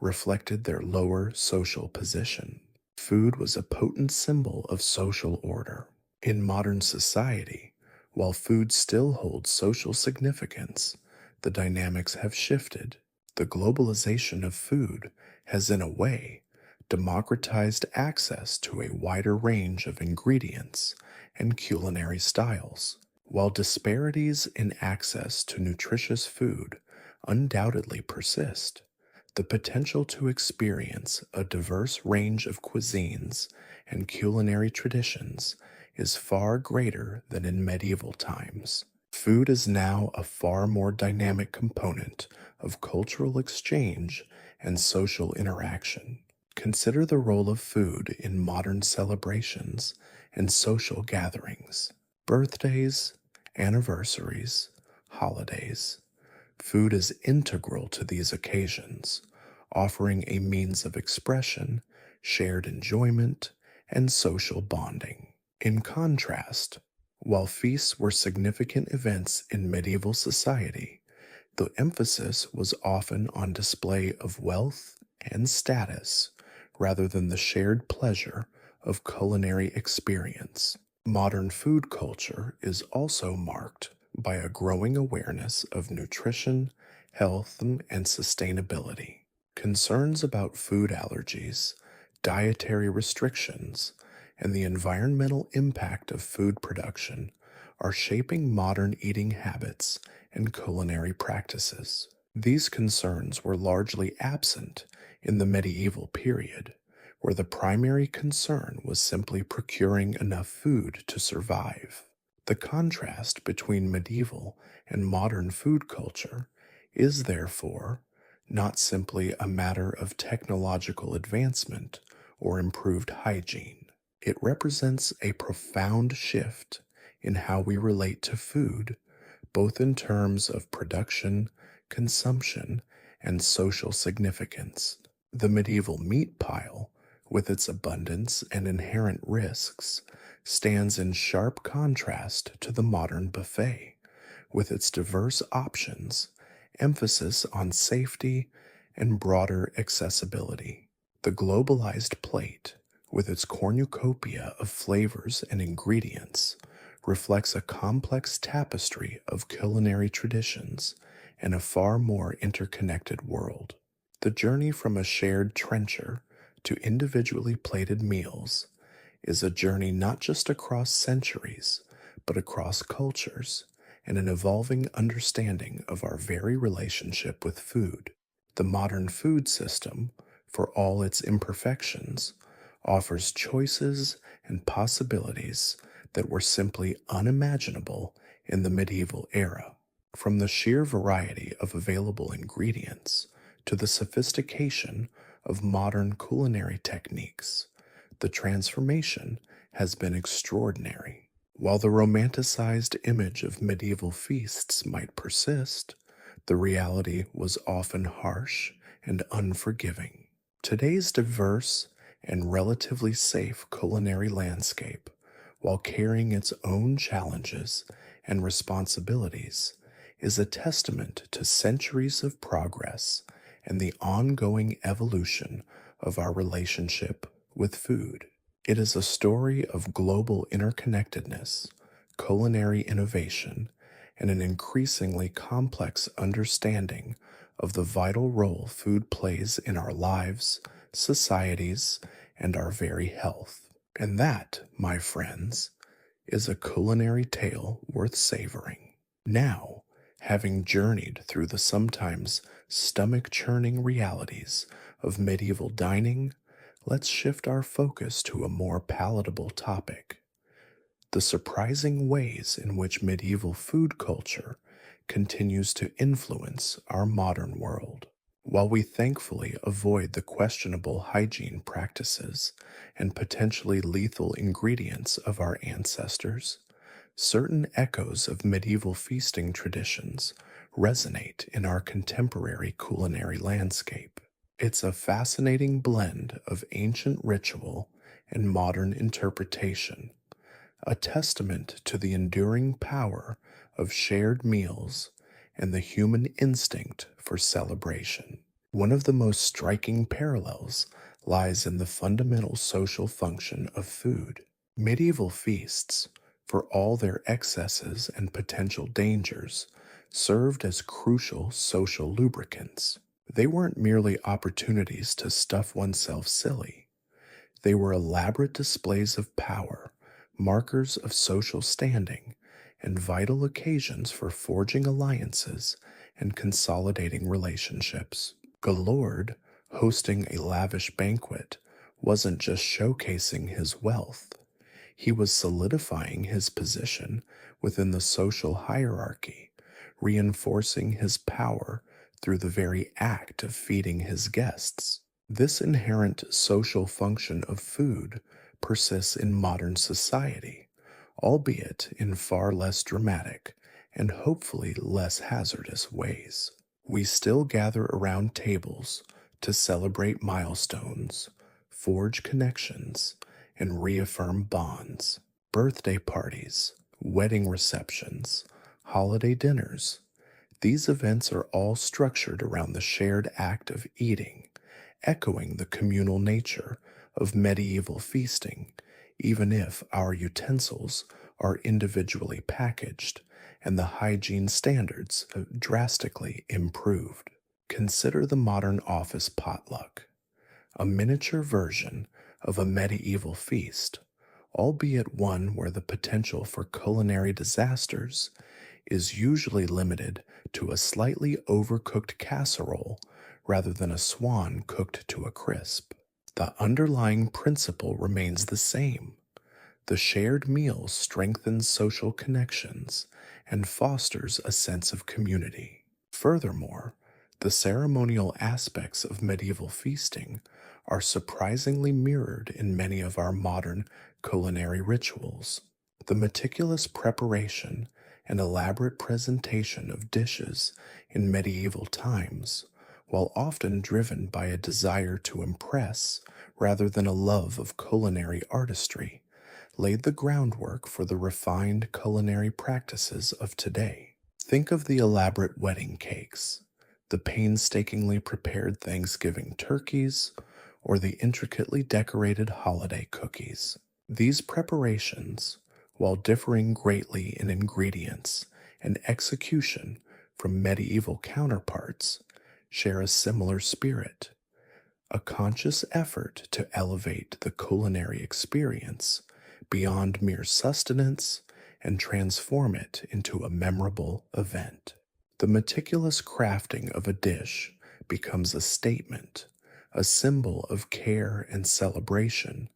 reflected their lower social position. Food was a potent symbol of social order. In modern society, while food still holds social significance, the dynamics have shifted. The globalization of food has, in a way, democratized access to a wider range of ingredients and culinary styles. While disparities in access to nutritious food undoubtedly persist, the potential to experience a diverse range of cuisines and culinary traditions is far greater than in medieval times. Food is now a far more dynamic component of cultural exchange and social interaction. Consider the role of food in modern celebrations and social gatherings. Birthdays, anniversaries, holidays. Food is integral to these occasions, offering a means of expression, shared enjoyment, and social bonding. In contrast, while feasts were significant events in medieval society, the emphasis was often on display of wealth and status rather than the shared pleasure of culinary experience. Modern food culture is also marked by a growing awareness of nutrition, health, and sustainability. Concerns about food allergies, dietary restrictions, and the environmental impact of food production are shaping modern eating habits and culinary practices. These concerns were largely absent in the medieval period, where the primary concern was simply procuring enough food to survive. The contrast between medieval and modern food culture is therefore not simply a matter of technological advancement or improved hygiene. It represents a profound shift in how we relate to food, both in terms of production, consumption, and social significance. The medieval meat pile, with its abundance and inherent risks, stands in sharp contrast to the modern buffet, with its diverse options, emphasis on safety, and broader accessibility. The globalized plate, with its cornucopia of flavors and ingredients, reflects a complex tapestry of culinary traditions and a far more interconnected world. The journey from a shared trencher to individually plated meals is a journey not just across centuries, but across cultures and an evolving understanding of our very relationship with food. The modern food system, for all its imperfections, offers choices and possibilities that were simply unimaginable in the medieval era. From the sheer variety of available ingredients to the sophistication of modern culinary techniques, the transformation has been extraordinary. While the romanticized image of medieval feasts might persist, the reality was often harsh and unforgiving. Today's diverse and relatively safe culinary landscape, while carrying its own challenges and responsibilities, is a testament to centuries of progress and the ongoing evolution of our relationship with food. It is a story of global interconnectedness, culinary innovation, and an increasingly complex understanding of the vital role food plays in our lives, societies, and our very health. And that, my friends, is a culinary tale worth savoring. Now, having journeyed through the sometimes stomach-churning realities of medieval dining, let's shift our focus to a more palatable topic: the surprising ways in which medieval food culture continues to influence our modern world. While we thankfully avoid the questionable hygiene practices and potentially lethal ingredients of our ancestors, Certain echoes of medieval feasting traditions resonate in our contemporary culinary landscape. It's a fascinating blend of ancient ritual and modern interpretation, a testament to the enduring power of shared meals and the human instinct for celebration. One of the most striking parallels lies in the fundamental social function of food. Medieval feasts, for all their excesses and potential dangers, served as crucial social lubricants. They weren't merely opportunities to stuff oneself silly. They were elaborate displays of power, markers of social standing, and vital occasions for forging alliances and consolidating relationships. Galord, hosting a lavish banquet, wasn't just showcasing his wealth. He was solidifying his position within the social hierarchy, reinforcing his power through the very act of feeding his guests. This inherent social function of food persists in modern society, albeit in far less dramatic and hopefully less hazardous ways. We still gather around tables to celebrate milestones, forge connections, and reaffirm bonds. Birthday parties, wedding receptions, holiday dinners. These events are all structured around the shared act of eating, echoing the communal nature of medieval feasting, even if our utensils are individually packaged and the hygiene standards have drastically improved. Consider the modern office potluck, a miniature version of a medieval feast, albeit one where the potential for culinary disasters is usually limited to a slightly overcooked casserole rather than a swan cooked to a crisp. The underlying principle remains the same. The shared meal strengthens social connections and fosters a sense of community. Furthermore, the ceremonial aspects of medieval feasting are surprisingly mirrored in many of our modern culinary rituals. The meticulous preparation and elaborate presentation of dishes in medieval times, while often driven by a desire to impress rather than a love of culinary artistry, laid the groundwork for the refined culinary practices of today. Think of the elaborate wedding cakes, the painstakingly prepared Thanksgiving turkeys, or the intricately decorated holiday cookies. These preparations, while differing greatly in ingredients and execution from medieval counterparts, share a similar spirit, a conscious effort to elevate the culinary experience beyond mere sustenance and transform it into a memorable event. The meticulous crafting of a dish becomes a statement, a symbol of care and celebration,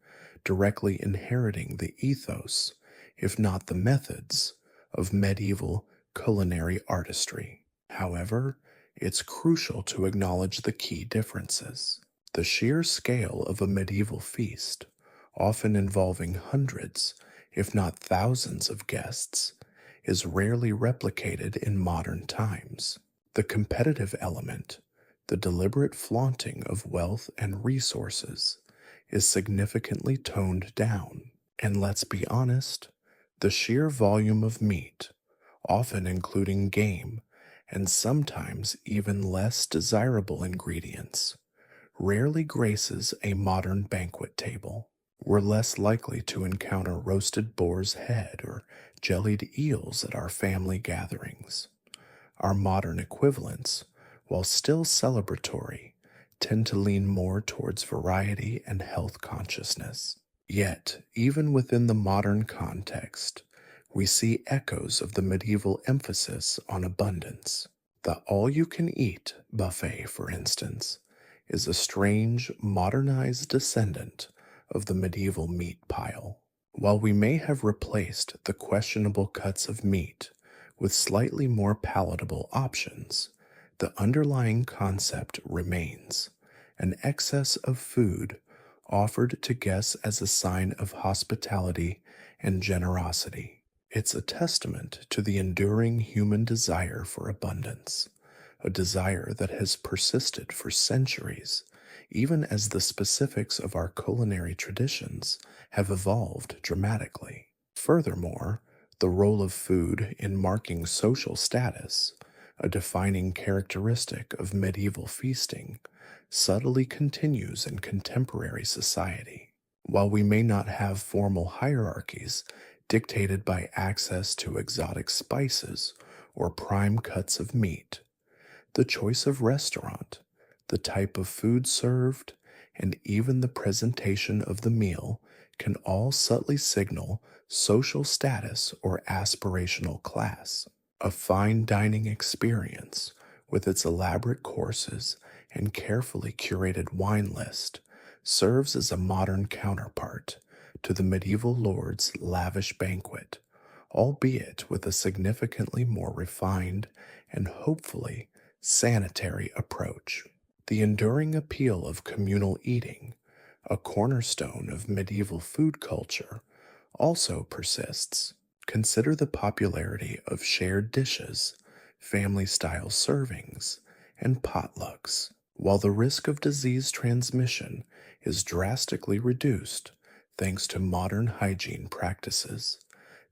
directly inheriting the ethos, if not the methods, of medieval culinary artistry. However, it's crucial to acknowledge the key differences. The sheer scale of a medieval feast, often involving hundreds, if not thousands of guests, is rarely replicated in modern times. The competitive element, the deliberate flaunting of wealth and resources, is significantly toned down. And let's be honest, the sheer volume of meat, often including game and sometimes even less desirable ingredients, rarely graces a modern banquet table. We're less likely to encounter roasted boar's head or jellied eels at our family gatherings. Our modern equivalents, while still celebratory, tend to lean more towards variety and health consciousness. Yet, even within the modern context, we see echoes of the medieval emphasis on abundance. The all-you-can-eat buffet, for instance, is a strange, modernized descendant of the medieval meat pile. While we may have replaced the questionable cuts of meat with slightly more palatable options, the underlying concept remains: an excess of food offered to guests as a sign of hospitality and generosity. It's a testament to the enduring human desire for abundance, a desire that has persisted for centuries, even as the specifics of our culinary traditions have evolved dramatically. Furthermore, the role of food in marking social status, a defining characteristic of medieval feasting, subtly continues in contemporary society. While we may not have formal hierarchies dictated by access to exotic spices or prime cuts of meat, the choice of restaurant, the type of food served, and even the presentation of the meal can all subtly signal social status or aspirational class. A fine dining experience, with its elaborate courses and carefully curated wine list, serves as a modern counterpart to the medieval lord's lavish banquet, albeit with a significantly more refined and hopefully sanitary approach. The enduring appeal of communal eating, a cornerstone of medieval food culture, also persists. Consider the popularity of shared dishes, family style servings, and potlucks. While the risk of disease transmission is drastically reduced thanks to modern hygiene practices,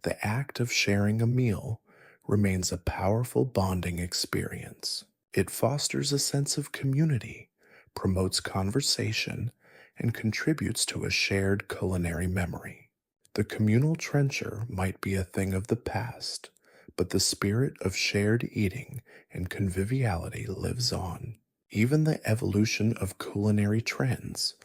the act of sharing a meal remains a powerful bonding experience. It fosters a sense of community, promotes conversation, and contributes to a shared culinary memory. The communal trencher might be a thing of the past, but the spirit of shared eating and conviviality lives on. Even the evolution of culinary trends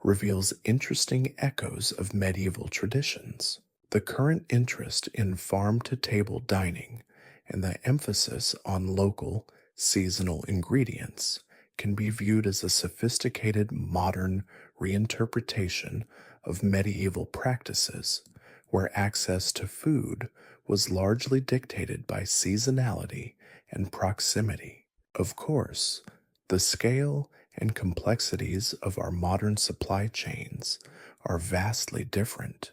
reveals interesting echoes of medieval traditions. The current interest in farm to table dining and the emphasis on local, seasonal ingredients can be viewed as a sophisticated modern reinterpretation of medieval practices, where access to food was largely dictated by seasonality and proximity. Of course, the scale and complexities of our modern supply chains are vastly different,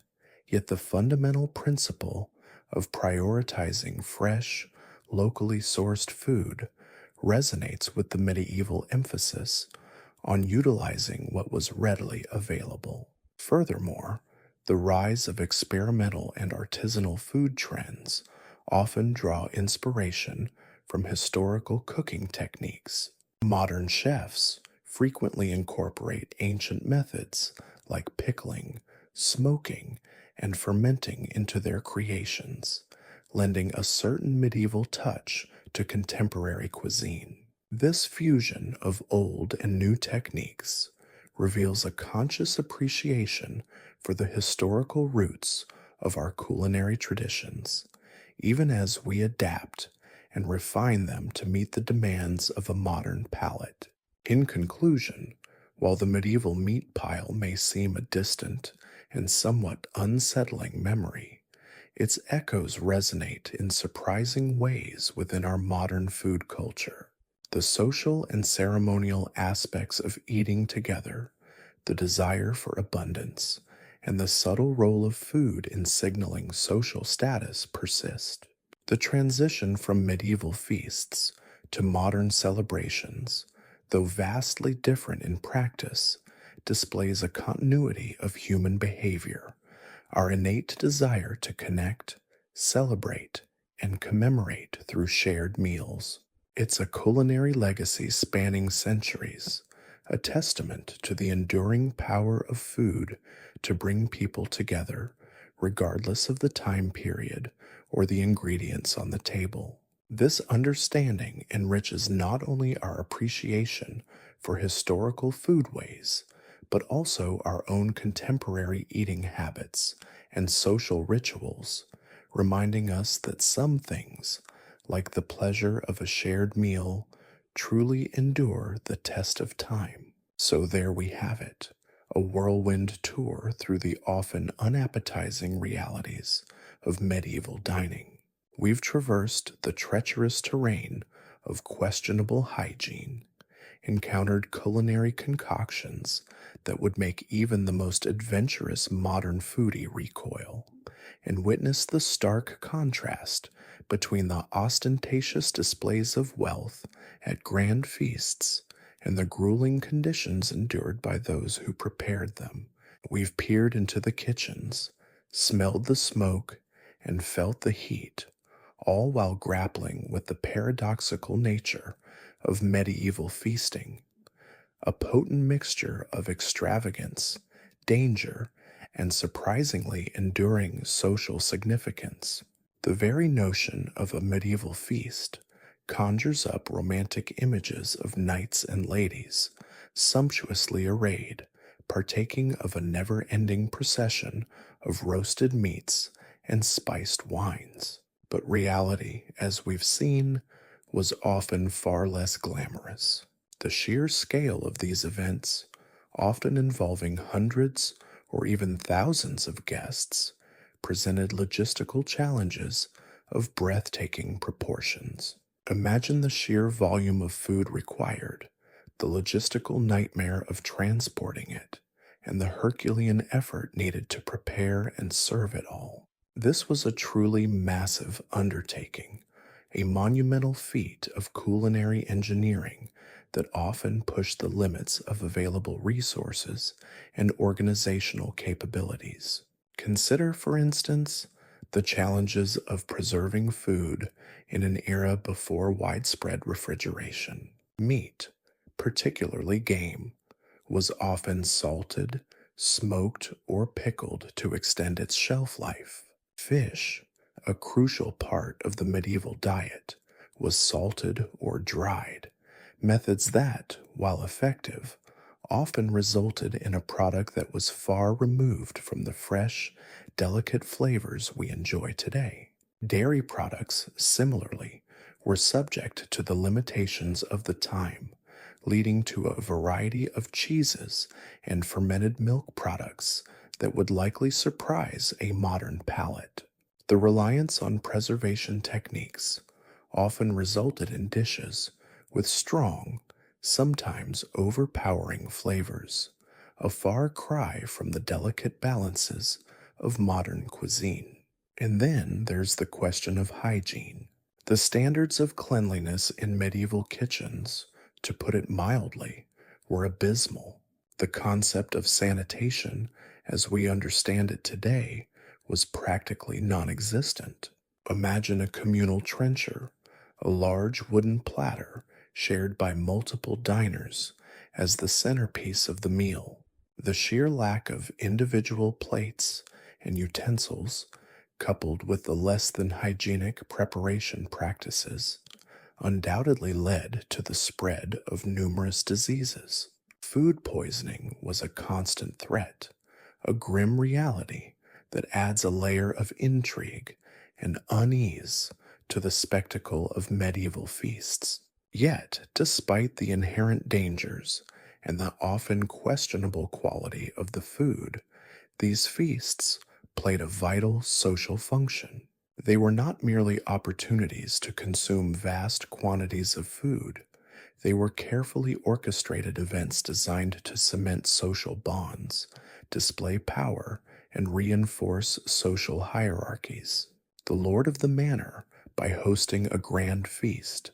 yet the fundamental principle of prioritizing fresh, locally sourced food resonates with the medieval emphasis on utilizing what was readily available. Furthermore, the rise of experimental and artisanal food trends often draw inspiration from historical cooking techniques. Modern chefs frequently incorporate ancient methods like pickling, smoking, and fermenting into their creations, lending a certain medieval touch to contemporary cuisine. This fusion of old and new techniques reveals a conscious appreciation for the historical roots of our culinary traditions, even as we adapt and refine them to meet the demands of a modern palate. In conclusion, while the medieval meat pile may seem a distant and somewhat unsettling memory, its echoes resonate in surprising ways within our modern food culture. The social and ceremonial aspects of eating together, the desire for abundance, and the subtle role of food in signaling social status persist. The transition from medieval feasts to modern celebrations, though vastly different in practice, displays a continuity of human behavior, our innate desire to connect, celebrate, and commemorate through shared meals. It's a culinary legacy spanning centuries, a testament to the enduring power of food to bring people together, regardless of the time period or the ingredients on the table. This understanding enriches not only our appreciation for historical foodways, but also our own contemporary eating habits and social rituals, reminding us that some things, like the pleasure of a shared meal, truly endure the test of time. So there we have it, a whirlwind tour through the often unappetizing realities of medieval dining. We've traversed the treacherous terrain of questionable hygiene, encountered culinary concoctions that would make even the most adventurous modern foodie recoil, and witnessed the stark contrast between the ostentatious displays of wealth at grand feasts and the grueling conditions endured by those who prepared them. We've peered into the kitchens, smelled the smoke, and felt the heat, all while grappling with the paradoxical nature of medieval feasting, a potent mixture of extravagance, danger, and surprisingly enduring social significance. The very notion of a medieval feast conjures up romantic images of knights and ladies, sumptuously arrayed, partaking of a never ending procession of roasted meats and spiced wines. But reality, as we've seen, was often far less glamorous. The sheer scale of these events, often involving hundreds or even thousands of guests, presented logistical challenges of breathtaking proportions. Imagine the sheer volume of food required, the logistical nightmare of transporting it, and the Herculean effort needed to prepare and serve it all. This was a truly massive undertaking, a monumental feat of culinary engineering that often pushed the limits of available resources and organizational capabilities. Consider, for instance, the challenges of preserving food in an era before widespread refrigeration. Meat, particularly game, was often salted, smoked, or pickled to extend its shelf life. Fish, a crucial part of the medieval diet, was salted or dried, methods that, while effective, often resulted in a product that was far removed from the fresh, delicate flavors we enjoy today. Dairy products, similarly, were subject to the limitations of the time, leading to a variety of cheeses and fermented milk products that would likely surprise a modern palate. The reliance on preservation techniques often resulted in dishes with strong, sometimes overpowering flavors, a far cry from the delicate balances of modern cuisine. And then there's the question of hygiene. The standards of cleanliness in medieval kitchens, to put it mildly, were abysmal. The concept of sanitation, as we understand it today, was practically non existent. Imagine a communal trencher, a large wooden platter shared by multiple diners as the centerpiece of the meal. The sheer lack of individual plates and utensils, coupled with the less than hygienic preparation practices, undoubtedly led to the spread of numerous diseases. Food poisoning was a constant threat, a grim reality that adds a layer of intrigue and unease to the spectacle of medieval feasts. Yet, despite the inherent dangers and the often questionable quality of the food, these feasts played a vital social function. They were not merely opportunities to consume vast quantities of food. They were carefully orchestrated events designed to cement social bonds, display power, and reinforce social hierarchies. The lord of the manor, by hosting a grand feast,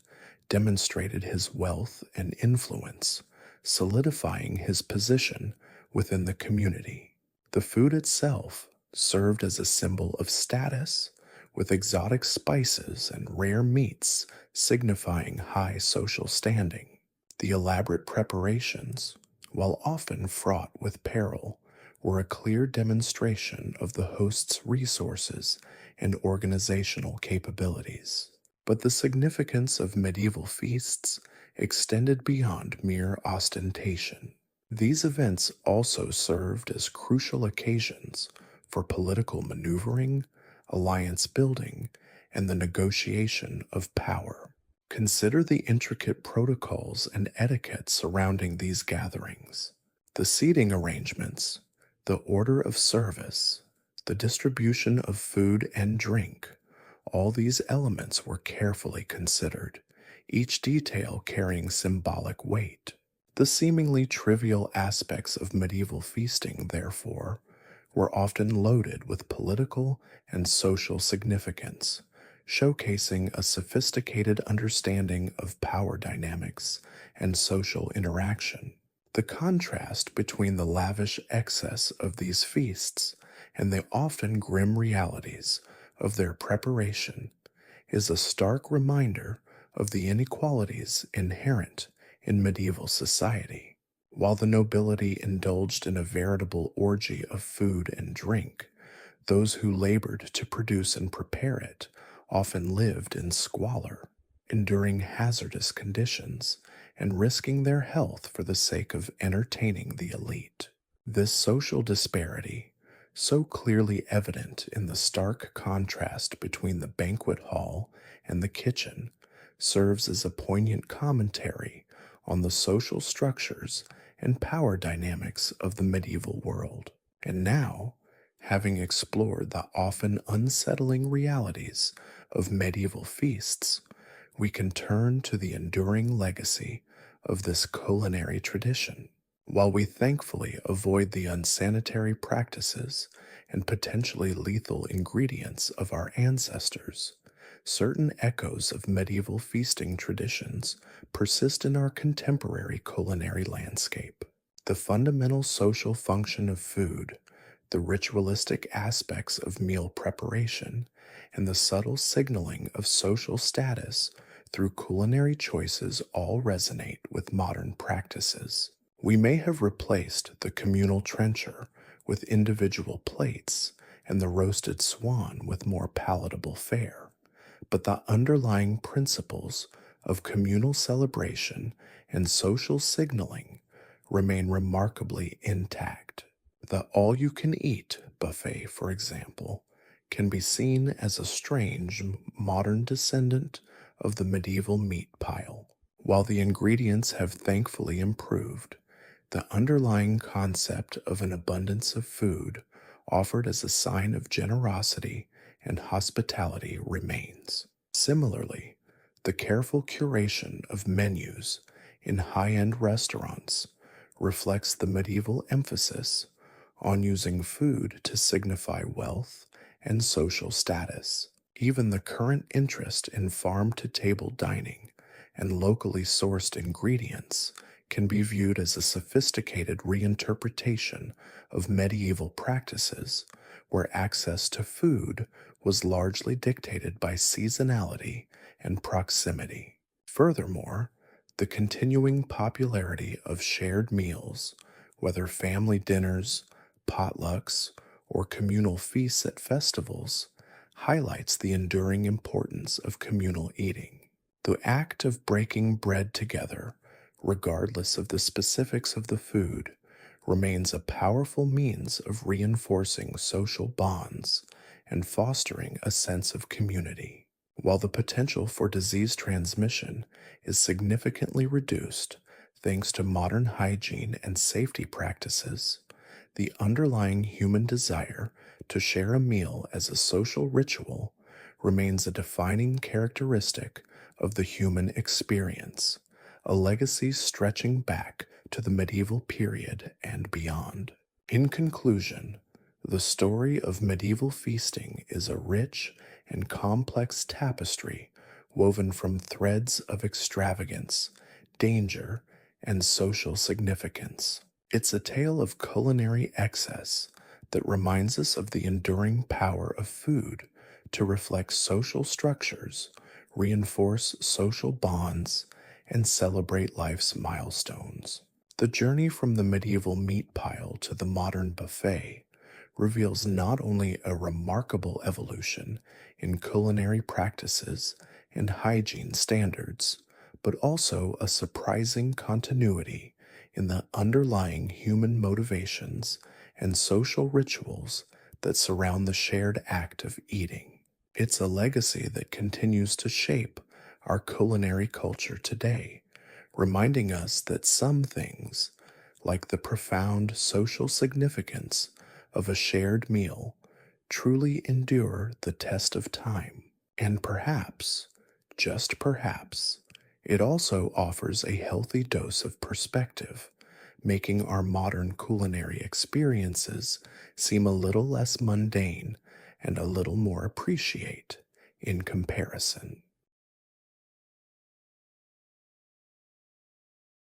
demonstrated his wealth and influence, solidifying his position within the community. The food itself served as a symbol of status, with exotic spices and rare meats signifying high social standing. The elaborate preparations, while often fraught with peril, were a clear demonstration of the host's resources and organizational capabilities. But the significance of medieval feasts extended beyond mere ostentation. These events also served as crucial occasions for political maneuvering, alliance building, and the negotiation of power. Consider the intricate protocols and etiquette surrounding these gatherings. The seating arrangements, the order of service, the distribution of food and drink, all these elements were carefully considered, each detail carrying symbolic weight. The seemingly trivial aspects of medieval feasting, therefore, were often loaded with political and social significance, showcasing a sophisticated understanding of power dynamics and social interaction. The contrast between the lavish excess of these feasts and the often grim realities of their preparation is a stark reminder of the inequalities inherent in medieval society. While the nobility indulged in a veritable orgy of food and drink, those who labored to produce and prepare it often lived in squalor, enduring hazardous conditions and risking their health for the sake of entertaining the elite. This social disparity, so clearly evident in the stark contrast between the banquet hall and the kitchen, serves as a poignant commentary on the social structures and power dynamics of the medieval world. And now, having explored the often unsettling realities of medieval feasts, we can turn to the enduring legacy of this culinary tradition. While we thankfully avoid the unsanitary practices and potentially lethal ingredients of our ancestors, certain echoes of medieval feasting traditions persist in our contemporary culinary landscape. The fundamental social function of food, the ritualistic aspects of meal preparation, and the subtle signaling of social status through culinary choices all resonate with modern practices. We may have replaced the communal trencher with individual plates and the roasted swan with more palatable fare, but the underlying principles of communal celebration and social signaling remain remarkably intact. The all you can eat buffet, for example, can be seen as a strange modern descendant of the medieval meat pile. While the ingredients have thankfully improved, the underlying concept of an abundance of food offered as a sign of generosity and hospitality remains. Similarly, the careful curation of menus in high-end restaurants reflects the medieval emphasis on using food to signify wealth and social status. Even the current interest in farm-to-table dining and locally sourced ingredients can be viewed as a sophisticated reinterpretation of medieval practices, where access to food was largely dictated by seasonality and proximity. Furthermore, the continuing popularity of shared meals, whether family dinners, potlucks, or communal feasts at festivals, highlights the enduring importance of communal eating. The act of breaking bread together, regardless of the specifics of the food, remains a powerful means of reinforcing social bonds and fostering a sense of community. While the potential for disease transmission is significantly reduced thanks to modern hygiene and safety practices, the underlying human desire to share a meal as a social ritual remains a defining characteristic of the human experience, a legacy stretching back to the medieval period and beyond. In conclusion, the story of medieval feasting is a rich and complex tapestry woven from threads of extravagance, danger, and social significance. It's a tale of culinary excess that reminds us of the enduring power of food to reflect social structures, reinforce social bonds, and celebrate life's milestones. The journey from the medieval meat pile to the modern buffet reveals not only a remarkable evolution in culinary practices and hygiene standards, but also a surprising continuity in the underlying human motivations and social rituals that surround the shared act of eating. It's a legacy that continues to shape our culinary culture today, reminding us that some things, like the profound social significance of a shared meal, truly endure the test of time. And perhaps, just perhaps, it also offers a healthy dose of perspective, making our modern culinary experiences seem a little less mundane and a little more appreciate in comparison.